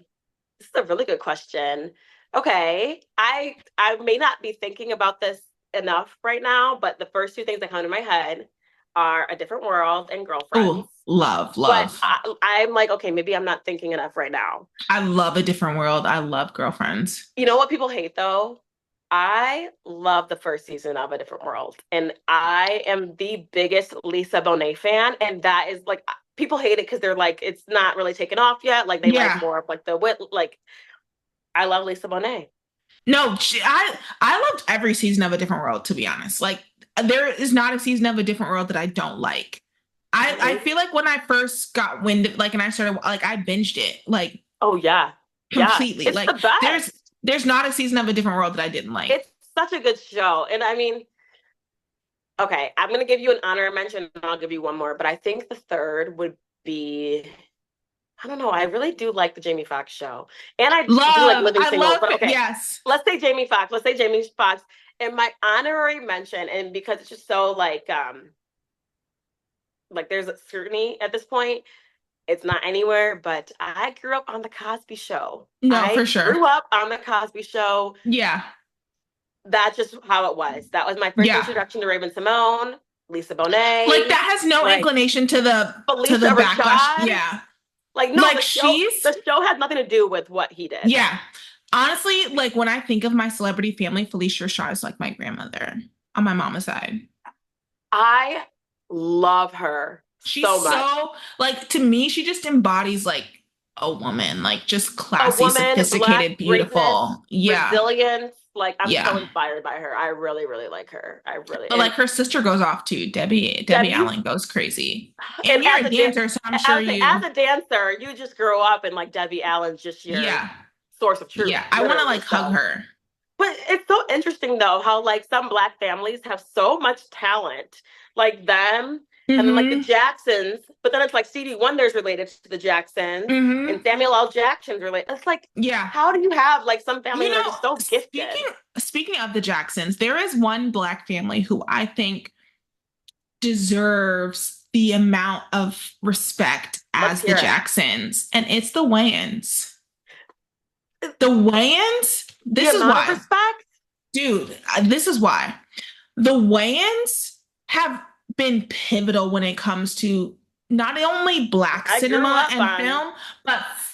this is a really good question. Okay. I may not be thinking about this enough right now, but the first two things that come to my head are A Different World and Girlfriends. Oh, love, But love. I'm like, okay, maybe I'm not thinking enough right now. I love A Different World. I love Girlfriends. You know what people hate though? I love the first season of A Different World, and I am the biggest Lisa Bonet fan. And that is like people hate it because they're like it's not really taken off yet. Like they like Yeah. more of like the wit. Like I love Lisa Bonet. No, I loved every season of A Different World, to be honest. Like there is not a season of A Different World that I don't like. I Really? feel like when I first got wind, like, and I started, like, I binged it like Oh yeah. Yeah. completely. It's the Like best. there's not a season of A Different World that I didn't like. It's such a good show. And I mean, okay, I'm gonna give you an honor mention and I'll give you one more, but I think the third would be I don't know. I really do like the Jamie Foxx show. And I do like Love, Living I Single. love But it. okay, Yes. let's say Jamie Foxx. Let's say Jamie Foxx. And my honorary mention, and because it's just so like there's a scrutiny at this point, it's not anywhere, but I grew up on the Cosby Show. No, for I sure. grew up on the Cosby Show. Yeah. That's just how it was. That was my first Yeah. introduction to Raven Simone, Lisa Like Bonet, that has no like inclination to the Felicia backlash. Rashad. Yeah. Like no, Like she's the show had nothing to do with what he did. yeah. Honestly, like when I think of my celebrity family, Felicia Rashad is like my grandmother on my mama's side. I love her She's so much. so like to me, she just embodies like a woman, like just A classy, woman, black sophisticated, greatness, beautiful. Yeah. resilience. Like I'm so Yeah. inspired by her. I really, really like her. I really But and like her sister goes off too. Debbie Debbie. Allen goes crazy. And And you're a dancer, so I'm I sure would say as you a dancer, you just grow up and like Debbie Allen's just your yeah. source of truth, Yeah. I want to literally. like hug So her. but it's so interesting though how like some black families have so much talent, like them, and then like the Mm-hmm. Jacksons. But then it's like Stevie Wonder's related to the Jacksons, and Mm-hmm. Samuel L. Jackson's related. It's like, Yeah. how do you have like some You families that are know, just so speaking gifted? speaking of the Jacksons, there is one black family who I think deserves the amount of respect Let's as the hear it. Jacksons, and it's the Wayans. The Wayans, The this is amount of why. respect. Dude, this is why. The Wayans have been pivotal when it comes to not only black I grew cinema up and on. film,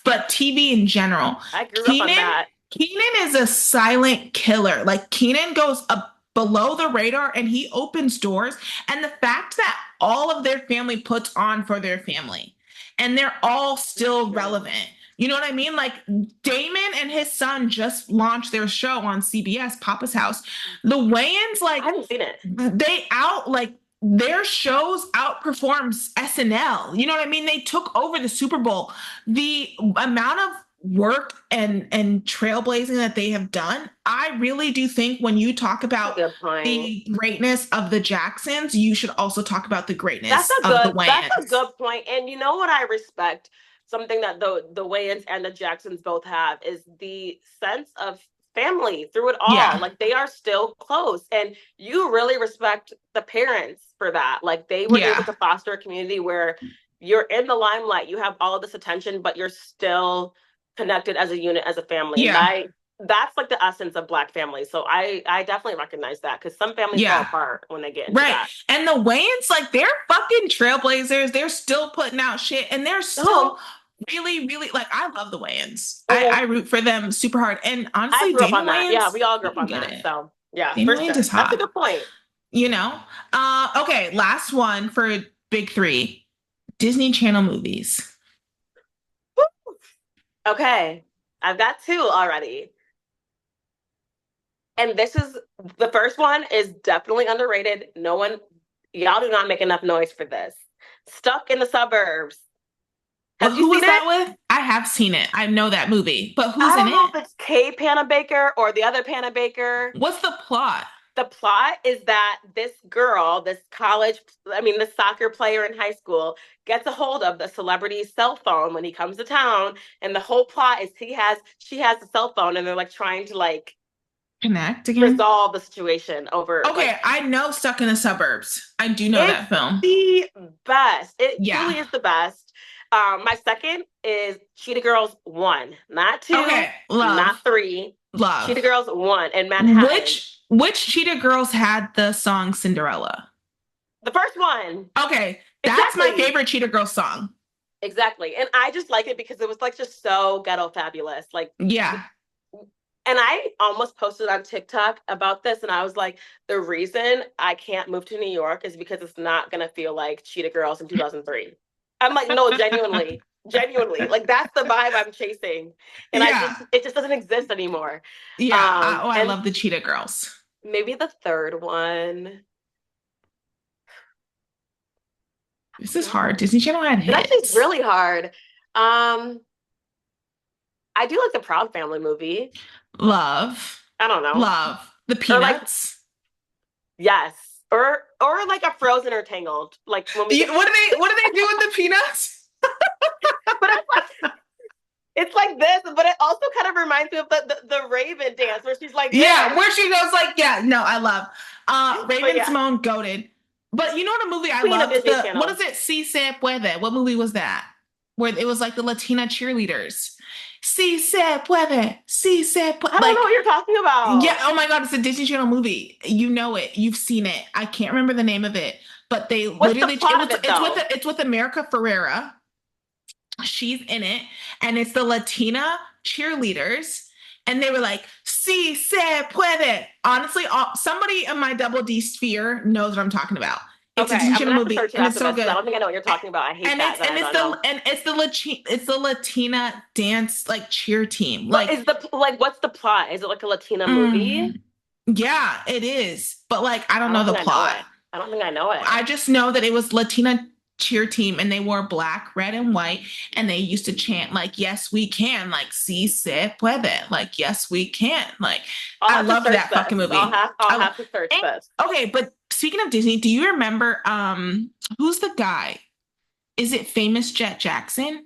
but TV in general. I grew up on Keenan that. Keenan is a silent killer. Like Keenan goes up below the radar and he opens doors. And the fact that all of their family puts on for their family and they're all That's still true. relevant. You know what I mean? Like Damon and his son just launched their show on CBS, Papa's House. The Wayans, I like haven't seen it. they out like their shows outperforms SNL. You know what I mean? They took over the Super Bowl. The amount of work and trailblazing that they have done, I really do think when you talk That's about a good point. the greatness of the Jacksons, you should also talk about the greatness of the That's a Wayans. good point. And you know what I respect? Something that the Wayans and the Jacksons both have is the sense of family through it all. Yeah. Like they are still close. And you really respect the parents for that. Like they were able Yeah. to foster a community where you're in the limelight, you have all of this attention, but you're still connected as a unit, as a family. And Yeah. that's like the essence of black families. So I definitely recognize that because some families fall Yeah. apart when they get into Right. that. And the Wayans, like, they're fucking trailblazers. They're still putting out shit and they're No, still really, really like, I love the Wayans. I mhm. root for them super hard. And I honestly, grew up Damon on that. Yeah, Wayans, we all grew he up can on get that. it. So yeah, for Damon Wayans sure. is That's a hot, good point. you know? Okay, last one for big three Disney Channel movies. Okay, I've got two already. And this is the first one is definitely underrated. No one, y'all do not make enough noise for this. Stuck in the Suburbs. Well, Have you who was seen that it? with? I have seen it. I know that movie, but who's I in don't know it? if it's Kay Panabaker or the other Panabaker. What's the plot? The plot is that this girl, this this soccer player in high school, gets a hold of the celebrity's cell phone when he comes to town. And the whole plot is she has a cell phone and they're like trying to like Connect again? resolve the situation over like Okay, I know Stuck in the Suburbs. I do know it's that film. the best. It Yeah. truly is the best. My second is Cheetah Girls 1, not 2, Okay, love, not 3. Cheetah love. Girls 1 in Manhattan. Which Cheetah Girls had the song Cinderella? The first one. Okay, that's my Exactly. favorite Cheetah Girls song. Exactly. And I just like it because it was like just so ghetto fabulous. Like, Yeah. and I almost posted on TikTok about this. And I was like, the reason I can't move to New York is because it's not going to feel like Cheetah Girls in 2003. I'm like, no, genuinely. Genuinely, like that's the vibe I'm chasing, and Yeah. it just doesn't exist anymore. Yeah. I And love the Cheetah Girls. maybe the third one. This is hard. No, Disney Channel had it actually is hits. really hard. Um, I do like the Proud Family movie. Love. I don't know, Love. The or like Peanuts. yes, or like a Frozen or Tangled, like when we get. What do they do with the Peanuts? But it's like this, but it also kind of reminds me of the Raven dance where she's like Yeah, this. where she goes like, yeah, no, I love. But Raven yeah, Simone goated. But you know what a movie I Queen of loved? Disney What Channel. is it? Si se puede. What movie was that? Where it was like the Latina cheerleaders. Si se puede. Si se puede. I don't know Like, what you're talking yeah, about. oh my God, it's a Disney Channel movie. You know it. You've seen it. I can't remember the name of it, but they What's the literally plot of it though? it's with America Ferrera. She's in it, and it's the Latina cheerleaders. And they were like, "Si se puede." Honestly, somebody in my double D sphere knows what I'm talking about. It's a Okay, Disney I'm Channel gonna have to movie, search it and it's after so this because I good. don't think I know what you're talking about. I hate that that I don't know. It's the Latina dance like cheer team. But Like, is the like what's the plot? Is it like a Latina movie? mm, yeah, it is. But like, I I don't know don't the think I know plot. it. I don't think I know it. I just know that it was Latina cheer team and they wore black, red, and white. And they used to chant like, yes, we can, like, si se puede, like, yes, we can. Like, I'll I have to love search that this. fucking movie. I'll have to search And, this. okay, but speaking of Disney, do you remember who's the guy? Is it Famous Jet Jackson?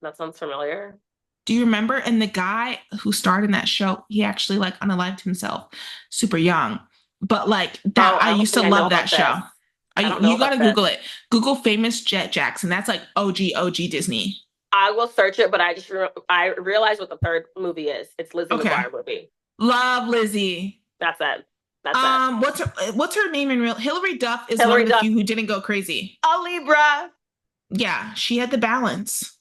That sounds familiar. Do you remember? And the guy who starred in that show, he actually like unalived himself super young. But like that, Oh, I I don't used to think I know love that about this. show. I don't know You got about to this. Google it. Google Famous Jet Jackson. That's like OG Disney. I will search it, but I realize what the third movie is. It's Lizzie Okay. McGuire movie. Love Lizzie. That's it. That's it. What's her name in real? Hillary Duff is one Hillary of the Duff. few who didn't go crazy. A Libra. Yeah, she had the balance.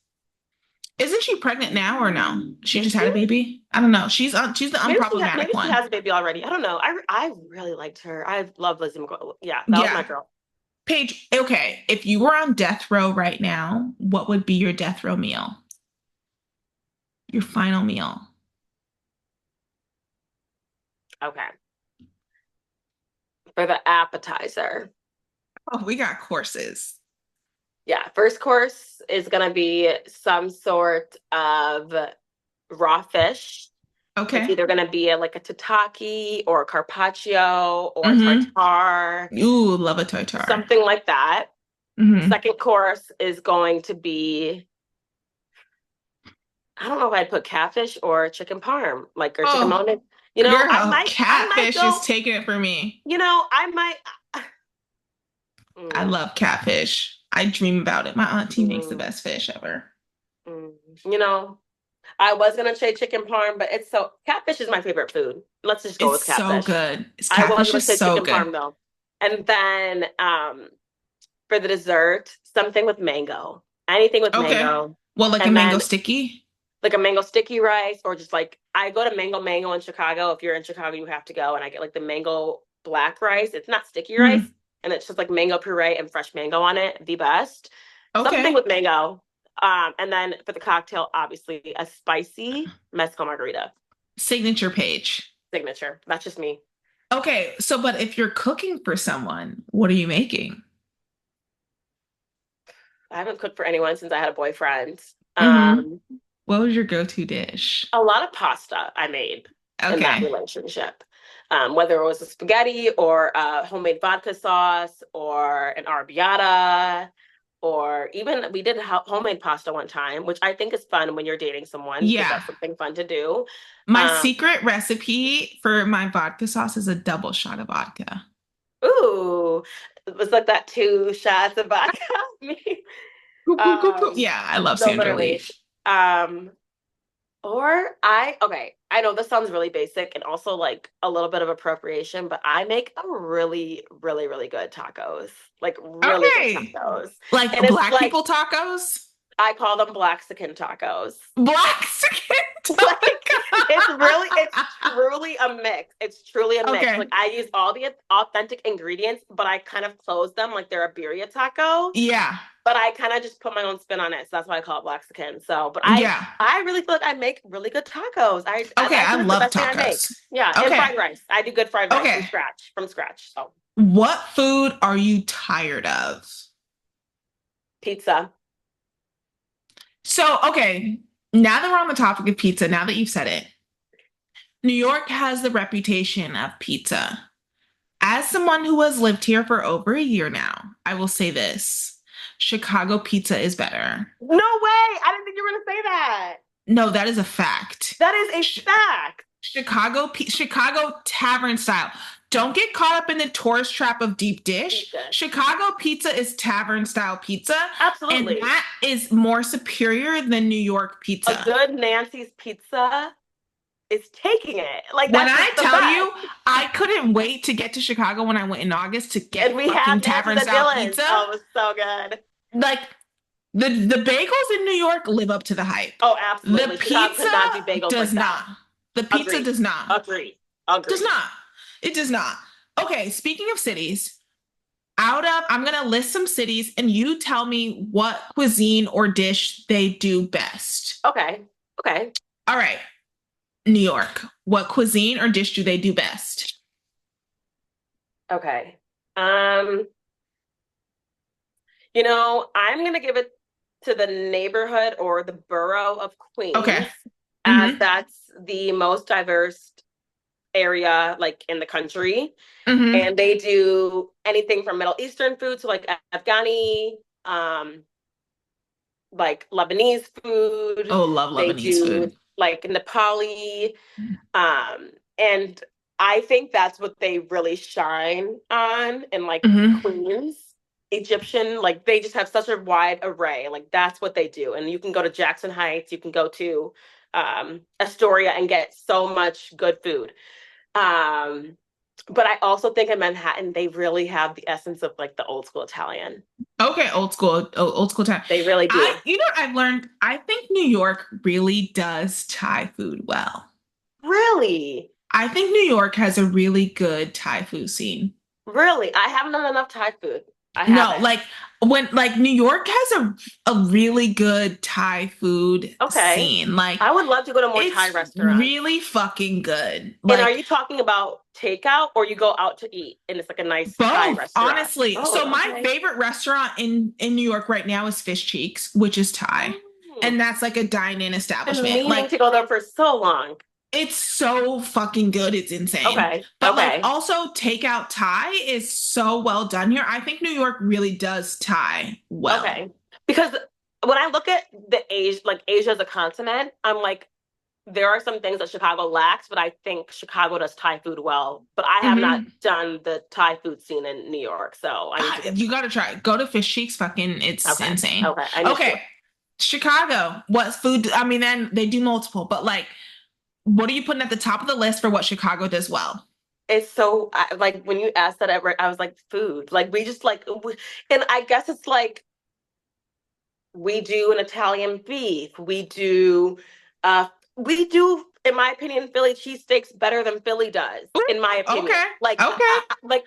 Isn't she pregnant now or no? She Is just had she? a baby. I don't know. She's the unproblematic Maybe she one. has a baby already. I don't know. I really liked her. I love Lizzie McGuire. Yeah, that was my Yeah. girl. Paige, okay, if you were on death row right now, what would be your death row meal? Your final meal? Okay. For the appetizer. Oh, we got courses. Yeah, first course is gonna be some sort of raw fish. It's Okay. either gonna be like a tataki or a carpaccio or Mm-hmm. tartare, Ooh, love a tartar. something like that. Mm-hmm. Second course is going to be, I don't know if I'd put catfish or chicken parm, like or chicken Oh, mole. girl, I might catfish is go, taking it for me. I might I mm, love catfish. I dream about it. My auntie makes the mm, best fish ever. mm. I was gonna say chicken parm, but it's so catfish is my favorite food. Let's just go It's with so catfish. good. I was Catfish gonna is say so chicken good. parm though. And then for the dessert, something with mango. Anything with Okay. mango. Well, like a And mango then sticky? like a mango sticky rice, or just like I go to Mango in Chicago. If you're in Chicago, you have to go. And I get like the mango black rice. It's not sticky rice, Mm, and it's just like mango puree and fresh mango on it. The best. Something okay. with mango. And then for the cocktail, obviously a spicy mezcal margarita. Signature page. Signature. That's just me. Okay, so but if you're cooking for someone, what are you making? I haven't cooked for anyone since I had a boyfriend. Mm-hmm. Um, What was your go-to dish? a lot of pasta I made in that Okay. relationship. Whether it was a spaghetti or a homemade vodka sauce or an arrabbiata, or even we did homemade pasta one time, which I think is fun when you're dating someone because Yeah. that's something fun to do. My Um, secret recipe for my vodka sauce is a double shot of vodka. ooh, it was like that 2 shots of vodka. Me. Boop, boop, boop, boop. Um, Yeah, I love no, Sandra literally. Leaf. Um, okay, I know this sounds really basic and also like a little bit of appropriation, but I make a really, really, really good tacos. Like really good Okay. tacos. And Like it's black like people tacos? I call them Blaxican tacos. Black chicken Like it's taco. truly a mix. It's truly a mix. Like Okay. I use all the authentic ingredients, but I kind of close them like they're a birria taco. Yeah. but I kind of just put my own spin on it, so that's why I call it Blaxican. So, but Yeah. I really feel like I make really good tacos. Okay, I I think it's the love best thing I make. tacos. Yeah, and Okay. fried rice. I do good fried rice Okay. from scratch. So What food are you tired of? pizza. So, okay, now that we're on the topic of pizza, now that you've said it, New York has the reputation of pizza. As someone who has lived here for over a year now, I will say this: Chicago pizza is better. No way! I didn't think you were gonna say that. No, that is a fact. That is a fact. Chicago tavern style. Don't get caught up in the tourist trap of deep dish. Pizza. Chicago pizza is tavern style pizza, and Absolutely. that is more superior than New York A pizza. good Nancy's pizza is taking it. Like When that's I just the tell best. you, I couldn't wait to get to Chicago when I went in August to And get we fucking have Nancy's tavern at style Dylan's. pizza. Oh, it was so good. Like the bagels in New York live up to the hype. Oh, The absolutely. Chicago could pizza not do bagels does like that. not. The pizza Agreed. does not. Agreed. Does Agreed. not. It does not. Okay, speaking of cities, I'm going to list some cities and you tell me what cuisine or dish they do best. Okay. Okay. All right. New York. What cuisine or dish do they do best? Okay. I'm gonna give it to the neighborhood or the borough of Okay. Queens, as Mm-hmm. that's the most diverse area like in the country. Mm-hmm. And they do anything from Middle Eastern food to like Afghani, like Lebanese food. Oh, love They Lebanese do food. like Nepali. And I think that's what they really shine on in like Mm-hmm. Queens. Egyptian, like they just have such a wide array. Like that's what they do. And you can go to Jackson Heights, you can go to Astoria and get so much good food. Um, but I also think in Manhattan, they really have the essence of like the old school Italian. Okay, old school time. They really do. You know what I've learned? I think New York really does Thai food well. Really? I think New York has a really good Thai food scene. Really? I haven't done enough Thai food. I No, haven't. like when like New York has a really good Thai food Okay. scene. Like I would love to go to more Thai it's restaurants. really fucking good. And are Like you talking about takeout or you go out to eat and it's like a nice Thai both, restaurant? honestly. So Oh, my okay. favorite restaurant in New York right now is Fish Cheeks, which is Thai. Mm. And that's like a dine-in Been establishment. meaning Like to go there for so long. it's so fucking good. It's insane. Okay. But like Okay. also takeout Thai is so well done here. I think New York really does Thai well. Okay. Because when I look at the Asia, like Asia as a continent, I'm like, there are some things that Chicago lacks, but I think Chicago does Thai food well. But I have not Hmm. done the Thai food scene in New York, so I need to get. You gotta try it. Go to Fish Cheeks. Fucking, it's Okay. insane. Okay. I need to. Okay, Chicago. What food? I mean, then they do multiple, but like, what are you putting at the top of the list for what Chicago does well? It's so like when you asked that, I was like food. Like we just like, and I guess it's like we do an Italian beef. We do, in my opinion, Philly cheesesteaks better than Philly does, Ooh, in my opinion. okay, Like, okay. like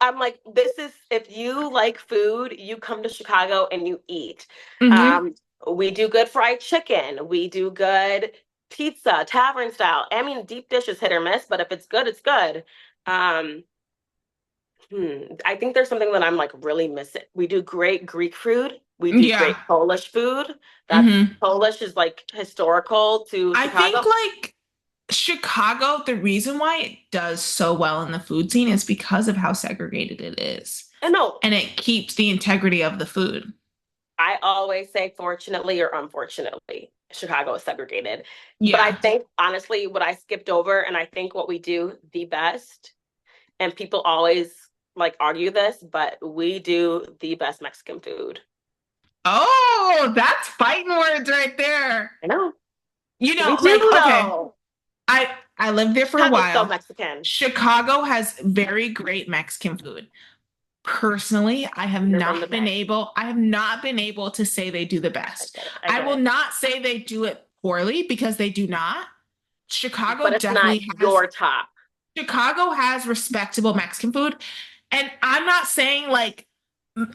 I'm like, this is if you like food, you come to Chicago and you eat. Mm-hmm. Um, we do good fried chicken. We do good pizza, tavern style. I mean, deep dish is hit or miss, but if it's good, it's good. Um, I think there's something that I'm like really missing. We do great Greek food. We do Yeah. great Polish food. That's Mm-hmm. Polish is like historical to I think Chicago. like Chicago, the reason why it does so well in the food scene is because of how segregated it is. And no, And it keeps the integrity of the food. I always say fortunately or unfortunately, Chicago is segregated. But I Yeah. think honestly, what I skipped over, and I think what we do the best, and people always like argue this, but we do the best Mexican food. Oh, that's fighting words right there. I know. You We know, do like, okay, though. I lived there for a Chicago's so while. Mexican. Chicago has very great Mexican food. Personally, Never been the best. I have not been able to say they do the I best. get it. I I get will it. not say they do it poorly because they do not. But it's not your top. Chicago has respectable Mexican food. And I'm not saying like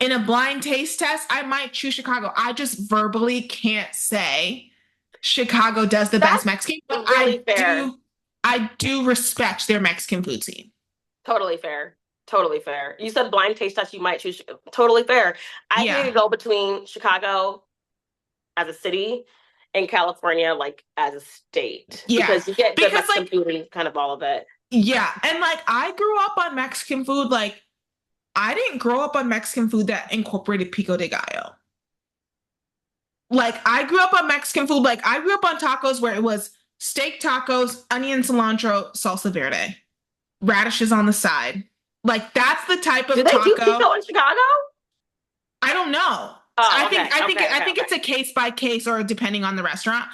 in a blind taste test, I might choose Chicago. I just verbally can't say Chicago does the best That's Mexican, but really fair. I do respect their Mexican food scene. Totally fair. Totally fair. You said blind taste test, you might choose. Totally fair. I think I Yeah. could go between Chicago as a city and California like as a state Yeah. because you get good Because Mexican like, food and kind of all of it. yeah, and like I grew up on Mexican food. Like I didn't grow up on Mexican food that incorporated pico de gallo. Like I grew up on Mexican food. Like I grew up on tacos where it was steak tacos, onion, cilantro, salsa verde, radishes on the side. Like that's the type Do of they do taco. pico in Chicago? I don't know. Oh, okay, okay, I okay, think okay. it's a case by case or depending on the restaurant.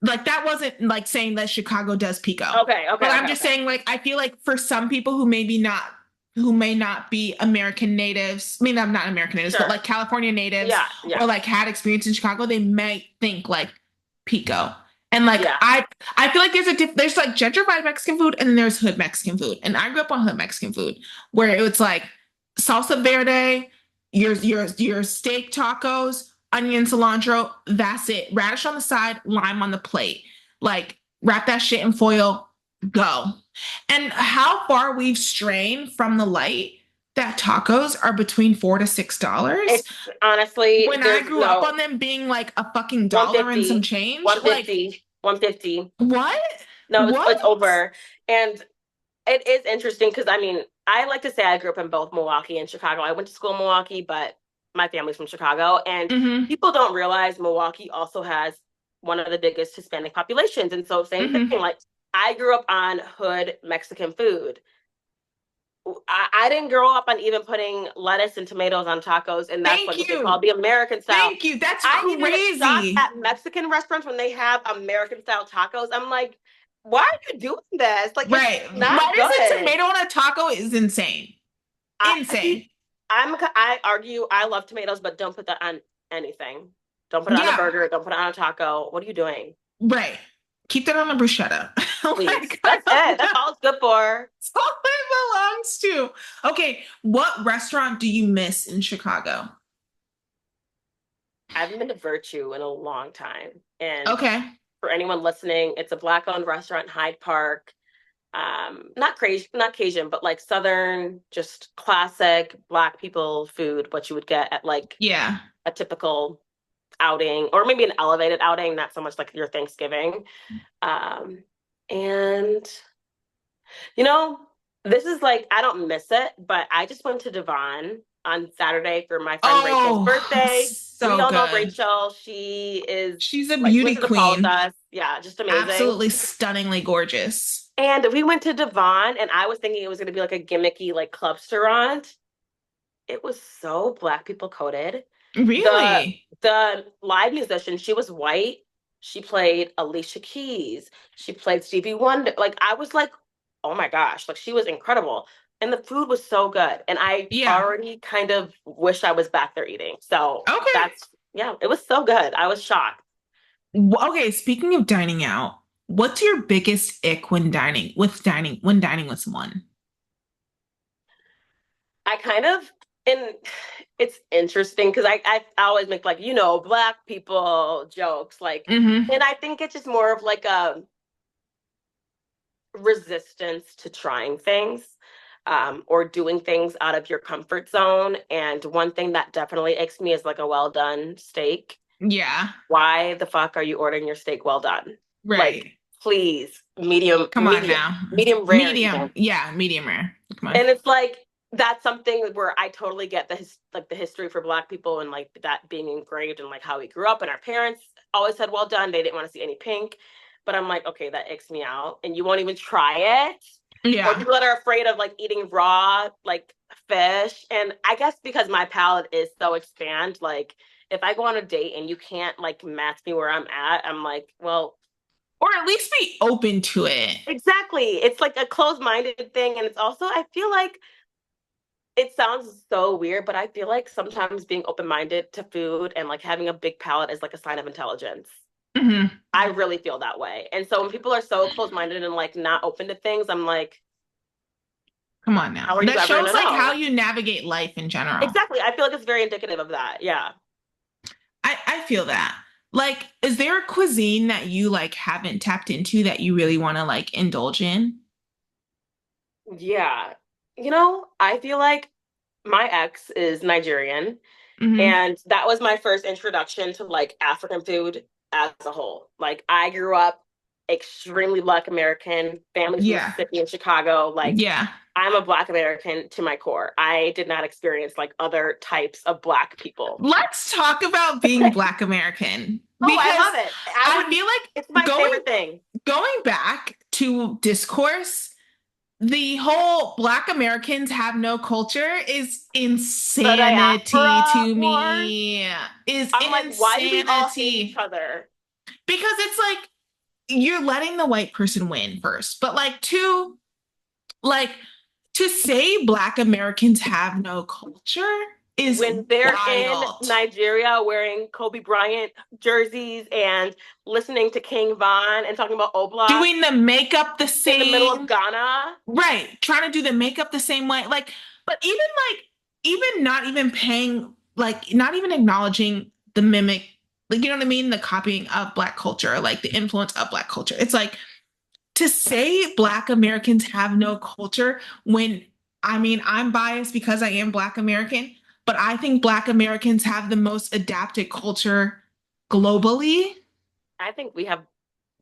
Like that wasn't like saying that Chicago does pico. Okay, But okay, I'm okay, just okay. saying like I feel like for some people who may not be American natives, I mean I'm not American natives, but Sure. like California natives Yeah, yeah, or like had experience in Chicago, they might think like pico. And like yeah, I feel like there's like gentrified Mexican food and then there's hood Mexican food. And I grew up on hood Mexican food where it was like salsa verde, your steak tacos, onion cilantro, that's it. Radish on the side, lime on the plate. Like wrap that shit in foil, go. And how far we've strayed from the light that tacos are between $4 to $6. it's honestly, When I there's grew up no on them being like a fucking dollar and some 150, change, like 150, 150. what? No, What? it's over. And it is interesting because I mean, I like to say I grew up in both Milwaukee and Chicago. I went to school in Milwaukee, but my family's from Chicago. And Mm-hmm. people don't realize Milwaukee also has one of the biggest Hispanic populations. And so, same thing, Mm-hmm. like I grew up on hood Mexican food. I didn't grow up on even putting lettuce and tomatoes on tacos, and that's Thank like what they call you. the American style. Thank you. That's I even get shocked crazy. at Mexican restaurants when they have American style tacos. I'm like, why are you doing this? Like, it's Right. not Lettuce and good. tomato on a taco is insane. I Insane. see. I argue I love tomatoes, but don't put that on anything. Don't put it on a Yeah. burger. Don't put it on a taco. What are you doing? Right. Keep that on a bruschetta. Please. Like, I That's don't it. That's know. all it's good for. It's all it belongs to. Okay. What restaurant do you miss in Chicago? I haven't been to Virtue in a long time. And Okay. for anyone listening, it's a black-owned restaurant in Hyde Park. Not crazy, not Cajun, but like Southern, just classic black people food, what you would get at like Yeah. a typical outing, or maybe an elevated outing, not so much like your Thanksgiving. Um, and you know, this is like I don't miss it, but I just went to Devon on Saturday for my friend Rachel's Oh, birthday. We so all know good. Rachel. She is She's a like she went beauty to DePaul with queen. us. Yeah, just amazing. Absolutely stunningly gorgeous. And we went to Devon, and I was thinking it was going to be like a gimmicky like club restaurant. It was so black people coded. The Really? the live musician, she was white. She played Alicia Keys. She played Stevie Wonder. Like I was like, oh my gosh, like she was incredible. And the food was so good. And I Yeah. already kind of wish I was back there eating. So Okay. that's yeah, it was so good. I was shocked. Okay, speaking of dining out, what's your biggest ick when dining with someone? I kind of and it's interesting because I always make like, black people jokes. Like, Mm-hmm. and I think it's just more of like a resistance to trying things or doing things out of your comfort zone. And one thing that definitely icks me is like a well done steak. Yeah. Why the fuck are you ordering your steak well done? Like, Right. please, medium, Come on medium, now. medium rare, even. Medium. Yeah, medium rare. Come on. And it's like that's something where I totally get the history for Black people and like that being engraved in like how we grew up and our parents always said well done. They didn't want to see any pink, but I'm like, okay, that icks me out, and you won't even try it. Or Yeah. people that are afraid of like eating raw like fish, and I guess because my palate is so expand, like if I go on a date and you can't like match me where I'm at, I'm like, well, Or at least be open to it. exactly. It's like a closed-minded thing, and it's also I feel like it sounds so weird, but I feel like sometimes being open-minded to food and like having a big palate is like a sign of intelligence. Hmm. I really feel that way. And so when people are so close-minded and like not open to things, I'm like, Come on now. How are you That ever shows gonna like how know? you navigate life in general. Exactly. I feel like it's very indicative of that. Yeah. I feel that. Like, is there a cuisine that you like haven't tapped into that you really want to like indulge in? Yeah. I feel like my ex is Nigerian, Hmm. and that was my first introduction to like African food as a whole. Like I grew up extremely Black American, families from Yeah. Mississippi and Chicago. Like Yeah. I'm a Black American to my core. I did not experience like other types of Black people. Let's talk about being Black American Oh, I because love it. I I would, feel it's like my favorite thing. going back to discourse, the whole Black Americans have no culture is The insanity diaspora to wars. me. Is I'm like, why do we all hate each insanity. other? Because it's like you're letting the white person win first. But like to say Black Americans have no culture is When they're in wild. Nigeria wearing Kobe Bryant jerseys and listening to King Von and talking about Obla Doing the makeup the in the middle of same, Ghana. right? Trying to do the makeup the same way. Like, but even not even paying, like, not even acknowledging the mimic, like, you know what I mean? The copying of Black culture, like the influence of Black culture. It's like to say Black Americans have no culture when, I mean, I'm biased because I am Black American, but I think Black Americans have the most adapted culture globally. I think we have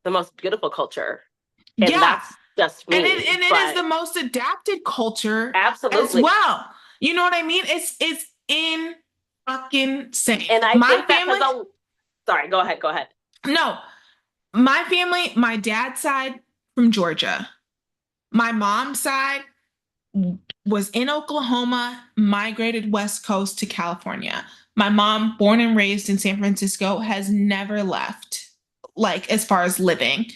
the most beautiful culture, and Yeah. that's just And me. it is But the most adapted culture as absolutely. well. You know what I mean? It's in fucking sane. And I My think that family, because sorry, go ahead, go ahead. no, my family, my dad's side from Georgia. My mom's side was in Oklahoma, migrated West Coast to California. My mom, born and raised in San Francisco, has never left, like as far as living.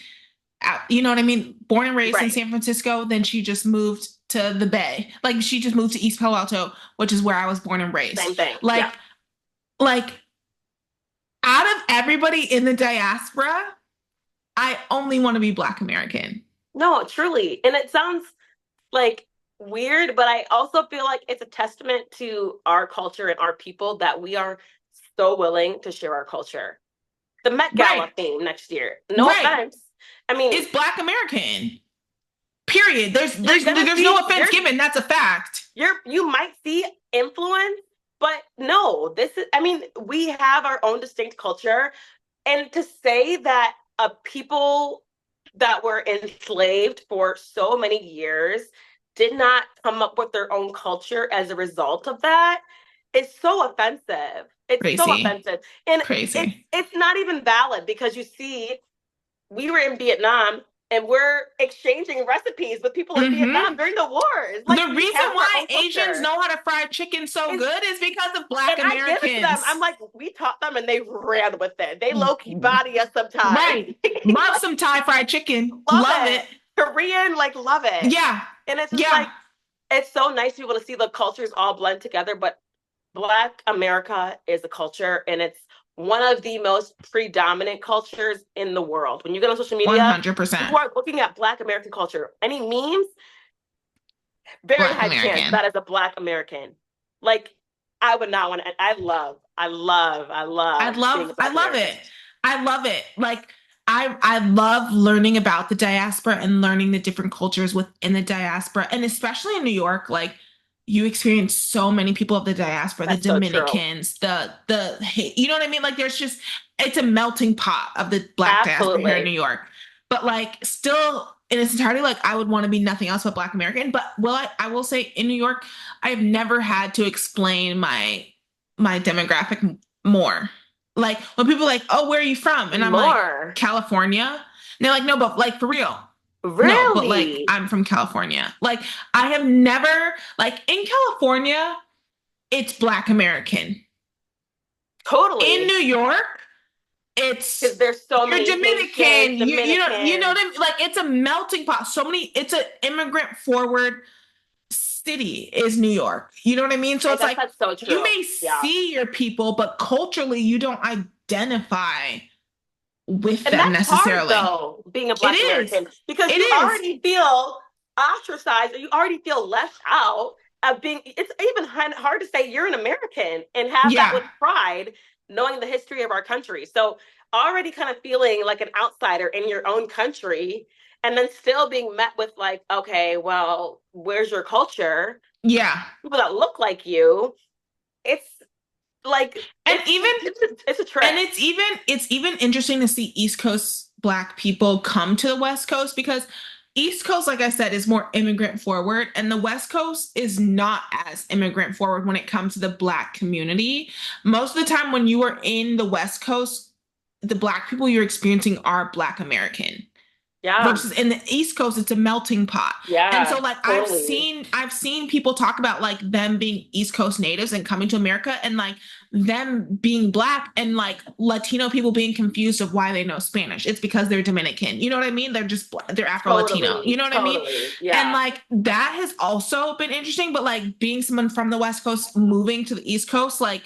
You know what I mean? Born and raised in Right. San Francisco, then she just moved to the Bay. Like she just moved to East Palo Alto, which is where I was born and raised. Same thing. Yeah. Like out of everybody in the diaspora, I only want to be Black American. No, truly. And it sounds like weird, but I also feel like it's a testament to our culture and our people that we are so willing to share our culture. The Met Right. Gala theme next year. No Right. offense. I mean, It's Black American. Period. There's you're there's gonna there's no see offense given. That's a fact. you might see influence, but no, this is I mean, we have our own distinct culture. And to say that a people that were enslaved for so many years did not come up with their own culture as a result of that is so offensive. It's so Crazy. offensive. And Crazy. it's not even valid because you see, we were in Vietnam and we're exchanging recipes with people in Mm-hmm. Vietnam during the wars. Like The we reason have our why own Asians culture. know how to fry chicken so It's good is because of Black and I give it to them. I'm Americans. like, we taught them and they ran with it. They low key body us sometimes. Right. Love Like, some Thai fried chicken. love Love it. it. Korean, like, love it. Yeah. And it's just Yeah. like, it's so nice to be able to see the cultures all blend together. But Black America is a culture and it's one of the most predominant cultures in the world. When you get on social media, people 100% are looking at Black American culture. Any memes, very Black high chance American. that is a Black American. Like, I would not want to, I love being a I Black love American. it. I love it. Like I love learning about the diaspora and learning the different cultures within the diaspora. And especially in New York, like you experience so many people of the diaspora, the That's so true. Dominicans, you know what I mean? Like there's just it's a melting pot of the Black diaspora here in New Absolutely. York. But like still in its entirety, like I would want to be nothing else but Black American. But I will say in New York, I've never had to explain my demographic more. Like when people are like, "Oh, where are you from?" and I'm like, More. "California." And they're like, "No, but like for real." No, but like Really? I'm from California. Like I have never like in California, it's Black American. In Totally. New York, Because it's there's so you're many Haitians, Dominican. You know Dominicans. what I mean? Like it's a melting pot. So many. It's an immigrant forward city is New York. You know what I mean? So I it's guess like that's so you true. may Yeah. see your people, but culturally you don't identify with And them that's hard necessarily. though, being a It Black is. American, because It you is. already feel ostracized or you already feel left out of being, it's even hard to say you're an American and have that Yeah. with pride, knowing the history of our country. So already kind of feeling like an outsider in your own country and then still being met with like, okay, well, where's your culture? Yeah. People that look like you. It's like And even it's a and trip. it's even interesting to see East Coast Black people come to the West Coast because East Coast, like I said, is more immigrant forward, and the West Coast is not as immigrant forward when it comes to the Black community. Most of the time, when you are in the West Coast, the Black people you're experiencing are Black American Yeah. versus in the East Coast it's a melting pot. And so Yeah, like i've totally. seen i've seen people talk about like them being East Coast natives and coming to America and like them being Black and like Latino people being confused of why they know Spanish. It's because they're Dominican, you know what I mean? They're Afro Latino, you Totally. know what I mean? Totally. And Yeah. like that has also been interesting, but like being someone from the West Coast moving to the East Coast, like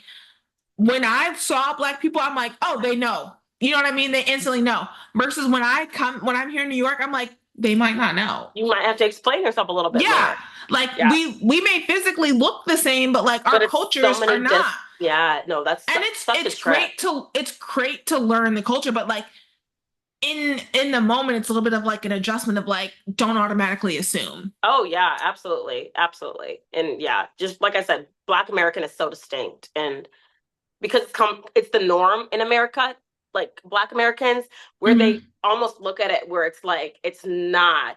when I saw Black people, I'm like, oh, they know. You know what I mean? They instantly know. Versus when I'm here in New York, I'm like, they might not know. You might have to explain yourself a little bit Yeah. more. Like Yeah. we may physically look the same, but like our But it's so cultures are many not. yeah, no, that's And such a trip. it's great to learn the culture, but like in the moment, it's a little bit of like an adjustment of like, don't automatically assume. Oh yeah, absolutely. Absolutely. And yeah, just like I said, Black American is so distinct and because it's the norm in America, like Black Americans, where they Mm-hmm. almost look at it where it's like it's not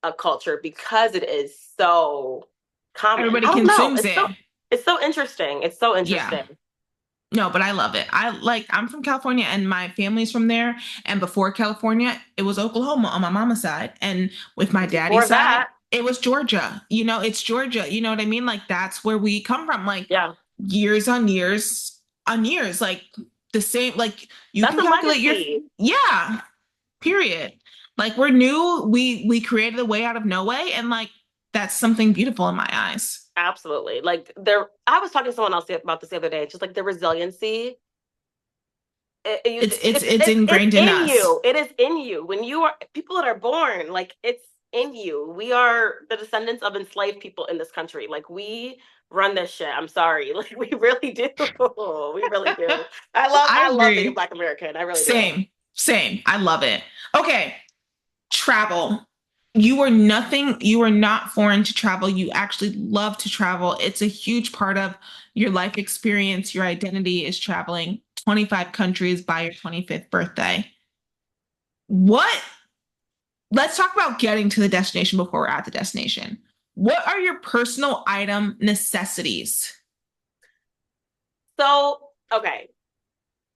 a culture because it is so common. Everybody I don't know. consumes it. It's so interesting. It's so Yeah. interesting. No, but I love it. I'm from California and my family's from there. And before California, it was Oklahoma on my mama's side. And with my daddy's Before side, that, it was Georgia. You know, it's Georgia. You know what I mean? Like that's where we come from. Like yeah, years on years on years. Like the same, like you that's can a calculate your legacy. yeah, period. Like we're new. We created a way out of no way. And like that's something beautiful in my eyes. Absolutely. Like there, I was talking to someone else about this the other day. Just like the resiliency It's it's ingrained in in us. you. It is in you. When you are people that are born, like it's in you. We are the descendants of enslaved people in this country. Like we run this shit. I'm sorry. Like we really do. We really do. I I love being a agree. Black American. I really do. Same, same. I love it. Okay, travel. You are not foreign to travel. You actually love to travel. It's a huge part of your life experience. Your identity is traveling 25 countries by your 25th birthday. What? Let's talk about getting to the destination before we're at the destination. What are your personal item necessities? So, okay.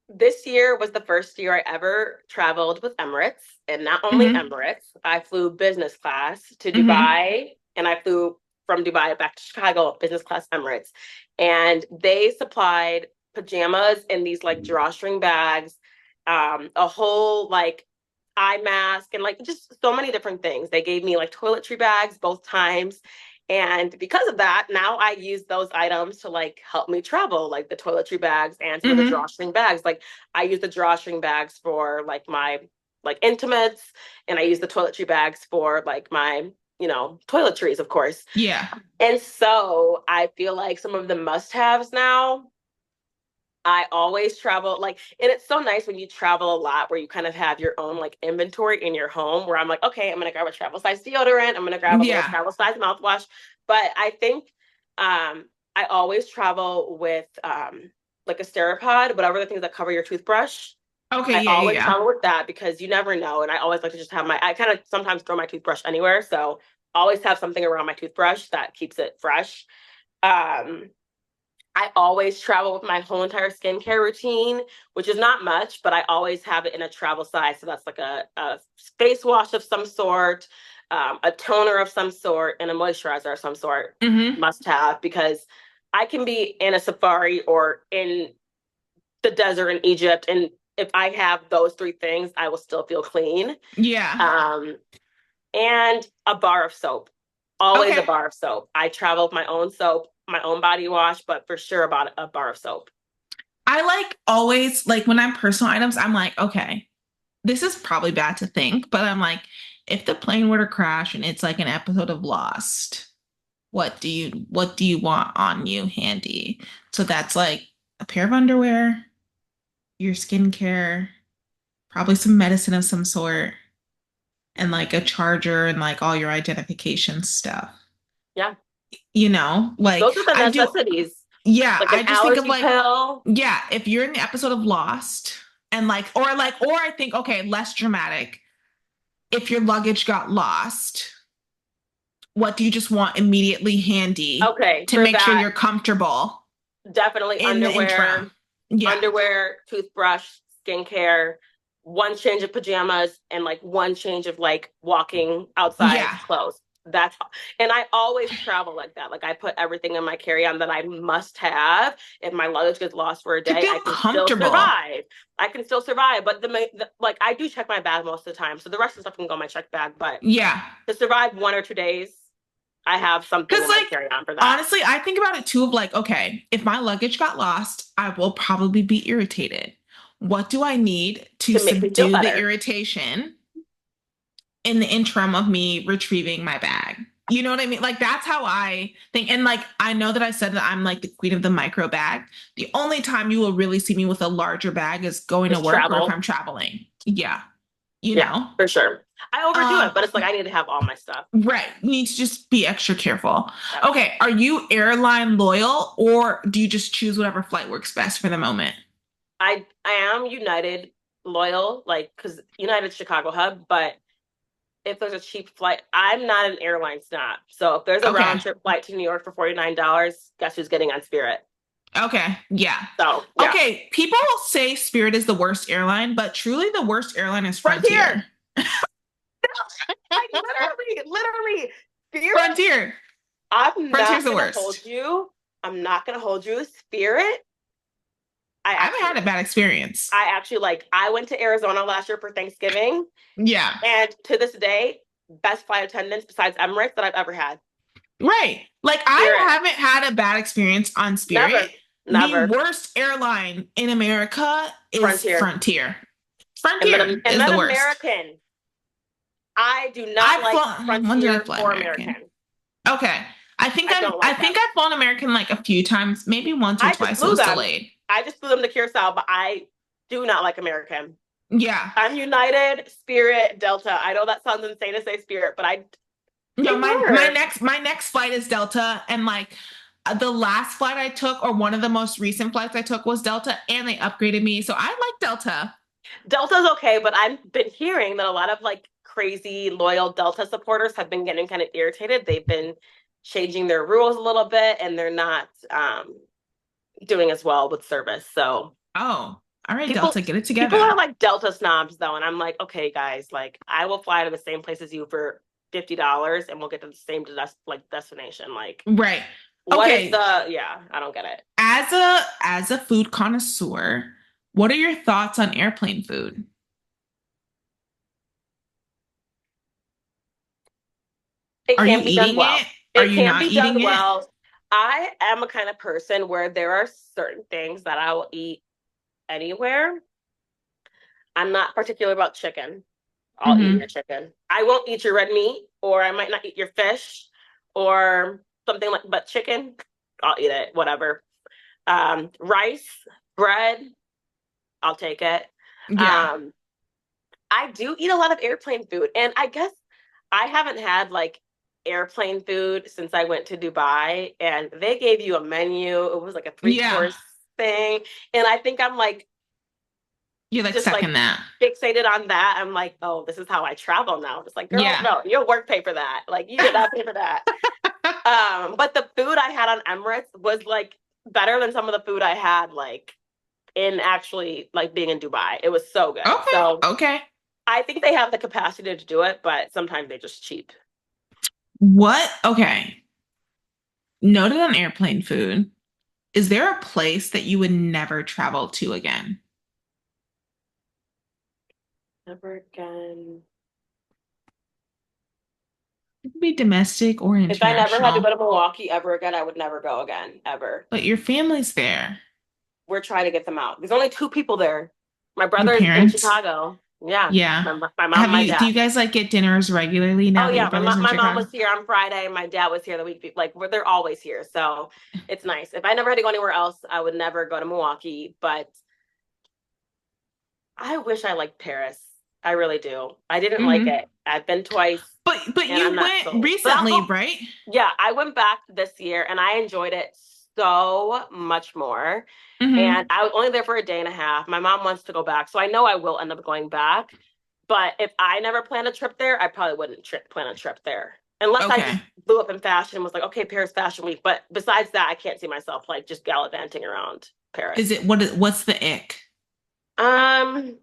This year was the first year I ever traveled with Emirates, and not only Mm-hmm. Emirates, I flew business class to Mm-hmm. Dubai, and I flew from Dubai back to Chicago, business class Emirates. And they supplied pajamas in these like drawstring bags, a whole like eye mask, and like just so many different things. They gave me like toiletry bags both times. And because of that, now I use those items to like help me travel, like the toiletry bags and some of the Mm-hmm. drawstring bags. Like I use the drawstring bags for like my like intimates, and I use the toiletry bags for like my, toiletries, of course. Yeah. And so I feel like some of the must-haves now, I always travel like, and it's so nice when you travel a lot where you kind of have your own like inventory in your home where I'm like, okay, I'm gonna grab a travel size deodorant, I'm gonna grab a little Yeah. travel size mouthwash. But I think I always travel with like a Sterapod, whatever the things that cover your toothbrush. Okay. I Yeah. Yeah. always Yeah. travel with that because you never know. And I always like to just have I kind of sometimes throw my toothbrush anywhere. So always have something around my toothbrush that keeps it fresh. Um, I always travel with my whole entire skincare routine, which is not much, but I always have it in a travel size. So that's like a face wash of some sort, a toner of some sort, and a moisturizer of some sort Mm-hmm. must have because I can be in a safari or in the desert in Egypt. And if I have those three things, I will still feel clean. Yeah. Um, and a bar of soap. Always a Okay. bar of soap. I travel with my own soap, my own body wash, but for sure about a bar of soap. I like always like when I'm personal items, I'm like, okay, this is probably bad to think, but I'm like, if the plane were to crash and it's like an episode of Lost, what do you want on you handy? So that's like a pair of underwear, your skincare, probably some medicine of some sort, and like a charger and like all your identification stuff. Yeah. Like Those are the I do, necessities. yeah, Like an I just think of allergy like, pill. yeah, if you're in the episode of Lost and or I think, okay, less dramatic. If your luggage got lost, what do you just want immediately handy Okay, to for make sure that, you're comfortable definitely in the interim? Yeah. underwear, toothbrush, skincare, one change of pajamas, and like one change of like walking outside Yeah. clothes. That's and I always travel like that. Like I put everything in my carry-on that I must have. If my luggage gets lost for a To day, feel I can still comfortable. survive. I can still survive. But like I do check my bag most of the time, so the rest of the stuff can go in my check bag. But Yeah. to survive 1 or 2 days, I have something Because, in my like, carry-on for that. honestly, I think about it too of like, okay, if my luggage got lost, I will probably be irritated. What do I need to To make me feel subdue the better. irritation in the interim of me retrieving my bag? You know what I mean? Like, that's how I think. And like, I know that I said that I'm like the queen of the micro bag. The only time you will really see me with a larger bag is going to Just work or if travel. I'm traveling. Yeah. You Yeah, know? for sure. I overdo Um, it, but it's like I need to have all my stuff. Right. You need to just be extra careful. Yep. Okay. Are you airline loyal or do you just choose whatever flight works best for the moment? I am United loyal, like because United Chicago hub, but if there's a cheap flight, I'm not an airline snob. So if there's a round Okay. trip flight to New York for $49, guess who's getting on Spirit? Okay. Yeah. So yeah. Okay. People say Spirit is the worst airline, but truly the worst airline is Frontier. Frontier. Like literally, Spirit. Frontier. I'm Frontier's not the gonna worst. hold you. I'm not gonna hold you. Spirit. I I haven't actually had a like. bad experience. I actually like. I went to Arizona last year for Thanksgiving. Yeah. And to this day, best flight attendants besides Emirates that I've ever had. Right. Like I Spirit. haven't had a bad experience on Spirit. Never. The Never. worst airline in America is Frontier. Frontier. Frontier And is then the worst. American. I do not I've like flown. When did I Frontier fly or American? American. Okay. I don't I like think them. I've flown American like a few times, maybe once or I just twice. It flew was them. delayed. I just flew them to Curacao, but I do not like American. Yeah. I'm United, Spirit, Delta. I know that sounds insane to say Spirit, but they No, work. my next flight is Delta, and like the last flight I took, or one of the most recent flights I took was Delta, and they upgraded me, so I like Delta. Delta's okay, but I've been hearing that a lot of like crazy loyal Delta supporters have been getting kind of irritated. They've been changing their rules a little bit and they're not doing as well with service. So Oh, all right, people Delta, get it people are together. like Delta snobs though, and I'm like, okay, guys, like I will fly to the same place as you for $50 and we'll get to the same destination. Like, Right. what is Okay. the yeah, I don't get it. As a food connoisseur, what are your thoughts on airplane food? It Are you can be done eating well. it? Are It you can not be eating done it? well. I am a kind of person where there are certain things that I will eat anywhere. I'm not particular about chicken. I'll eat Mm-hmm. your chicken. I won't eat your red meat, or I might not eat your fish, or something like. But chicken, I'll eat it. Whatever. Rice, bread, I'll take it. Yeah. Um, I do eat a lot of airplane food, and I guess I haven't had like airplane food since I went to Dubai, and they gave you a menu. It was like a three Yeah. course thing, and I think I'm like You're like just like second that. fixated on that. I'm like, oh, this is how I travel now. It's like, girl, Yeah. no, your work pay for that. Like you did not pay for that. But the food I had on Emirates was like better than some of the food I had like in actually like being in Dubai. It was so good. Okay. So Okay. I think they have the capacity to do it, but sometimes they're just cheap. What? Okay. Noted on airplane food. Is there a place that you would never travel to again? Never again. It could be domestic or If I never had to international, go to Milwaukee ever again, I would never go again, ever. but your family's there. We're trying to get them out. There's only two people there. My Your brother is in parents? Chicago. Yeah. Yeah. My mom, my Do dad. you guys like get dinners regularly Oh now that yeah, your brother's in my mom Chicago? was here on Friday. My dad was here the week like they're always here, so it's nice. If I never had to go anywhere else, I would never go to Milwaukee. But I wish I liked Paris. I really do. I didn't like Hmm. it. I've been twice, But and I'm you not went sold. But I'll recently, go. right? Yeah, I went back this year, and I enjoyed it so much more. And Hmm. I was only there for a day and a half. My mom wants to go back, so I know I will end up going back. But if I never planned a trip there, I probably wouldn't plan a trip there. Unless I just Okay. blew up in fashion and was like, okay, Paris Fashion Week. But besides that, I can't see myself like just gallivanting around Paris. What's the ick? Um,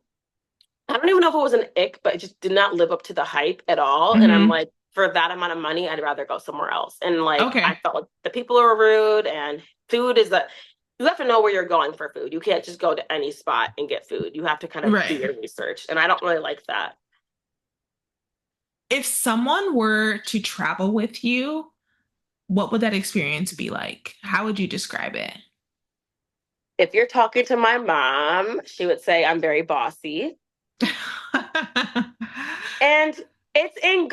I don't even know if it was an ick, but it just did not live up to the hype at all. And I'm Hmm. like, for that amount of money, I'd rather go somewhere else. And like, I Okay. felt like the people are rude, and food is that you have to know where you're going for food. You can't just go to any spot and get food. You have to kind of do Right. your research. And I don't really like that. If someone were to travel with you, what would that experience be like? How would you describe it? If you're talking to my mom, she would say I'm very bossy. And it's in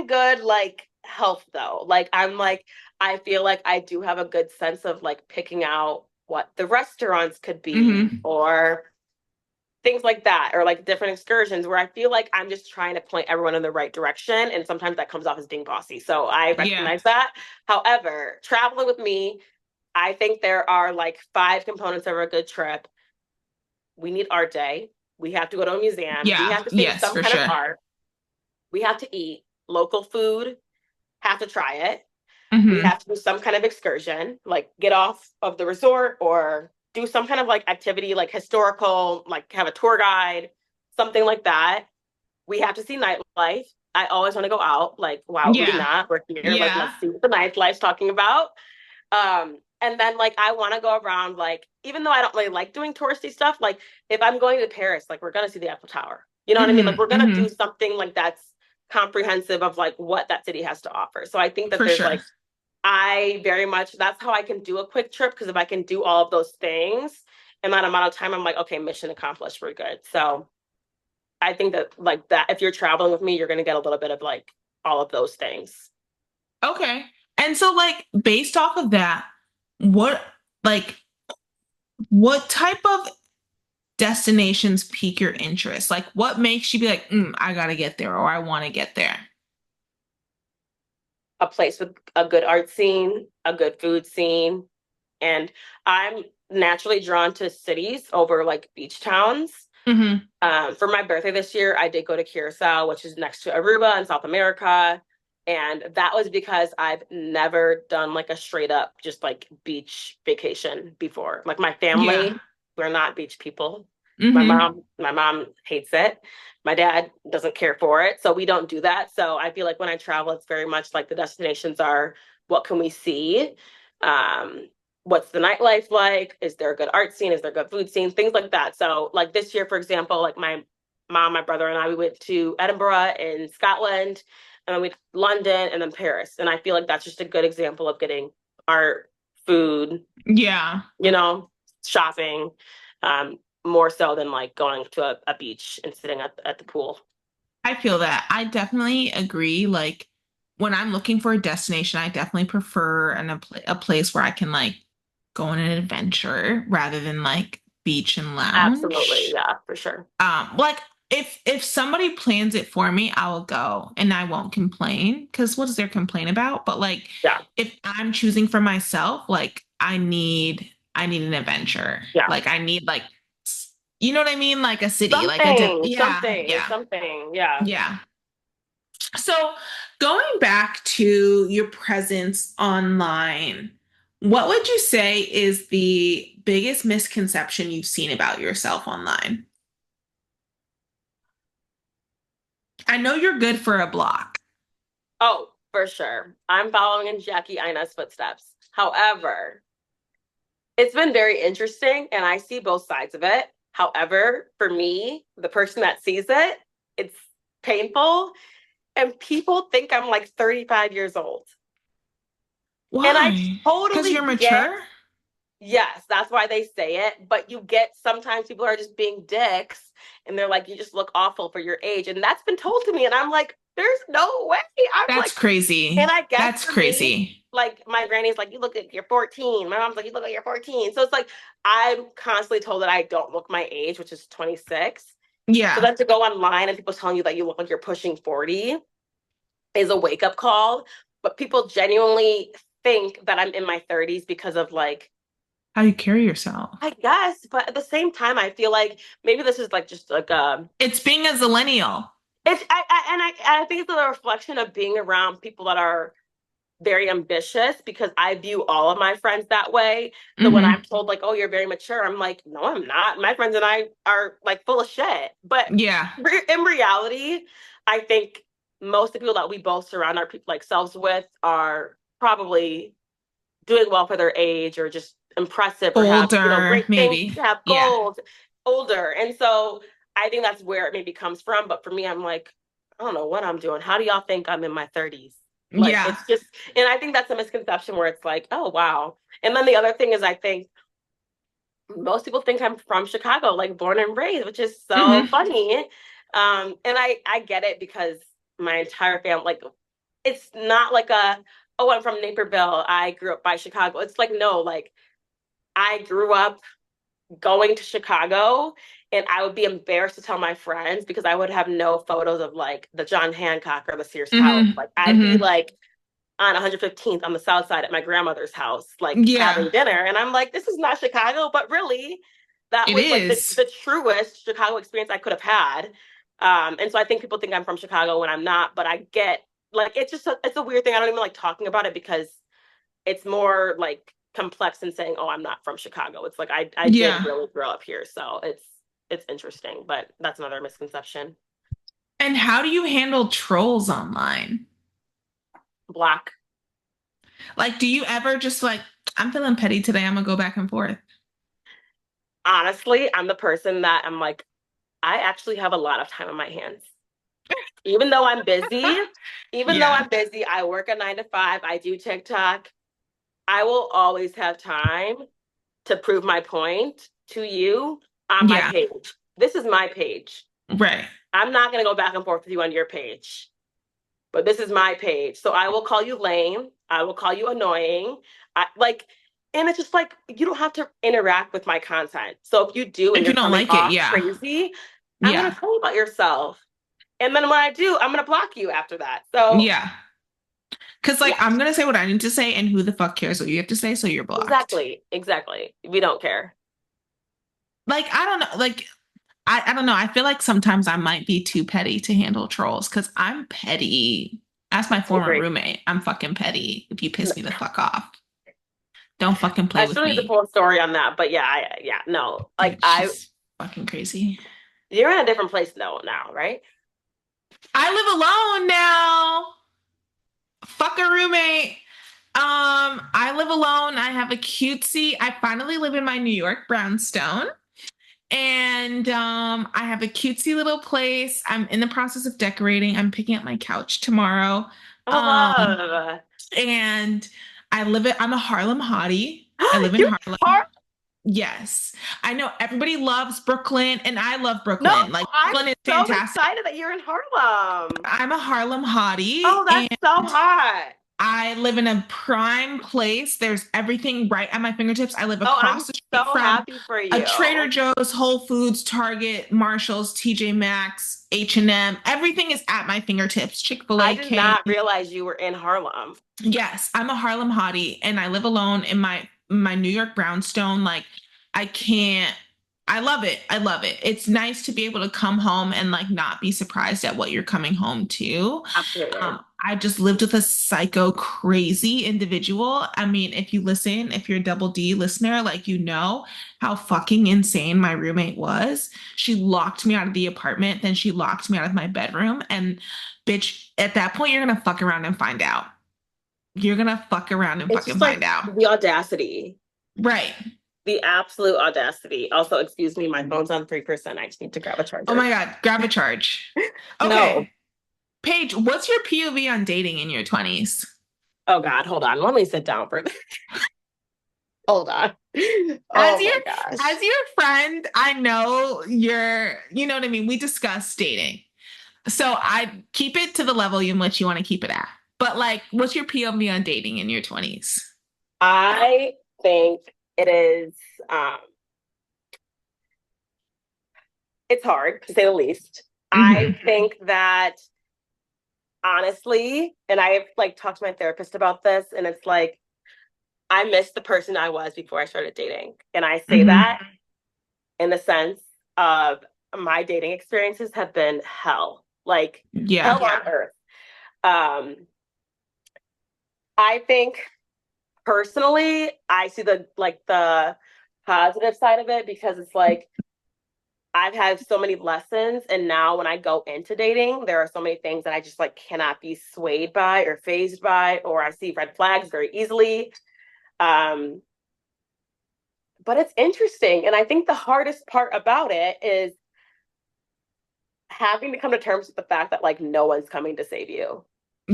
good like health though. Like I'm like I feel like I do have a good sense of like picking out what the restaurants could be Hmm. or things like that or like different excursions where I feel like I'm just trying to point everyone in the right direction and sometimes that comes off as being bossy. So I Yeah. recognize that. However, traveling with me, I think there are like five components of a good trip. We need art day. We have to go to a museum. We Yeah. have to see Yes, some for kind of sure. art. We have to eat local food, have to try it. We Hmm. have to do some kind of excursion, like get off of the resort or do some kind of like activity, like historical, like have a tour guide, something like that. We have to see nightlife. I always want to go out. Like, wow, would we Yeah. not? We're here. Like, Yeah. let's see what the nightlife's talking about. And then like I want to go around like even though I don't really like doing touristy stuff, like if I'm going to Paris, like we're gonna see the Eiffel Tower. You know what I mean? Like Hmm. we're gonna do Hmm. something like that's comprehensive of like what that city has to offer. So I think that For there's sure. like I very much that's how I can do a quick trip because if I can do all of those things in that amount of time, I'm like, okay, mission accomplished, we're good. So I think that like that if you're traveling with me, you're gonna get a little bit of like all of those things. Okay. And so like based off of that, what like what type of destinations pique your interest? Like what makes you be like, I gotta get there or I want to get there? A place with a good art scene, a good food scene, and I'm naturally drawn to cities over like beach towns. Hmm. For my birthday this year, I did go to Curacao, which is next to Aruba in South America. And that was because I've never done like a straight up just like beach vacation before. Like my Yeah. family, we're not beach people. Hmm. My mom hates it. My dad doesn't care for it. So we don't do that. So I feel like when I travel, it's very much like the destinations are what can we see? Um, what's the nightlife like? Is there a good art scene? Is there a good food scene? Things like that. So like this year, for example, like my mom, my brother, and I, we went to Edinburgh in Scotland, and then we London and then Paris. And I feel like that's just a good example of getting art, food, Yeah. you know, shopping, more so than like going to a beach and sitting at the pool. I feel that. I definitely agree. Like when I'm looking for a destination, I definitely prefer a place where I can like go on an adventure rather than like beach and Absolutely. lounge. Yeah, for sure. Like if somebody plans it for me, I will go and I won't complain because what is there complain about? But like Yeah. if I'm choosing for myself, like I need an adventure. Yeah. Like I need like you know what I mean? Like a city, like yeah, Something, yeah, something. Yeah. yeah. So going back to your presence online, what would you say is the biggest misconception you've seen about yourself online? I know you're good for a block. Oh, for sure. I'm following in Jackie Ina's footsteps. However, it's been very interesting and I see both sides of it. However, for me, the person that sees it, it's painful and people think I'm like 35 years old. And I Why? Because you're totally get mature? Yes, that's why they say it. But you get sometimes people are just being dicks and they're like, you just look awful for your age. And that's been told to me. And I'm like, there's no way. I'm That's like, and crazy. I guess That's for me, crazy. like my granny's like, you look like you're 14. My mom's like, you look like you're 14. So it's like I'm constantly told that I don't look my age, which is 26. So Yeah. then to go online and people telling you that you look like you're pushing 40 is a wake up call. But people genuinely think that I'm in my 30s because of like, How you carry yourself. I guess, but at the same time, I feel like maybe this is like just like It's being a zillennial. it's I think it's a reflection of being around people that are very ambitious because I view all of my friends that way. So when I'm Hmm. told like, "Oh, you're very mature," I'm like, "No, I'm not. My friends and I are like full of shit." But Yeah. in reality, I think most of the people that we both surround our people like selves with are probably doing well for their age or just impressive or have, Older, great things, maybe. have Yeah. goals, older. And so I think that's where it maybe comes from. But for me, I'm like, I don't know what I'm doing. How do y'all think I'm in my 30s? Like Yeah. it's just, and I think that's a misconception where it's like, oh wow. And then the other thing is I think most people think I'm from Chicago, like born and raised, which is so Hmm. funny. And I get it because my entire family, like, it's not like a, oh, I'm from Naperville. I grew up by Chicago. It's like, no, like, I grew up going to Chicago and I would be embarrassed to tell my friends because I would have no photos of like the John Hancock or the Sears Tower. Hmm. Like, I'd be Hmm. like, on 115th on the south side at my grandmother's house, like Yeah. having dinner. And I'm like, this is not Chicago, but really, that It was like is. the truest Chicago experience I could have had. And so I think people think I'm from Chicago when I'm not, but I get like it's just it's a weird thing. I don't even like talking about it because it's more like complex than saying, oh, I'm not from Chicago. It's like I did Yeah. really grow up here. So it's interesting, but that's another misconception. And how do you handle trolls online? Black. Like, do you ever just like, I'm feeling petty today. I'm gonna go back and forth. Honestly, I'm the person that I'm like, I actually have a lot of time on my hands. Even though I'm busy, even though Yeah. I'm busy, I work a 9 to 5, I do TikTok. I will always have time to prove my point to you on my Yeah. page. This is my page. Right. I'm not going to go back and forth with you on your page, but this is my page. So I will call you lame. I will call you annoying. I like, and it's just like, you don't have to interact with my content. So if you do and If you you're don't coming like it, off yeah. crazy, I'm going Yeah. to tell you about yourself. And then when I do, I'm going to block you after that. So, Yeah. Because, like, yeah, I'm going to say what I need to say, and who the fuck cares what you have to say? So you're blocked. exactly. Exactly. We don't care. Like, I don't know. Like, I don't know. I feel like sometimes I might be too petty to handle trolls because I'm petty. As my I former agree. roommate, I'm fucking petty. If you piss me the fuck off, don't fucking play I with still need the me. full story on that. But yeah, yeah, no. Like, Dude, she's fucking crazy. you're in a different place though now, right? I live alone now. Fuck a roommate. I live alone. I have a cutesy. I finally live in my New York brownstone. And I have a cutesy little place. I'm in the process of decorating. I'm picking up my couch tomorrow. Oh, Um, love. and I'm a Harlem hottie. I live in You're Harlem. hard. Yes. I know everybody loves Brooklyn, and I love No, Brooklyn. Like I'm Brooklyn is so fantastic. excited that you're in Harlem. I'm a Harlem hottie, Oh, that's and so hot. I live in a prime place. There's everything right at my fingertips. I live Oh, across I'm the street so from happy for a you. Trader Joe's, Whole Foods, Target, Marshalls, TJ Maxx, H&M. Everything is at my fingertips. I Chick-fil-A, did King. not realize you were in Harlem. Yes, I'm a Harlem hottie and I live alone in my New York brownstone. Like I can't I love it. I love it. It's nice to be able to come home and like not be surprised at what you're coming home to. Absolutely. I just lived with a psycho crazy individual. I mean, if you're a double D listener, like you know how fucking insane my roommate was. She locked me out of the apartment, then she locked me out of my bedroom. And bitch, at that point, you're gonna fuck around and find out. You're gonna fuck around and It's fucking just like find out. the audacity, Right. the absolute audacity. Also, excuse me, my phone's on 3%. I just need to grab a Oh my charger. God, grab a charge. No. Okay. Paige, what's your POV on dating in your 20s? Oh God, hold on. Let me sit down for this. Hold on. As Oh your my gosh. as your friend, I know you know what I mean? We discuss dating. So I keep it to the level in which you want to keep it at. But like, what's your POV on dating in your 20s? I think it is um it's hard to say the least. I Mm-hmm. think that honestly, and I've like talked to my therapist about this, and it's like I miss the person I was before I started dating. And I say Mm-hmm. that in the sense of my dating experiences have been hell, like Yeah. hell on earth. Um, I think personally, I see the positive side of it because it's like I've had so many lessons, and now when I go into dating, there are so many things that I just like cannot be swayed by or phased by, or I see red flags very easily. Um, but it's interesting, and I think the hardest part about it is having to come to terms with the fact that like no one's coming to save you.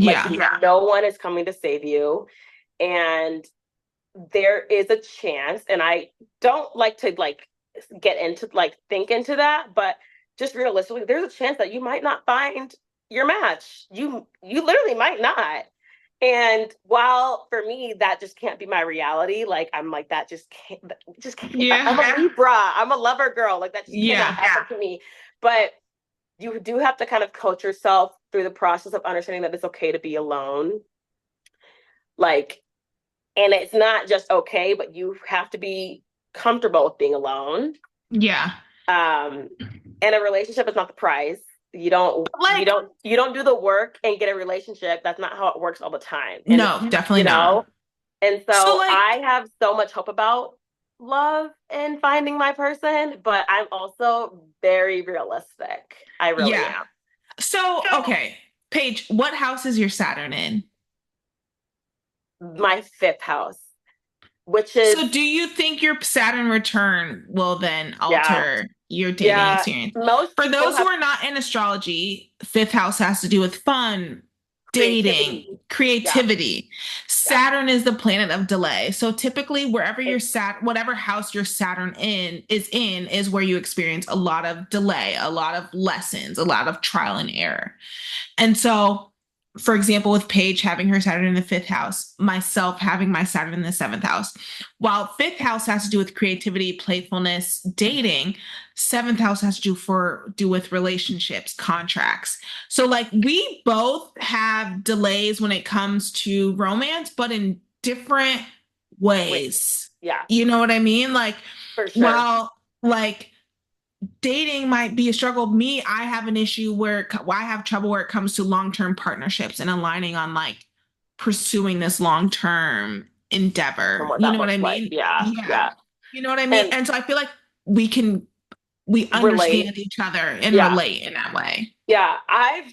Like Yeah. no one is coming to save you, and there is a chance, and I don't like to like get into like think into that, but just realistically, there's a chance that you might not find your match. You literally might not. And while for me that just can't be my reality, like I'm like that just can't. I'm Yeah. a Libra. I'm a lover girl. Like that just cannot Yeah. happen to me. But you do have to kind of coach yourself through the process of understanding that it's okay to be alone. Like and it's not just okay, but you have to be comfortable with being alone. Yeah. Um, and a relationship is not the prize. You don't you Like, don't you don't do the work and get a relationship. That's not how it works all the time. And no, definitely you not. know, and So so like, I have so much hope about love and finding my person, but I'm also very realistic. I really yeah. am. So, okay, Paige, what house is your Saturn in? My fifth house, which is So, do you think your Saturn return will then yeah, alter your dating yeah. experience? Most For people those who have are not in astrology, fifth house has to do with fun, dating, creativity. Yeah, creativity. yeah. Saturn is the planet of delay. So typically wherever your It, whatever house your Saturn in is where you experience a lot of delay, a lot of lessons, a lot of trial and error. And so, for example, with Paige having her Saturn in the fifth house, myself having my Saturn in the seventh house, while fifth house has to do with creativity, playfulness, dating, seventh house has to do with relationships, contracts. So, like, we both have delays when it comes to romance, but in different wait, ways. yeah, You know what I mean? Like, for sure. while like dating might be a struggle. Me, I have an issue where I have trouble where it comes to long-term partnerships and aligning on like pursuing this long-term From endeavor. what You that know what I looks like. mean? Yeah, Yeah. yeah. You know what I mean? And And so I feel like we can we relate. understand each other and Yeah, relate in that way. yeah. I've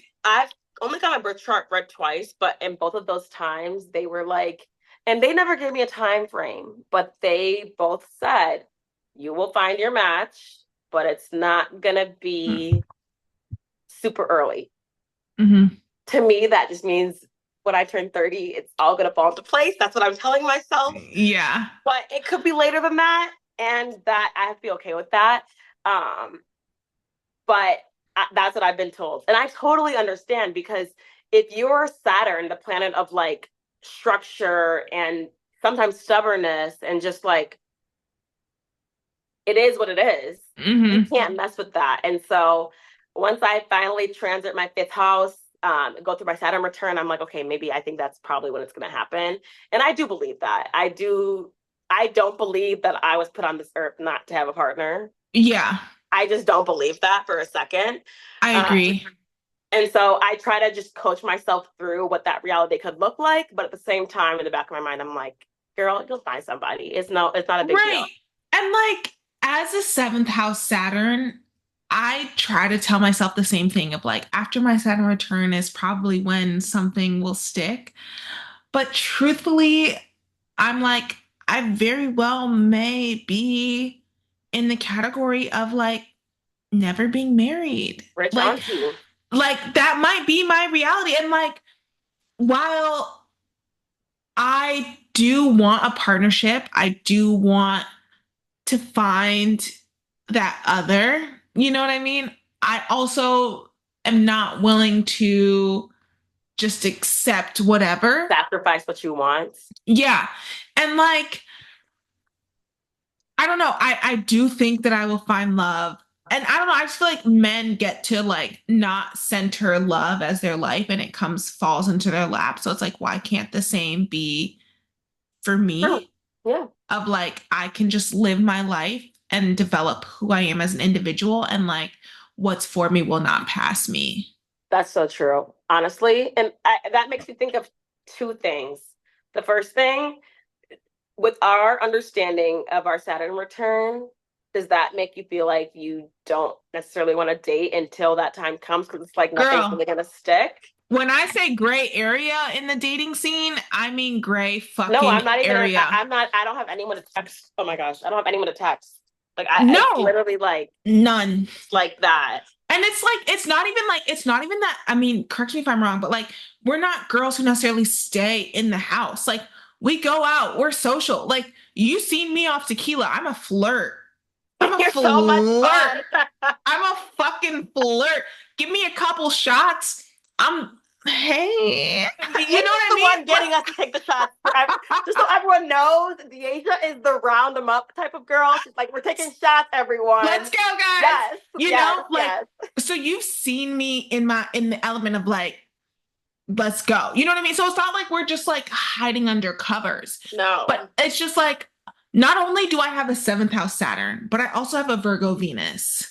only got my birth chart read twice, but in both of those times they were like, and they never gave me a time frame, but they both said you will find your match, but it's not gonna be super early. Mm-hmm. To me, that just means when I turn 30, it's all gonna fall into place. That's what I'm telling myself. Yeah. But it could be later than that, and that I have to be okay with that. Um, but that's what I've been told, and I totally understand because if you're Saturn, the planet of like structure and sometimes stubbornness, and just like it is what it is, you Mm-hmm. can't mess with that. And so once I finally transit my fifth house, go through my Saturn return, I'm like, okay, maybe I think that's probably when it's going to happen. And I do believe that. I do. I don't believe that I was put on this earth not to have a partner. Yeah. I just don't believe that for a second. I Uh, agree. and so I try to just coach myself through what that reality could look like. But at the same time, in the back of my mind, I'm like, girl, you'll find somebody. It's not a big deal. Right. And like as a seventh house Saturn, I try to tell myself the same thing of like after my Saturn return is probably when something will stick. But truthfully, I'm like, I very well may be in the category of like never being married. Rich auntie. Like that might be my reality. And like while I do want a partnership, I do want to find that other. You know what I mean? I also am not willing to just accept whatever. Sacrifice what you want. Yeah. And like, I don't know. I do think that I will find love. And I don't know. I just feel like men get to like not center love as their life and it falls into their lap. So it's like, why can't the same be for True. me? Yeah. Of like, I can just live my life and develop who I am as an individual and like what's for me will not pass me. That's so true, honestly. And that makes me think of two things. The first thing, with our understanding of our Saturn return, does that make you feel like you don't necessarily want to date until that time comes because it's like nothing's Girl, really gonna stick? when I say gray area in the dating scene, I mean gray No, I'm fucking not even. area. I'm not. I don't have anyone to text. Oh my gosh, I don't have anyone to text. Like it's No, literally none. like that. And it's like, it's not even that. I mean, correct me if I'm wrong, but like, we're not girls who necessarily stay in the house. Like, we go out, we're social. Like, you seen me off tequila. I'm a flirt. I'm a You're so much flirt. fun. I'm a fucking flirt. Give me a couple shots. Hey, you know Asia's what I the mean? one getting us to take the shots. Just so everyone knows, Asia is the round them up type of girl. She's like, we're taking shots, Let's everyone. go, guys. Yes, You yes, know, like, yes. so you've seen me in the element of like, let's go. You know what I mean? So it's not like we're just like hiding under covers, but No, it's just like, not only do I have a seventh house Saturn, but I also have a Virgo Venus.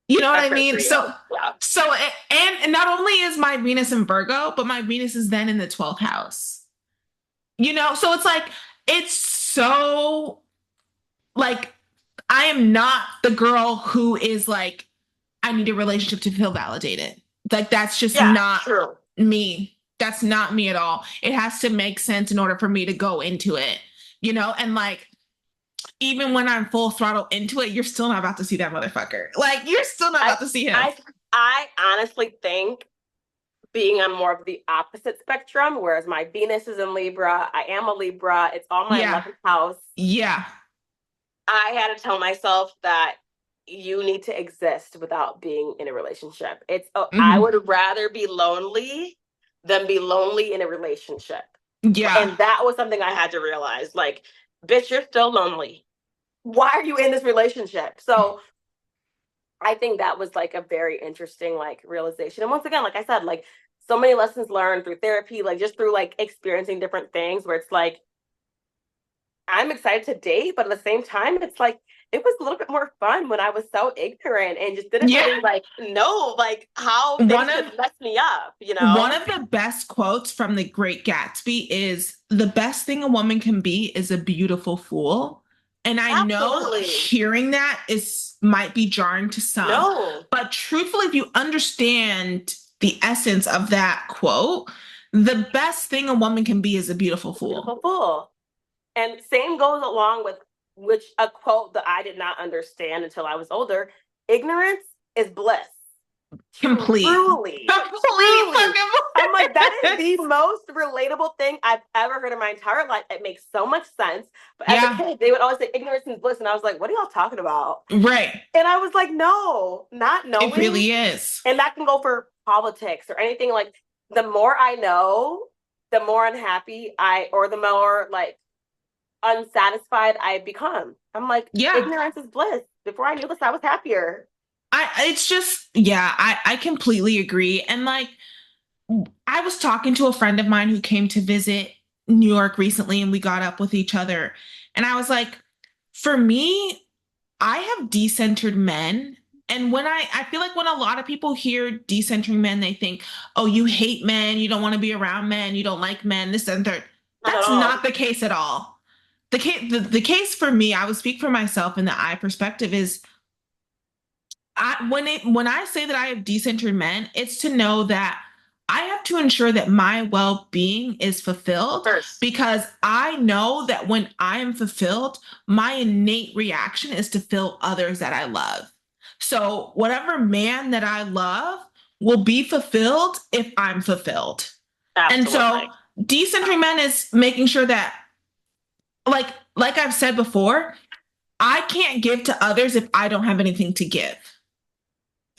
You know what that's I great for mean? you. Yeah. And not only is my Venus in Virgo, but my Venus is then in the 12th house. You know, so it's like, it's so like, I am not the girl who is like, I need a relationship to feel validated. Like, that's just Yeah, not true. me. That's not me at all. It has to make sense in order for me to go into it, you know? And like, even when I'm full throttle into it, you're still not about to see that motherfucker. Like, you're still not I about to see him. I I honestly think being on more of the opposite spectrum, whereas my Venus is in Libra, I am a Libra, it's on my Yeah. 11th house. Yeah. I had to tell myself that you need to exist without being in a relationship. I Hmm. would rather be lonely than be lonely in a relationship. Yeah. And that was something I had to realize. Like, bitch, you're still lonely. Why are you in this relationship? So I think that was like a very interesting like realization. And once again, like I said, like so many lessons learned through therapy, like just through like experiencing different things where it's like I'm excited to date, but at the same time, it's like it was a little bit more fun when I was so ignorant and just didn't Yeah. really like know like how things One of could mess me up, you one know? of the best quotes from The Great Gatsby is the best thing a woman can be is a beautiful fool. And I know Absolutely. hearing that is might be jarring to some, No. but truthfully, if you understand the essence of that quote, the best thing a woman can be is a beautiful fool. Beautiful fool. And same goes along with which a quote that I did not understand until I was older. Ignorance is bliss. Complete. Truly, Complete truly. fucking I'm like, that is bliss. the most relatable thing I've ever heard in my entire life. It makes so much sense. But as a Yeah, kid, they would always say ignorance is bliss. And I was like, what are y'all talking about? right. And I was like, no, not It knowing. really is. And that can go for politics or anything. Like, the more I know, the more unhappy or the more like unsatisfied I become. I'm like, Yeah. ignorance is bliss. Before I knew this, I was happier. It's just, yeah, I completely agree. And like, I was talking to a friend of mine who came to visit New York recently and we got up with each other. And I was like, for me, I have decentered men. And I feel like when a lot of people hear decentering men, they think, oh, you hate men, you don't want to be around men, you don't like men, this and third. Not at That's all. not the case at all. The case for me, I would speak for myself in the I perspective is when I say that I have decentered men, it's to know that I have to ensure that my well-being is fulfilled First, because I know that when I am fulfilled, my innate reaction is to fill others that I love. So whatever man that I love will be fulfilled if I'm fulfilled. And so absolutely. decentering men is making sure that like I've said before, I can't give to others if I don't have anything to give.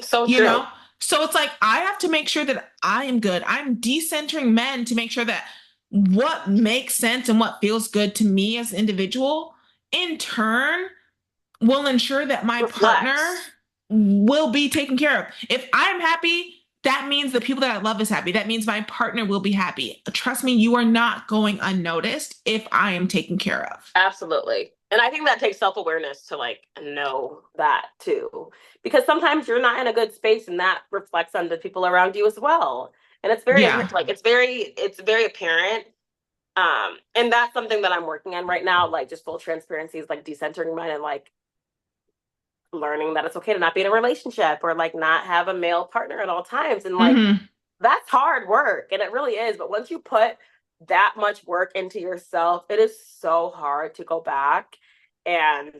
So You true. know? So it's like I have to make sure that I am good. I'm decentering men to make sure that what makes sense and what feels good to me as an individual in turn will ensure that my partner Reflects. will be taken care of. If I'm happy, that means the people that I love is happy. That means my partner will be happy. Trust me, you are not going unnoticed if I am taken care of. Absolutely. And I think that takes self-awareness to like know that too. Because sometimes you're not in a good space and that reflects on the people around you as well. And it's very Yeah. like it's very apparent. And that's something that I'm working on right now, like just full transparency is like decentering mine and like learning that it's okay to not be in a relationship or like not have a male partner at all times. And like Mm-hmm. that's hard work and it really is. But once you put that much work into yourself, it is so hard to go back and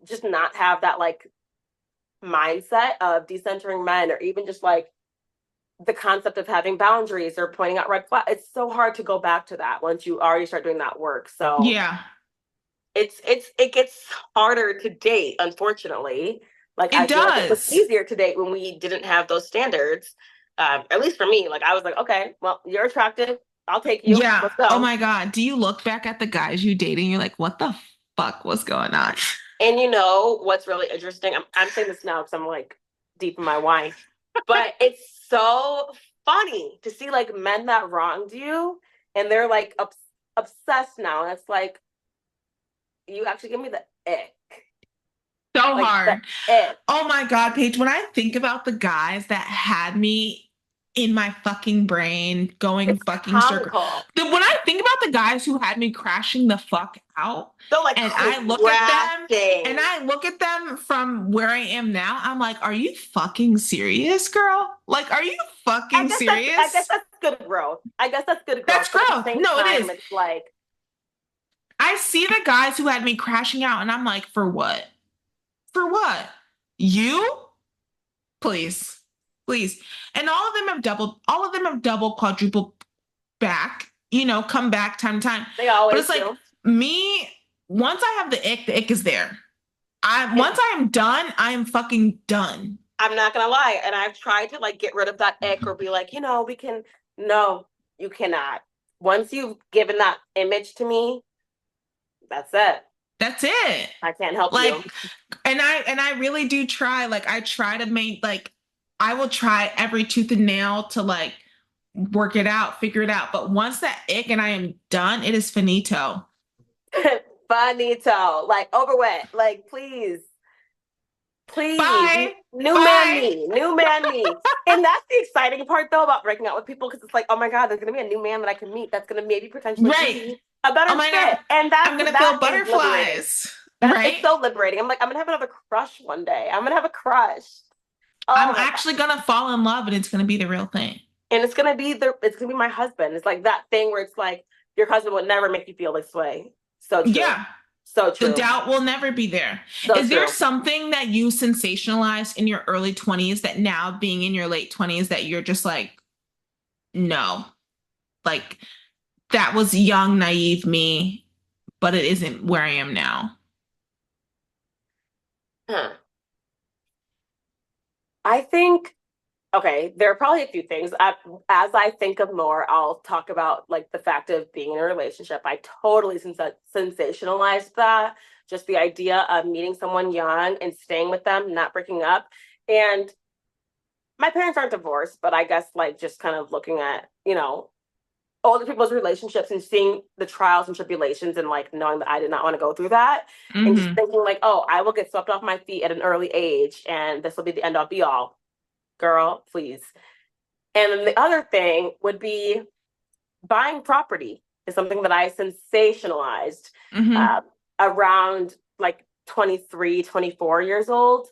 just not have that like mindset of decentering men or even just like the concept of having boundaries or pointing out red flags. It's so hard to go back to that once you already start doing that work. So Yeah. it gets harder to date, unfortunately. Like I It feel like it was does. easier to date when we didn't have those standards. At least for me, like I was like, okay, well, you're attractive. I'll take you. Yeah. Let's Oh go. my God. Do you look back at the guys you dating? You're like, what the fuck was going on? And you know what's really interesting? I'm saying this now because I'm like deep in my wine, but it's so funny to see like men that wronged you and they're like obsessed now. And it's like, you actually give me the ick. So Like the hard. ick. Oh my God, Paige, when I think about the guys that had me in my fucking brain going It's fucking circle, comical. when I think about the guys who had me crashing the fuck out, So like and I look at them and crashing. I look at them from where I am now, I'm like, are you fucking serious, girl? Like, are you fucking I guess serious? that's good growth. I guess that's good That's growth. But at the growth. same No, it time, is. it's like I see the guys who had me crashing out, and I'm like, for what? For what? You? Please, please. And all of them have double, quadruple back, come back time to time. they But always it's like do. me, once I have the ick is there. And Once I am done, I am fucking done. I'm not gonna lie. And I've tried to like get rid of that ick or be like, we can. No, you cannot. Once you've given that image to me, that's it. That's it. I can't help Like, you. and I really do try. Like, I try to make like I will try every tooth and nail to like work it out, figure it out. But once that ick and I am done, it is finito. Finito, like over with. Like, please. Please, Bye. new man Bye. me, new man me. And that's the exciting part though about breaking up with people because it's like, oh my God, there's gonna be a new man that I can meet that's gonna maybe potentially Right. be a Oh better my God. fit. And I'm gonna that feel is liberating. butterflies. That it's Right? so liberating. I'm like, I'm gonna have another crush one day. I'm gonna have a crush. Oh I'm my God. actually gonna fall in love and it's gonna be the real thing. And it's gonna be my husband. It's like that thing where it's like your husband would never make you feel this way. So true. Yeah. So The true. doubt will never be there. So Is there true. something that you sensationalized in your early 20s that now being in your late 20s that you're just like, no, like that was young, naive me, but it isn't where I am now? Huh. I think okay, there are probably a few things. As I think of more, I'll talk about like the fact of being in a relationship. I totally sensationalized that. Just the idea of meeting someone young and staying with them, not breaking up. And my parents aren't divorced, but I guess like just kind of looking at, older people's relationships and seeing the trials and tribulations and like knowing that I did not want to go through that and just Mm-hmm. thinking like, oh, I will get swept off my feet at an early age and this will be the end all be all. Girl, please. And then the other thing would be buying property is something that I sensationalized Mm-hmm. uh, around like 23, 24 years old.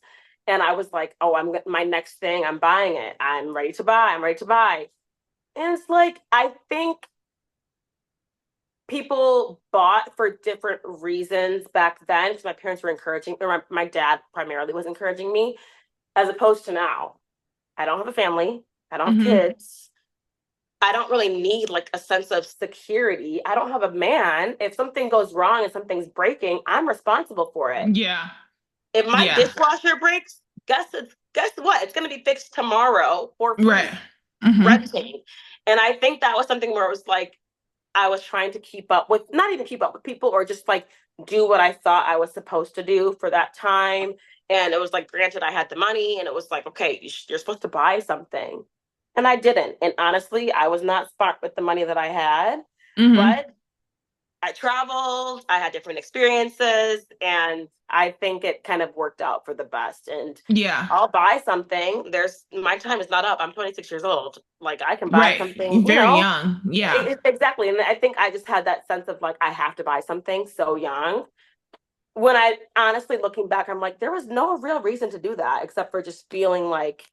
And I was like, oh, my next thing, I'm buying it. I'm ready to buy. I'm ready to buy. And it's like, I think people bought for different reasons back then because my parents were encouraging, or my dad primarily was encouraging me, as opposed to now. I don't have a family. I don't have Mm-hmm. kids. I don't really need like a sense of security. I don't have a man. If something goes wrong and something's breaking, I'm responsible for it. Yeah. If my Yeah. dishwasher breaks, guess what? It's going to be fixed tomorrow for Right. free, Mm-hmm. renting. And I think that was something where it was like I was trying to keep up with, not even keep up with people, or just like do what I thought I was supposed to do for that time. And it was like, granted, I had the money, and it was like, okay, you're supposed to buy something. And I didn't. And honestly, I was not smart with the money that I had, Mm-hmm. but I traveled, I had different experiences, and I think it kind of worked out for the best. And Yeah. I'll buy something. There's my time is not up. I'm 26 years old. Like I can buy Right. something, Very young. Yeah. exactly. And I think I just had that sense of like I have to buy something so young. When I honestly looking back, I'm like, there was no real reason to do that except for just feeling like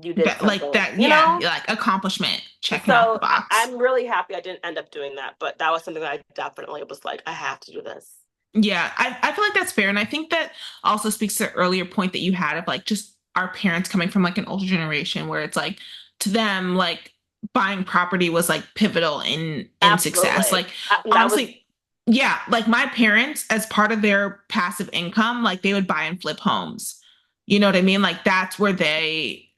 you did But like something, that, yeah, like accomplishment, checking off the So box. I'm really happy I didn't end up doing that, but that was something that I definitely was like, I have to do this. Yeah, I feel like that's fair. And I think that also speaks to the earlier point that you had of like just our parents coming from like an older generation where it's like to them, like buying property was like pivotal in success. Absolutely. Like That was honestly, yeah, like my parents, as part of their passive income, like they would buy and flip homes. You know what I mean? Like that's where they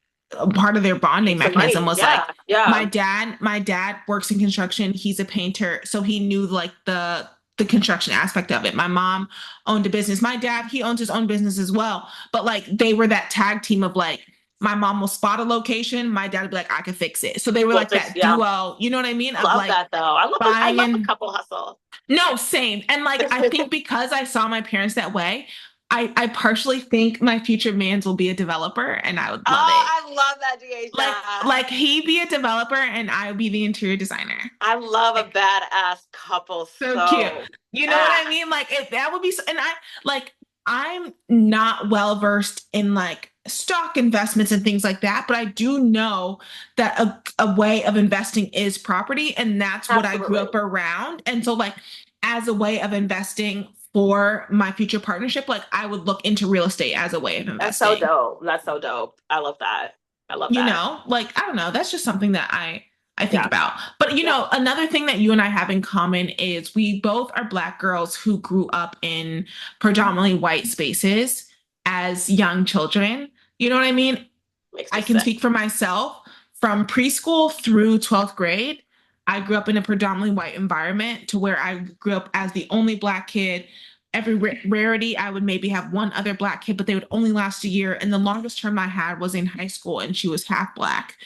part of their bonding made some mechanism money. was like Yeah. Yeah. my dad works in construction, he's a painter, so he knew like the construction aspect of it. My mom owned a business. My dad, he owns his own business as well. But like they were that tag team of like, my mom will spot a location, my dad would be like, I can fix it. So they were Well, like fix, that yeah. duo, you know what I mean? I Of love like that though. I buying love a and couple hustle. no, same. And like I think because I saw my parents that way, I partially think my future mans will be a developer and I would love it. I love that, Like Deja. like he be a developer and I would be the interior designer. I love a Like badass couple so cute. so You know what bad. I mean? Like if that would be and I like I'm not well versed in like stock investments and things like that, but I do know that a way of investing is property and that's what I grew up Absolutely. around. And so like as a way of investing for my future partnership, like I would look into real estate as a way of That's so investing. dope. That's so dope. I love that. I love You that. know, like I don't know, that's just something that I think Yeah. about. But you Yeah. know, another thing that you and I have in common is we both are Black girls who grew up in predominantly white spaces as young children. You know what I mean? Makes me I can sick. speak for myself from preschool through 12th grade. I grew up in a predominantly white environment to where I grew up as the only Black kid. Every rarity, I would maybe have one other Black kid, but they would only last a year. And the longest term I had was in high school, and she was half Black.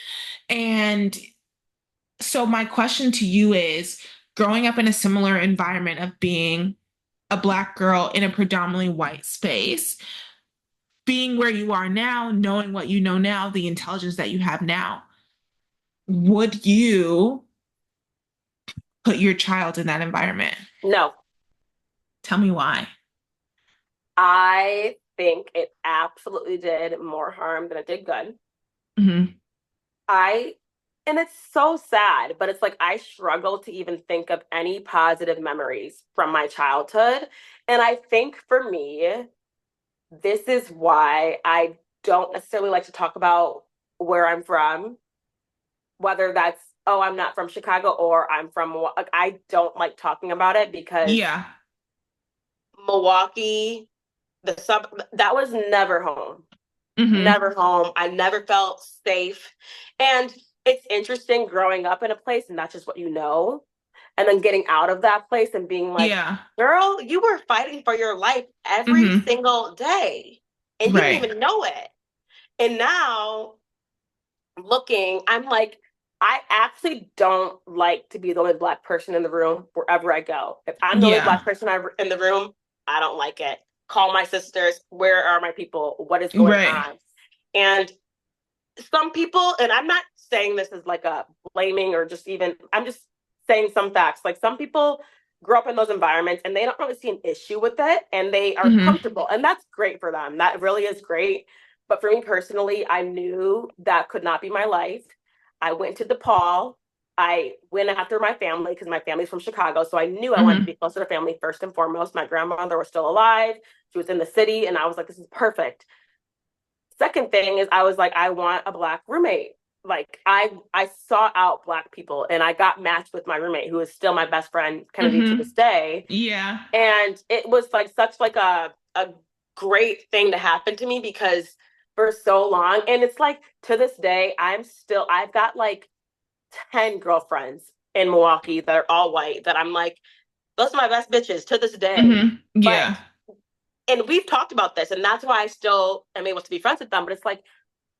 And so, my question to you is growing up in a similar environment of being a Black girl in a predominantly white space, being where you are now, knowing what you know now, the intelligence that you have now, would you put your child in that environment? No, Tell me why. I think it absolutely did more harm than it did good. Hmm. I, and it's so sad, but it's like I struggle to even think of any positive memories from my childhood. And I think for me, this is why I don't necessarily like to talk about where I'm from, whether that's, oh, I'm not from Chicago or I'm from, like, I don't like talking about it because Yeah. Milwaukee, the sub, that was never home. Hmm. Never home. I never felt safe. And it's interesting growing up in a place and that's just what you know. And then getting out of that place and being like, Yeah. girl, you were fighting for your life every Hmm. single day and you didn't Right. even know it. And now looking, I'm like, I actually don't like to be the only Black person in the room wherever I go. If I'm the only Yeah. Black person in the room, I don't like it. Call my sisters. Where are my people? What is going Right. on? And some people, and I'm not saying this as like a blaming or just even, I'm just saying some facts. Like some people grow up in those environments and they don't really see an issue with it and they are Hmm. comfortable. And that's great for them. That really is great. But for me personally, I knew that could not be my life. I went to DePaul. I went after my family because my family's from Chicago. So I knew I wanted to Hmm. be closer to family first and foremost. My grandmother was still alive. She was in the city. And I was like, this is perfect. Second thing is I was like, I want a Black roommate. like I sought out Black people, and I got matched with my roommate, who is still my best friend, kind of to Mm-hmm. this day. Yeah. And it was like such like a great thing to happen to me, because for so long, and it's like to this day, I've got like 10 girlfriends in Milwaukee that are all white, that I'm like, those are my best bitches to this day. Mm-hmm. But Yeah. and we've talked about this, and that's why I still am able to be friends with them. But it's like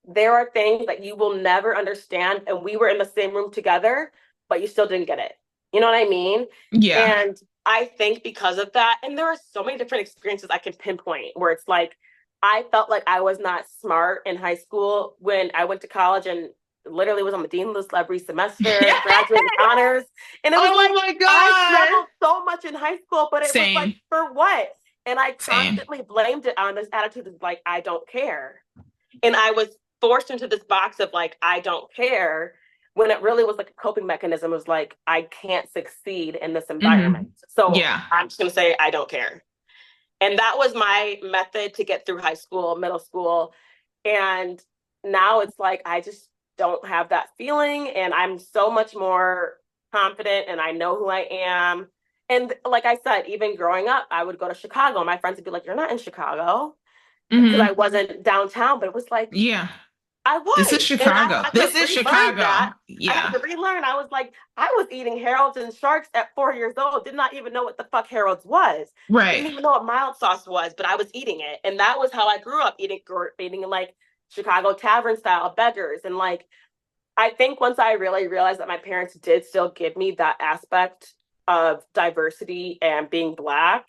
there are things that you will never understand, and we were in the same room together, but you still didn't get it. You know what I mean? Yeah. And I think because of that, and there are so many different experiences I can pinpoint where it's like I felt like I was not smart in high school when I went to college, and literally was on the dean list every semester, graduated with honors. And it was Oh like my I God. struggled so much in high school, but it was like, Same. for what? And I Same. constantly blamed it on this attitude of like, I don't care. And I was forced into this box of like, I don't care, when it really was like a coping mechanism. It was like, I can't succeed in this Mm-hmm. environment, so Yeah. I'm just going to say I don't care. And that was my method to get through high school, middle school. And now it's like I just don't have that feeling, and I'm so much more confident, and I know who I am. And like I said, even growing up, I would go to Chicago, and my friends would be like, "You're not in Chicago," because I Mm-hmm. wasn't downtown. But it was like Yeah. I This is was, and I Chicago. had to This is relearn that. Chicago. I had Yeah. to relearn. I was like, I was eating Harold's and Sharks at 4 years old. Did not even know what the fuck Harold's was. Right. Didn't even know what mild sauce was, but I was eating it, and that was how I grew up, eating like Chicago tavern style beggars. And like, I think once I really realized that my parents did still give me that aspect of diversity and being Black,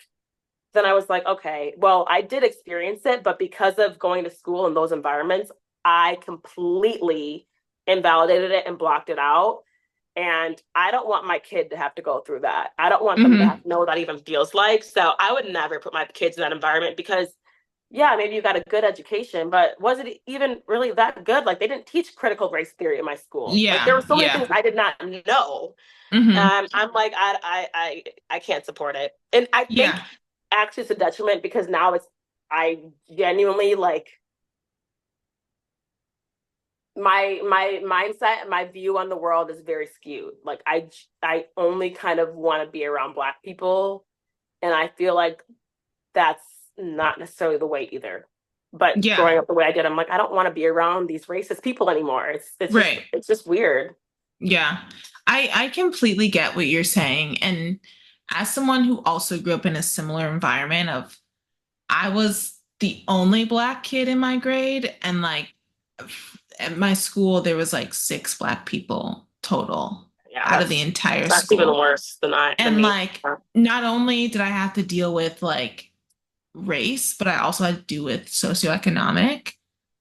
then I was like, okay, well, I did experience it, but because of going to school in those environments, I completely invalidated it and blocked it out. And I don't want my kid to have to go through that. I don't want them to Mm-hmm. have to know what that even feels like. So I would never put my kids in that environment, because, yeah, maybe you got a good education, but was it even really that good? Like, they didn't teach critical race theory in my school. Like, there Yeah. were so many Yeah. things I did not know. Mm-hmm. I'm like, I can't support it. And I think Yeah. actually it's a detriment, because now I genuinely like my mindset and my view on the world is very skewed. Like I only kind of want to be around Black people, and I feel like that's not necessarily the way either. But Yeah. growing up the way I did, I'm like, I don't want to be around these racist people anymore. Right. It's just weird. Yeah. I completely get what you're saying. And as someone who also grew up in a similar environment of I was the only Black kid in my grade, and like at my school there was like six Black people total Yeah, out of the entire that's even school. worse than And me. like not only did I have to deal with like race, but I also had to do with socioeconomic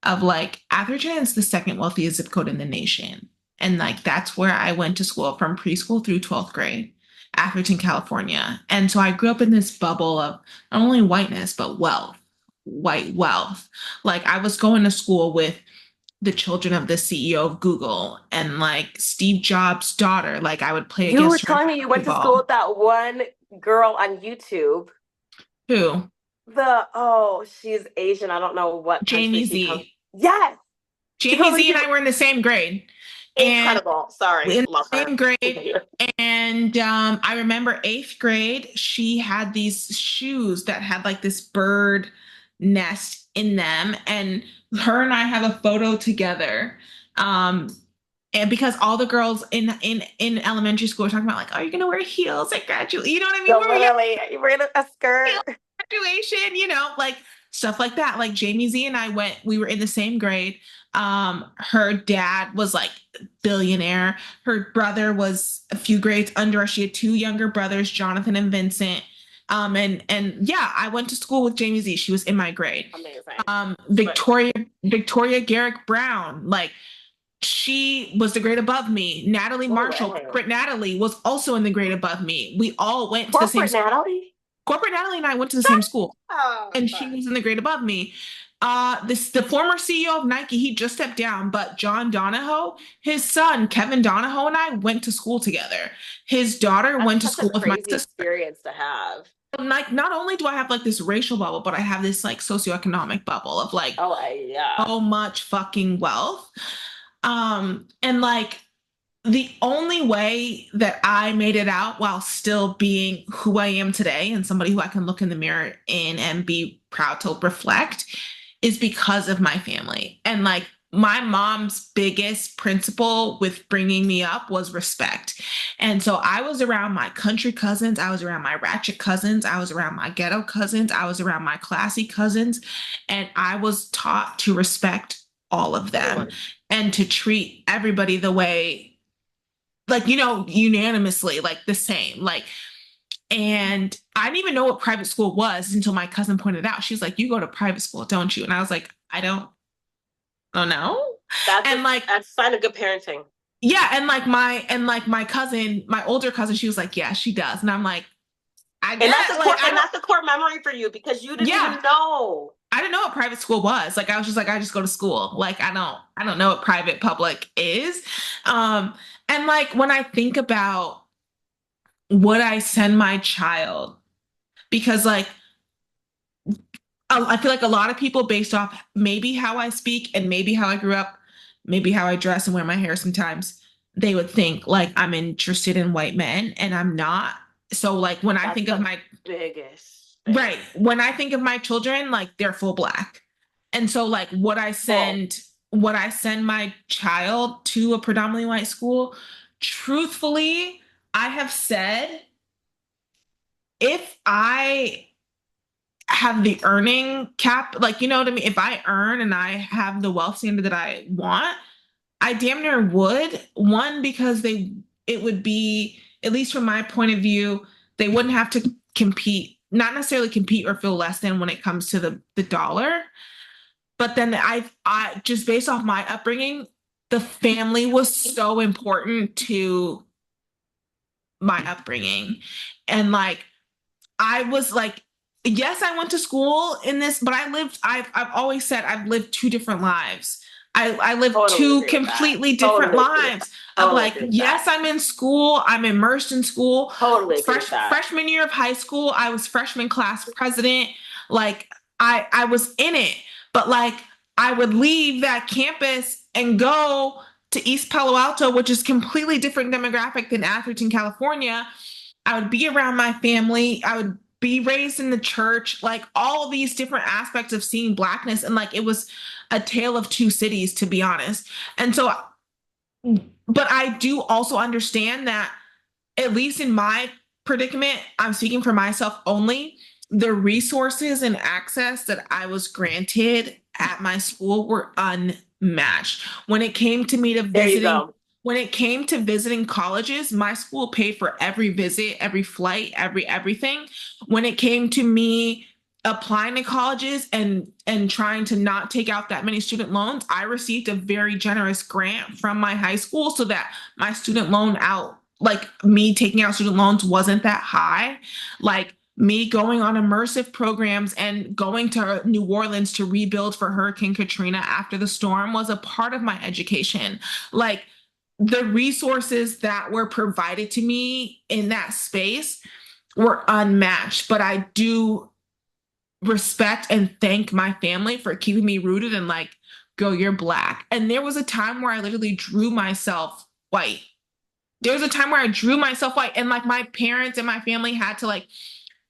of like Atherton is the second wealthiest zip code in the nation. And like that's where I went to school from preschool through 12th grade, Atherton, California. And so I grew up in this bubble of not only whiteness, but wealth, white wealth. Like I was going to school with the children of the CEO of Google and like Steve Jobs' daughter. Like I would play You were against her in telling me you went to school basketball. with that one girl on YouTube. Who? She's Asian. I don't know what country Jamie she comes. Z. Yes, she Jamie comes on Z and YouTube. I were in the same grade. And Incredible. Sorry, in love the her. same grade. And I remember eighth grade, she had these shoes that had like this bird nest in them. And her and I have a photo together. Um, and because all the girls in elementary school were talking about like, are you gonna wear heels at graduate? You know what I mean? So Where we got literally, you were in a skirt. heels at graduation, like stuff like that. Like Jamie Z and I we were in the same grade. Her dad was like billionaire. Her brother was a few grades under us. She had two younger brothers, Jonathan and Vincent. And yeah, I went to school with Jamie Z. She was in my grade. Amazing. But Victoria Garrick Brown, like she was the grade above me. Natalie no Marshall, way. corporate Natalie, was also in the grade above me. We all went to the same Corporate school. Natalie? Corporate Natalie and I went to the same school, Oh, and she fuck. was in the grade above me. The former CEO of Nike, he just stepped down, but John Donahoe, his son Kevin Donahoe, and I went to school together. His daughter That's went to such a school with my crazy sister. experience to have. Like, not only do I have like this racial bubble, but I have this like socioeconomic bubble of like Oh, yeah. so much fucking wealth. And like the only way that I made it out while still being who I am today and somebody who I can look in the mirror in and be proud to reflect is because of my family. And like my mom's biggest principle with bringing me up was respect. And so I was around my country cousins, I was around my ratchet cousins, I was around my ghetto cousins, I was around my classy cousins, and I was taught to respect all of them Everyone. and to treat everybody the way, like, unanimously, like the same. Like, and I didn't even know what private school was until my cousin pointed out. She's like, "You go to private school, don't you?" And I was like, "I don't know." And like, That's a sign of good parenting. yeah, and like my cousin, my older cousin, she was like, "Yeah, she does." And I'm like, I And get that's a it. Like, core and that's a core memory for you because you didn't yeah, even know. I didn't know what private school was. Like, I was just like, I just go to school. Like, I don't know what private public is. Um, and like when I think about would I send my child, because like I feel like a lot of people, based off maybe how I speak and maybe how I grew up, maybe how I dress and wear my hair sometimes, they would think like I'm interested in white men and I'm not. So like when I That's think of the my biggest thing. right, when I think of my children, like they're full black. And so like Well, would I send my child to a predominantly white school? Truthfully, I have said if I have the earning cap, like, you know what I mean? If I earn and I have the wealth standard that I want, I damn near would. One, because it would be, at least from my point of view, they wouldn't have to compete, not necessarily compete or feel less than when it comes to the dollar. But then I just based off my upbringing, the family was so important to my upbringing. And like I was like, yes, I went to school in this, but I've always said I've lived two different lives. I lived totally two agree with that. completely different Totally agree with that. lives of Totally like, agree with yes, that. I'm in school, I'm immersed in school. Totally agree with that. Freshman year of high school, I was freshman class president. Like I was in it, but like I would leave that campus and go to East Palo Alto, which is completely different demographic than Atherton, California. I would be around my family. I would be raised in the church, like all these different aspects of seeing blackness. And like it was a tale of two cities, to be honest. And so, but I do also understand that, at least in my predicament, I'm speaking for myself only, the resources and access that I was granted at my school were unmatched. There you go. When it came to visiting colleges, my school paid for every visit, every flight, everything. When it came to me applying to colleges and trying to not take out that many student loans, I received a very generous grant from my high school so that my student loan out, like me taking out student loans, wasn't that high. Like me going on immersive programs and going to New Orleans to rebuild for Hurricane Katrina after the storm was a part of my education. Like the resources that were provided to me in that space were unmatched, but I do respect and thank my family for keeping me rooted and like, girl, you're black. And there was a time where I literally drew myself white. There was a time where I drew myself white, and like my parents and my family had to like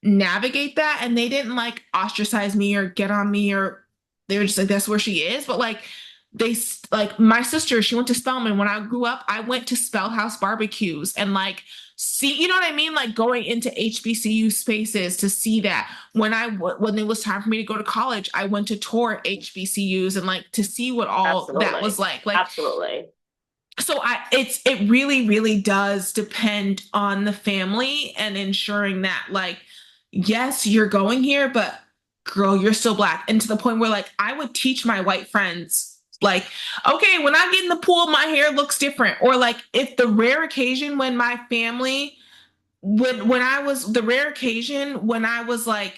navigate that, and they didn't like ostracize me or get on me, or they were just like, that's where she is. But like they, like my sister, she went to Spelman. When I grew up, I went to Spell House barbecues and like see, you know what I mean? Like going into HBCU spaces to see that. When it was time for me to go to college, I went to tour HBCUs and like to see what all that was Absolutely. like. Like Absolutely. so it really does depend on the family and ensuring that like, yes, you're going here, but girl, you're still black. And to the point where like I would teach my white friends like, okay, when I get in the pool, my hair looks different. Or like if the rare occasion when my family when I was the rare occasion when I was like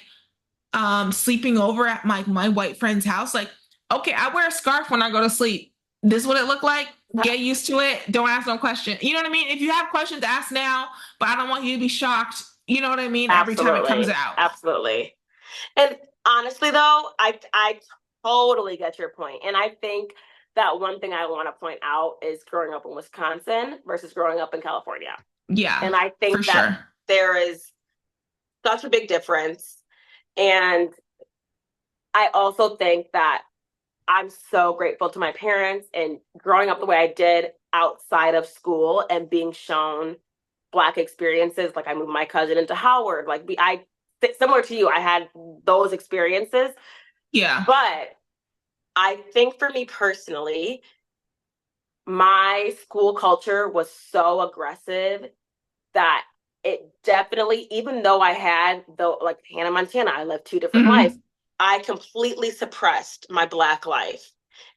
sleeping over at my white friend's house, like, okay, I wear a scarf when I go to sleep. This is what it looked like. Get used to it. Don't ask no question. You know what I mean? If you have questions, ask now, but I don't want you to be shocked. You know what I mean? Every time it comes Absolutely. out. Absolutely. And honestly though, I totally get your point. And I think that one thing I want to point out is growing up in Wisconsin versus growing up in California. Yeah, And I for think that sure. there is such a big difference. And I also think that I'm so grateful to my parents and growing up the way I did outside of school and being shown Black experiences. Like I moved my cousin into Howard. Like I similar to you, I had those experiences. Yeah. But I think for me personally, my school culture was so aggressive that it definitely, even though I had like Hannah Montana, I lived two different lives. Hmm. I completely suppressed my Black life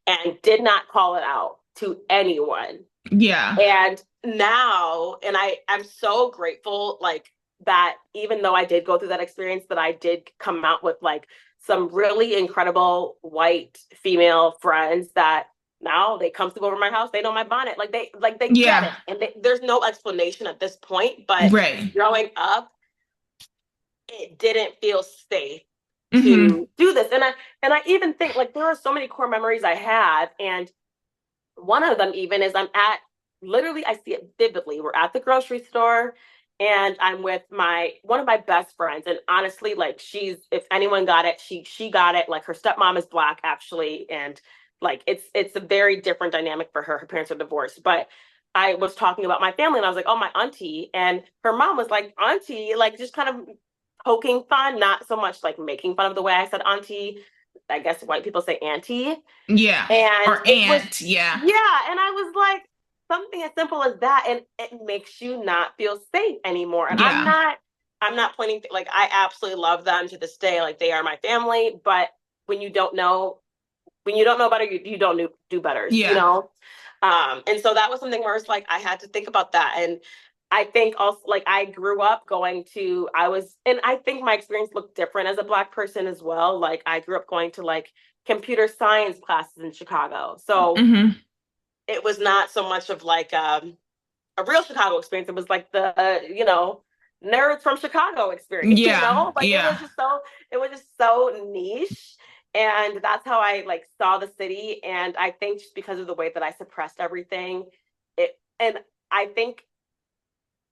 and did not call it out to anyone. Yeah. And now, and I'm so grateful, like that even though I did go through that experience, that I did come out with like some really incredible white female friends that now they come to go over my house, they know my bonnet, like they get Yeah. it, and there's no explanation at this point. But Right. growing up, it didn't feel safe Hmm. to do this, and I even think like there are so many core memories I have, and one of them even is I'm at literally I see it vividly. We're at the grocery store and I'm with my one of my best friends. And honestly, like she's if anyone got it, she got it. Like her stepmom is Black actually. And like it's a very different dynamic for her. Her parents are divorced. But I was talking about my family and I was like, oh, my auntie. And her mom was like, auntie, like just kind of poking fun, not so much like making fun of the way I said auntie. I guess white people say auntie. Yeah. And Or it was, aunt. Yeah. yeah. And I was like, something as simple as that. And it makes you not feel safe anymore. And Yeah. I'm not pointing, like, I absolutely love them to this day. Like, they are my family. But when you don't know, when you don't know better, you don't do better, you Yeah. know? And so that was something where it's like, I had to think about that. And I think also, like, I grew up going to, and I think my experience looked different as a Black person as well. Like, I grew up going to like computer science classes in Chicago. So Hmm. it was not so much of like a real Chicago experience. It was like the, nerds from Chicago experience, Yeah. like Yeah. it was just so niche. And that's how I like saw the city. And I think just because of the way that I suppressed everything, and I think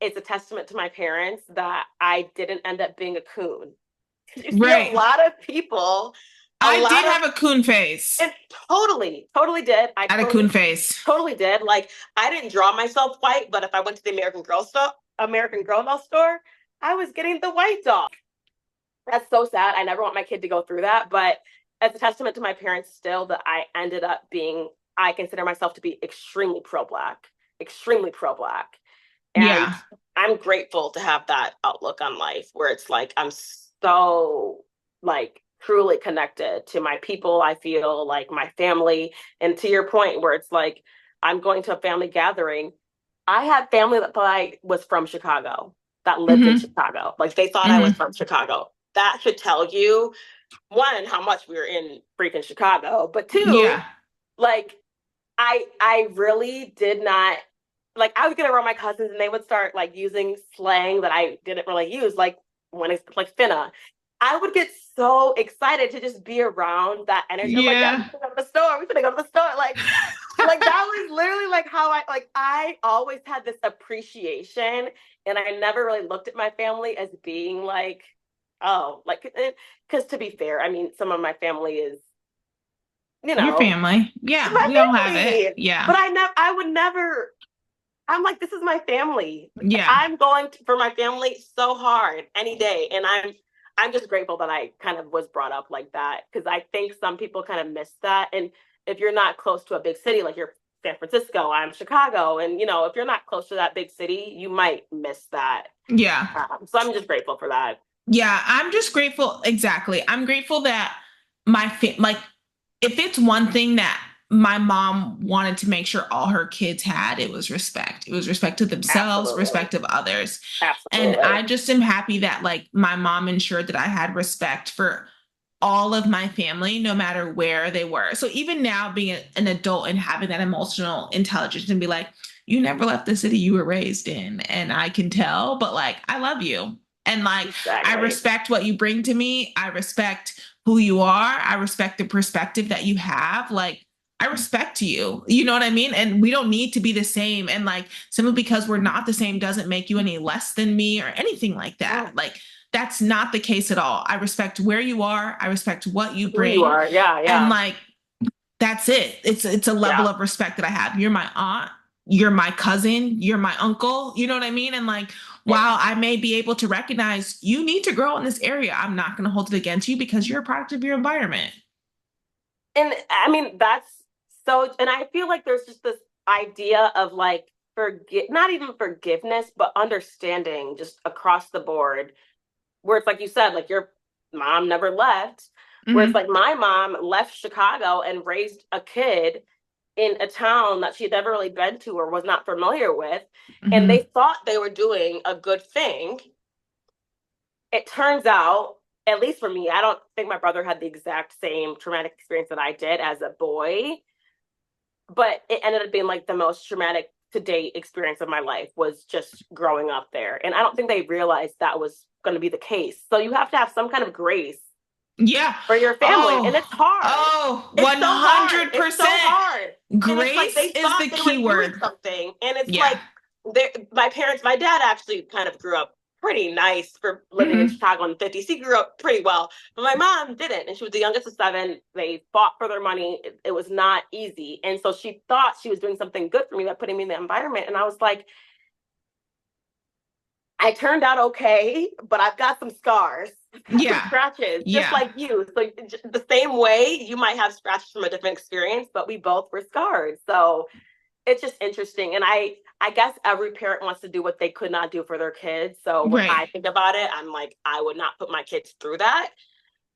it's a testament to my parents that I didn't end up being a coon. You see a Right. lot of people, a I lot did of, have a coon face. and totally did. I I had a coon face. totally did. Like I didn't draw myself white, but if I went to the American Girl doll store, I was getting the white doll. That's so sad. I never want my kid to go through that, but as a testament to my parents still that I ended up being I consider myself to be extremely pro black. And Yeah. I'm grateful to have that outlook on life where it's like I'm so like truly connected to my people. I feel like my family. And to your point, where it's like I'm going to a family gathering. I had family that thought I was from Chicago, that lived in Hmm. Chicago. Like they thought I was Hmm. from Chicago. That should tell you, one, how much we were in freaking Chicago, but two, Yeah. like I really did not like I would get around my cousins and they would start like using slang that I didn't really use, like when it's like finna. I would get so excited to just be around that energy. I'm like, yeah, we Yeah. finna go to the store. We finna go to the store. Like that was literally like how I always had this appreciation, and I never really looked at my family as being like, oh, like because to be fair, I mean, some of my family is, you Your know, family. Yeah. my We all have it. family. Yeah. But I would never. I'm like, this is my family. Yeah. I'm going for my family so hard any day, and I'm just grateful that I kind of was brought up like that because I think some people kind of miss that. And if you're not close to a big city, like you're San Francisco, I'm Chicago, and if you're not close to that big city, you might miss that. Yeah. So I'm just grateful for that. Yeah. I'm just grateful. Exactly. I'm grateful that like, if it's one thing that my mom wanted to make sure all her kids had, it was respect. It was respect to themselves, Absolutely, respect of others. And absolutely. I just am happy that like my mom ensured that I had respect for all of my family, no matter where they were. So even now, being an adult and having that emotional intelligence and be like, you never left the city you were raised in. And I can tell, but like, I love you. And like, I Exactly. respect what you bring to me. I respect who you are. I respect the perspective that you have. Like, I respect you. You know what I mean? And we don't need to be the same. And like, simply because we're not the same doesn't make you any less than me or anything like that. Oh, Like, that's not the case at all. I respect where you are. I respect what you who you bring. are. Yeah, And yeah, like, that's it. It's a level yeah. of respect that I have. You're my aunt, you're my cousin, you're my uncle, you know what I mean? And like, while I may be able to recognize you need to grow in this area, I'm not going to hold it against you because you're a product of your environment. And I mean, that's so, and I feel like there's just this idea of like, not even forgiveness, but understanding just across the board, where it's like you said, like your mom never left, where it's Mm-hmm. like my mom left Chicago and raised a kid in a town that she had never really been to or was not familiar with. And Mm-hmm. they thought they were doing a good thing. It turns out, at least for me, I don't think my brother had the exact same traumatic experience that I did as a boy, but it ended up being like the most traumatic to date experience of my life was just growing up there. And I don't think they realized that was going to be the case. So you have to have some kind of grace Yeah. for your family. And Oh, it's hard. oh, It's so hard. It's so 100%. hard. And it's like Grace they is thought the they were key doing word. something. And it's Yeah. like my parents, my dad actually kind of grew up pretty nice for living in Mm-hmm. Chicago in the 50s. He grew up pretty well. But my mom didn't. And she was the youngest of seven. They fought for their money. It was not easy. And so she thought she was doing something good for me by putting me in the environment. And I was like, I turned out okay, but I've got some scars, I've got some Yeah. scratches, just Yeah. like you. So the same way you might have scratches from a different experience, but we both were scarred. So it's just interesting. And I guess every parent wants to do what they could not do for their kids. So when Right. I think about it, I'm like, I would not put my kids through that.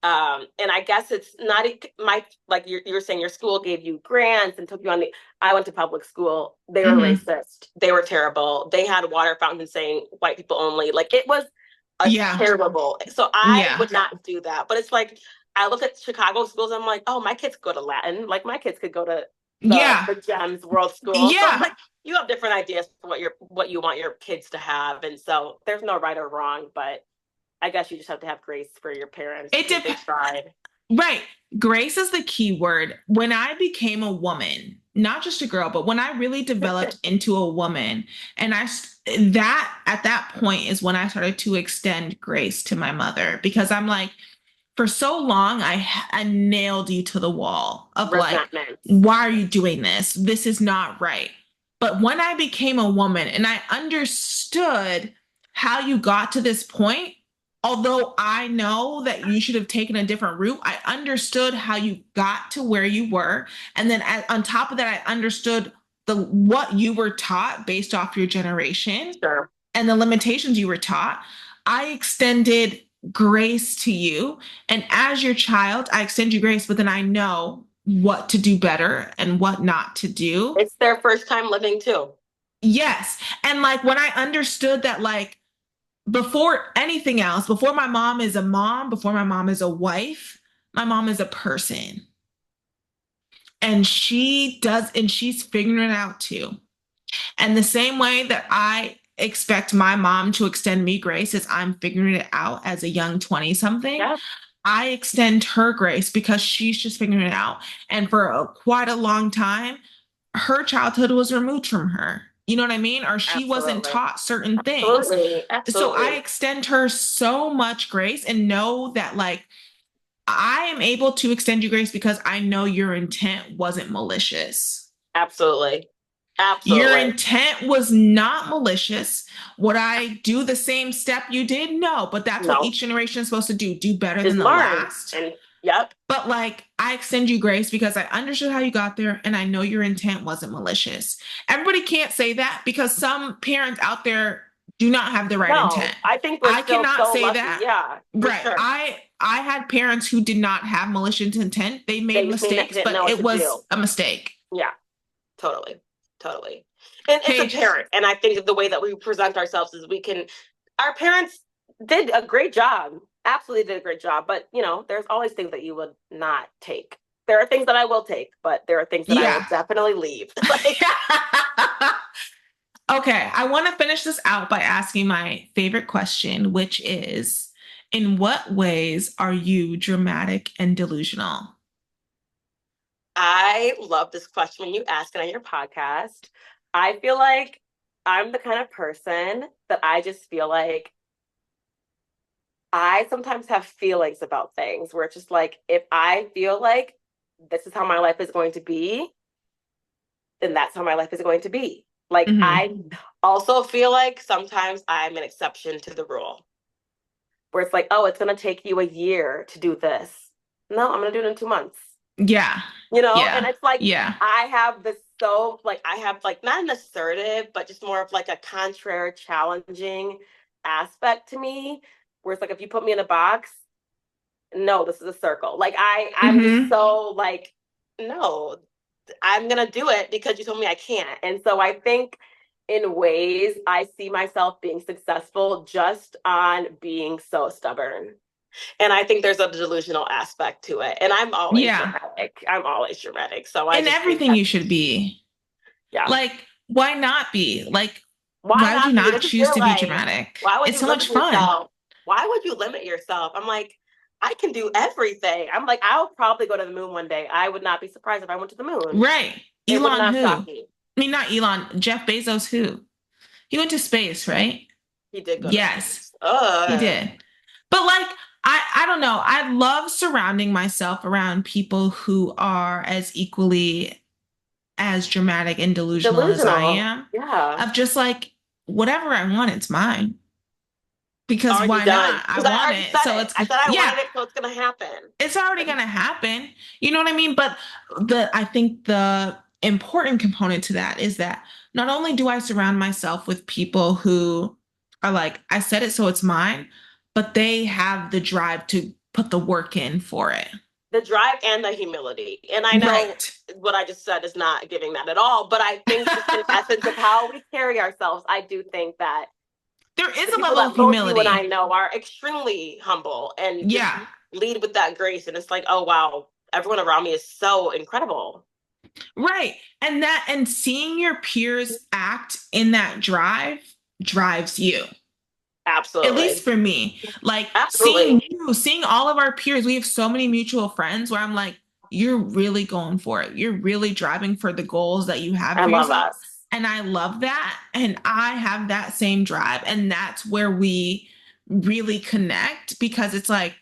And I guess it's not my, like you're saying your school gave you grants and took you on the, I went to public school. They were Mm-hmm. racist. They were terrible. They had water fountains saying white people only. Like it was a Yeah. terrible. So I Yeah. would not do that. But it's like, I look at Chicago schools. I'm like, oh, my kids go to Latin. Like my kids could go to Yeah. the GEMS World School. So Yeah. like you have different ideas for what you want your kids to have. And so there's no right or wrong, but I guess you just have to have grace for your parents It because they depends. tried. Right. Grace is the key word. When I became a woman, not just a girl, but when I really developed into a woman, and that at that point is when I started to extend grace to my mother because I'm like, for so long, I nailed you to the wall of like, Resentment. why are you doing this? This is not right. But when I became a woman and I understood how you got to this point, although I know that you should have taken a different route, I understood how you got to where you were. And then on top of that, I understood the what you were taught based off your generation Sure. and the limitations you were taught. I extended grace to you. And as your child, I extend you grace, but then I know what to do better and what not to do. It's their first time living too. Yes. And like when I understood that, like, before anything else, before my mom is a mom, before my mom is a wife, my mom is a person. And she's figuring it out too. And the same way that I expect my mom to extend me grace as I'm figuring it out as a young 20 something, Yeah, I extend her grace because she's just figuring it out. And for quite a long time, her childhood was removed from her. You know what I mean? Or she wasn't absolutely. taught certain things. Absolutely. So I Absolutely. extend her so much grace and know that, like, I am able to extend you grace because I know your intent wasn't malicious. Absolutely. Your Absolutely. intent was not malicious. Would I do the same step you did? No, but that's what No. each generation is supposed to do, do better Is than the learn. last. And yep. But like, I extend you grace because I understood how you got there and I know your intent wasn't malicious. Everybody can't say that because some parents out there do not have the right intent. No, I think we're I still cannot so say lucky. that. Yeah, for Right. sure. I had parents who did not have malicious intent. They made They just mistakes, didn't but know what it to do. was a mistake. Yeah, totally. Totally. And it's a Paige, parent. And I think the way that we present ourselves is our parents did a great job. Absolutely did a great job. But, there's always things that you would not take. There are things that I will take, but there are things that I will yeah. definitely leave. Like, Okay, I want to finish this out by asking my favorite question, which is, in what ways are you dramatic and delusional? I love this question when you ask it on your podcast. I feel like I'm the kind of person that I just feel like I sometimes have feelings about things where it's just like, if I feel like this is how my life is going to be, then that's how my life is going to be. Like, Mm-hmm. I also feel like sometimes I'm an exception to the rule where it's like, oh, it's going to take you a year to do this. No, I'm going to do it in 2 months. Yeah. And Yeah. it's like Yeah. I have this so like I have like not an assertive, but just more of like a contrary, challenging aspect to me, where it's like if you put me in a box, no, this is a circle. Like I'm just Mm-hmm. so like, no, I'm gonna do it because you told me I can't. And so I think in ways I see myself being successful just on being so stubborn. And I think there's a delusional aspect to it. And I'm always Yeah. dramatic. I'm always dramatic. So I In just think everything that, you should be. yeah. Like, why not be? Like, Why why would you not be? not This is choose your to be life. dramatic? Why would It's you so much limit fun. yourself? Why would you limit yourself? I'm like, I can do everything. I'm like, I'll probably go to the moon one day. I would not be surprised if I went to the moon. Right. It would Elon not who? shock I me. mean, not Elon, Jeff Bezos who? He went to space, right? He did go to Yes, space. he did. But like, I don't know. I love surrounding myself around people who are as equally as dramatic and delusional as I Delusional. am. Yeah. Of just like, whatever I want, it's mine. Because Already why done. not? I Because I want already it. said So it. it's, I said I yeah, wanted it, so it's gonna happen. it's already going to happen. You know what I mean? But I think the important component to that is that not only do I surround myself with people who are like, I said it, so it's mine, but they have the drive to put the work in for it. The drive and the humility. And I know Right. what I just said is not giving that at all, but I think just in essence of how we carry ourselves, I do think that There is the a people level of that both you and I humility. know are extremely humble and just Yeah. lead with that grace. And it's like, oh wow, everyone around me is so incredible. Right. And seeing your peers act in that drive drives you. At least Absolutely. for me, like seeing Absolutely. you, seeing all of our peers, we have so many mutual friends where I'm like, you're really going for it. You're really driving for the goals that you have I for love yourself. us. And I love that. And I have that same drive. And that's where we really connect because it's like,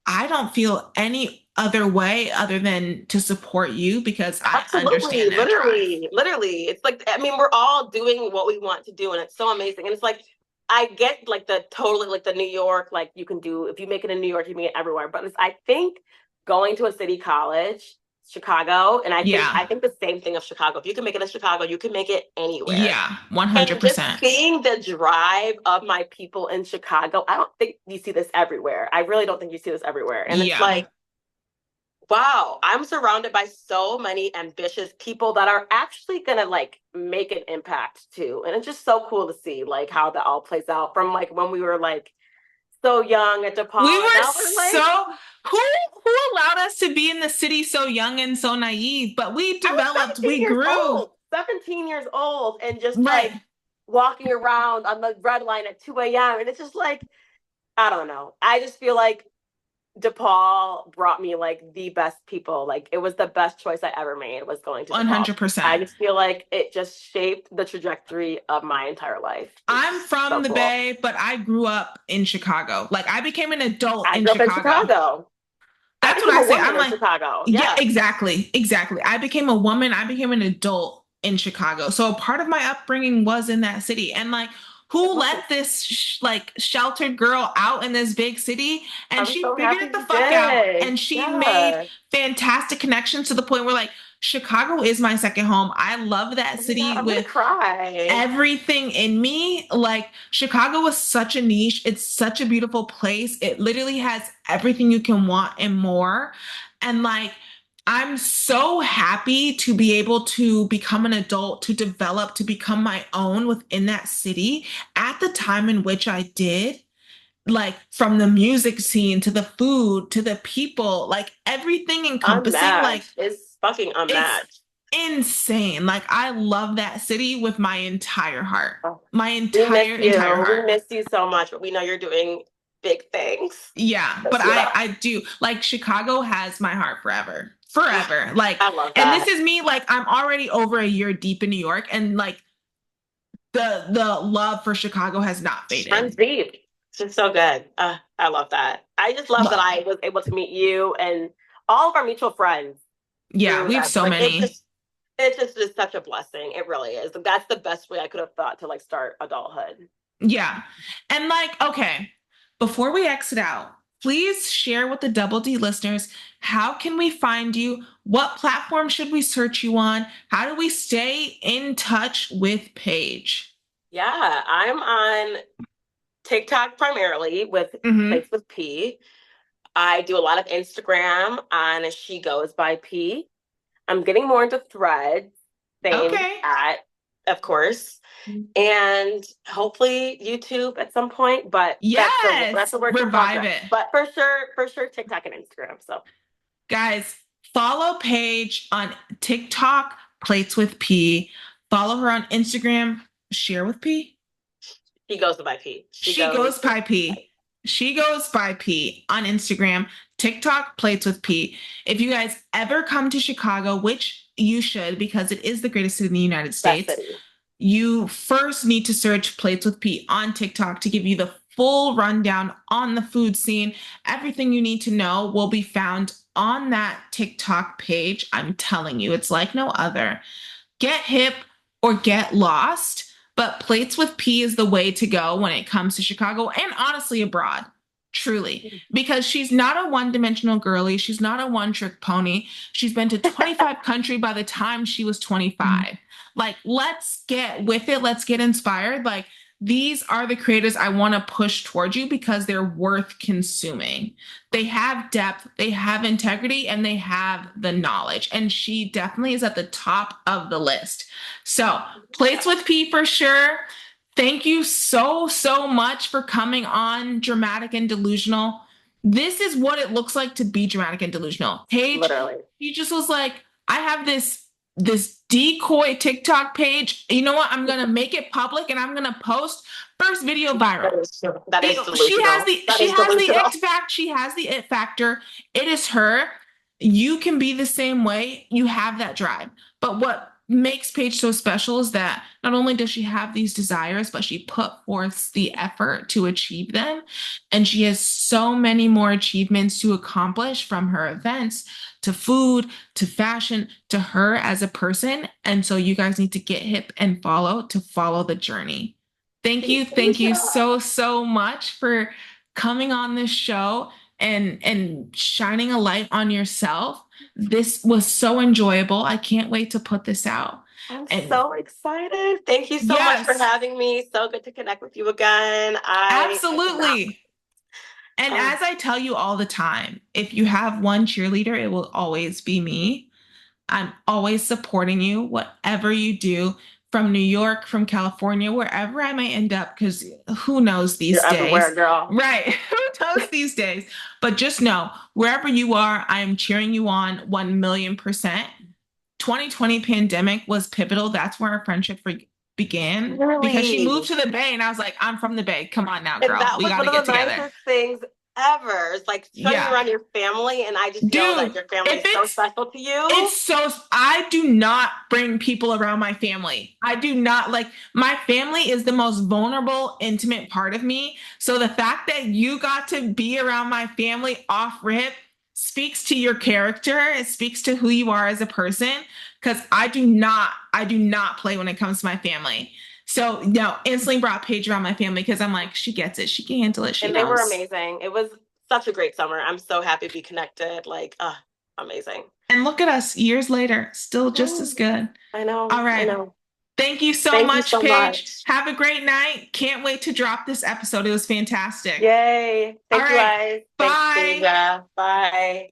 I don't feel any other way other than to support you because I Absolutely. understand that drive. Literally. It's like, I mean, we're all doing what we want to do, and it's so amazing. And it's like, I get like the totally like the New York, like you can do, if you make it in New York, you can get it everywhere. But it's, I think going to a city college, Chicago, and Yeah. I think the same thing of Chicago. If you can make it in Chicago, you can make it anywhere. Yeah. And just 100%. seeing the drive of my people in Chicago, I don't think you see this everywhere. I really don't think you see this everywhere. And it's Yeah. like, wow, I'm surrounded by so many ambitious people that are actually gonna like make an impact too. And it's just so cool to see like how that all plays out from like when we were like so young at We DePaul, and were now we're like, so who allowed us to be in the city so young and so naive, but we I was developed, 17 we years grew. old, 17 years old, and just Right. like walking around on the red line at 2 a.m. And it's just like, I don't know. I just feel like DePaul brought me like the best people. Like it was the best choice I ever made was going to DePaul. I 100%. just feel like it just shaped the trajectory of my entire life. I'm It's from so the cool. Bay, but I grew up in Chicago. Like I became an adult I in grew up in Chicago. Chicago. I That's what became I a say. woman I'm in like, Chicago. yeah, Yeah. exactly. Exactly. I became a woman. I became an adult in Chicago. So part of my upbringing was in that city. And like, It who was. let this like sheltered girl out in this big city? And I'm she so figured happy it the you fuck out. did. And she made Yeah. fantastic connections to the point where like Chicago is my second home. I love that Oh my God, city I'm gonna with cry. everything in me. Like Chicago was such a niche. It's such a beautiful place. It literally has everything you can want and more. And like, I'm so happy to be able to become an adult, to develop, to become my own within that city at the time in which I did. Like from the music scene to the food to the people, like everything encompassing, like Unmatched. It's fucking it's unmatched. insane. Like I love that city with my entire heart. Oh, My we miss entire you. We heart. miss you so much, but we know you're doing big things. Yeah, but Miss you. I do. Like Chicago has my heart forever. forever. Like, I love and this that. is me, like, I'm already over a year deep in New York, and like the love for Chicago has not Friends faded. deep. It's just so good. I love that. I just love that Well, I was able to meet you and all of our mutual friends yeah, through we have that. so Like many. it's just is such a blessing. It really is. That's the best way I could have thought to like start adulthood. Yeah. And like, okay, before we exit out, please share with the Double D listeners, how can we find you? What platform should we search you on? How do we stay in touch with Paige? Yeah, I'm on TikTok primarily with Mm-hmm. Plates with P. I do a lot of Instagram on She Goes by P. I'm getting more into threads, same Okay. at, of course, and hopefully YouTube at some point. But that's Yes. a work in Revive progress. it. But for sure, TikTok and Instagram. So Guys, follow Paige on TikTok, Plates with P. Follow her on Instagram, Share with P. she goes by P. She She goes. goes by P. She goes by P on Instagram, TikTok, Plates with P. If you guys ever come to Chicago, which you should because it is the greatest city in the United Best States, city. you first need to search Plates with P on TikTok to give you the full rundown on the food scene. Everything you need to know will be found on that TikTok page. I'm telling you, it's like no other. Get hip or get lost, but Plates with P is the way to go when it comes to Chicago and honestly abroad. Truly, because she's not a one dimensional girly. She's not a one trick pony. She's been to 25 countries by the time she was 25. Like, let's get with it. Let's get inspired. Like, these are the creators I want to push towards you because they're worth consuming. They have depth, they have integrity, and they have the knowledge. And she definitely is at the top of the list. So, Plates with P for sure. Thank you so much for coming on Dramatic and Delusional. This is what it looks like to be dramatic and delusional. Paige, Literally. she just was like, I have this decoy TikTok page. You know what? I'm gonna make it public and I'm gonna post first video viral. That is She has delusional. the That she is has the delusional. it fact. She has the it factor. It is her. You can be the same way. You have that drive. But what makes Paige so special is that not only does she have these desires, but she put forth the effort to achieve them. And she has so many more achievements to accomplish from her events to food to fashion to her as a person. And so you guys need to get hip and follow the journey. Thank you so much for coming on this show and shining a light on yourself. This was so enjoyable. I can't wait to put this out. I'm And so excited. Thank you so much for yes, having me. So good to connect with you again. I cannot. absolutely. And Oh, as I tell you all the time, if you have one cheerleader, it will always be me. I'm always supporting you, whatever you do, from New York, from California, wherever I may end up, because who knows you're these everywhere, days? girl. Right. Who knows these days? But just know, wherever you are, I am cheering you on 1,000,000%. 2020 pandemic was pivotal. That's where our friendship began because she Really. moved to the Bay and I was like, I'm from the Bay. Come on now, And girl. that We was got one to of get the together. nicest things ever. It's like showing you Yeah. around your family, and I just know that Dude, your family if is so special to you. it's so, I do not bring people around my family. I do not like, my family is the most vulnerable, intimate part of me. So the fact that you got to be around my family off rip speaks to your character. It speaks to who you are as a person. Cause I do not play when it comes to my family. So no, instantly brought Paige around my family because I'm like, she gets it. She can handle it. She And they were knows. amazing. It was such a great summer. I'm so happy to be connected. Like, amazing. And look at us years later, still just as good. I know. All I right. know. Thank you so Thank you much, so Paige. much. Have a great night. Can't wait to drop this episode. It was fantastic. Yay. All Thank you right. guys. Thanks, Bye. Deja. Bye.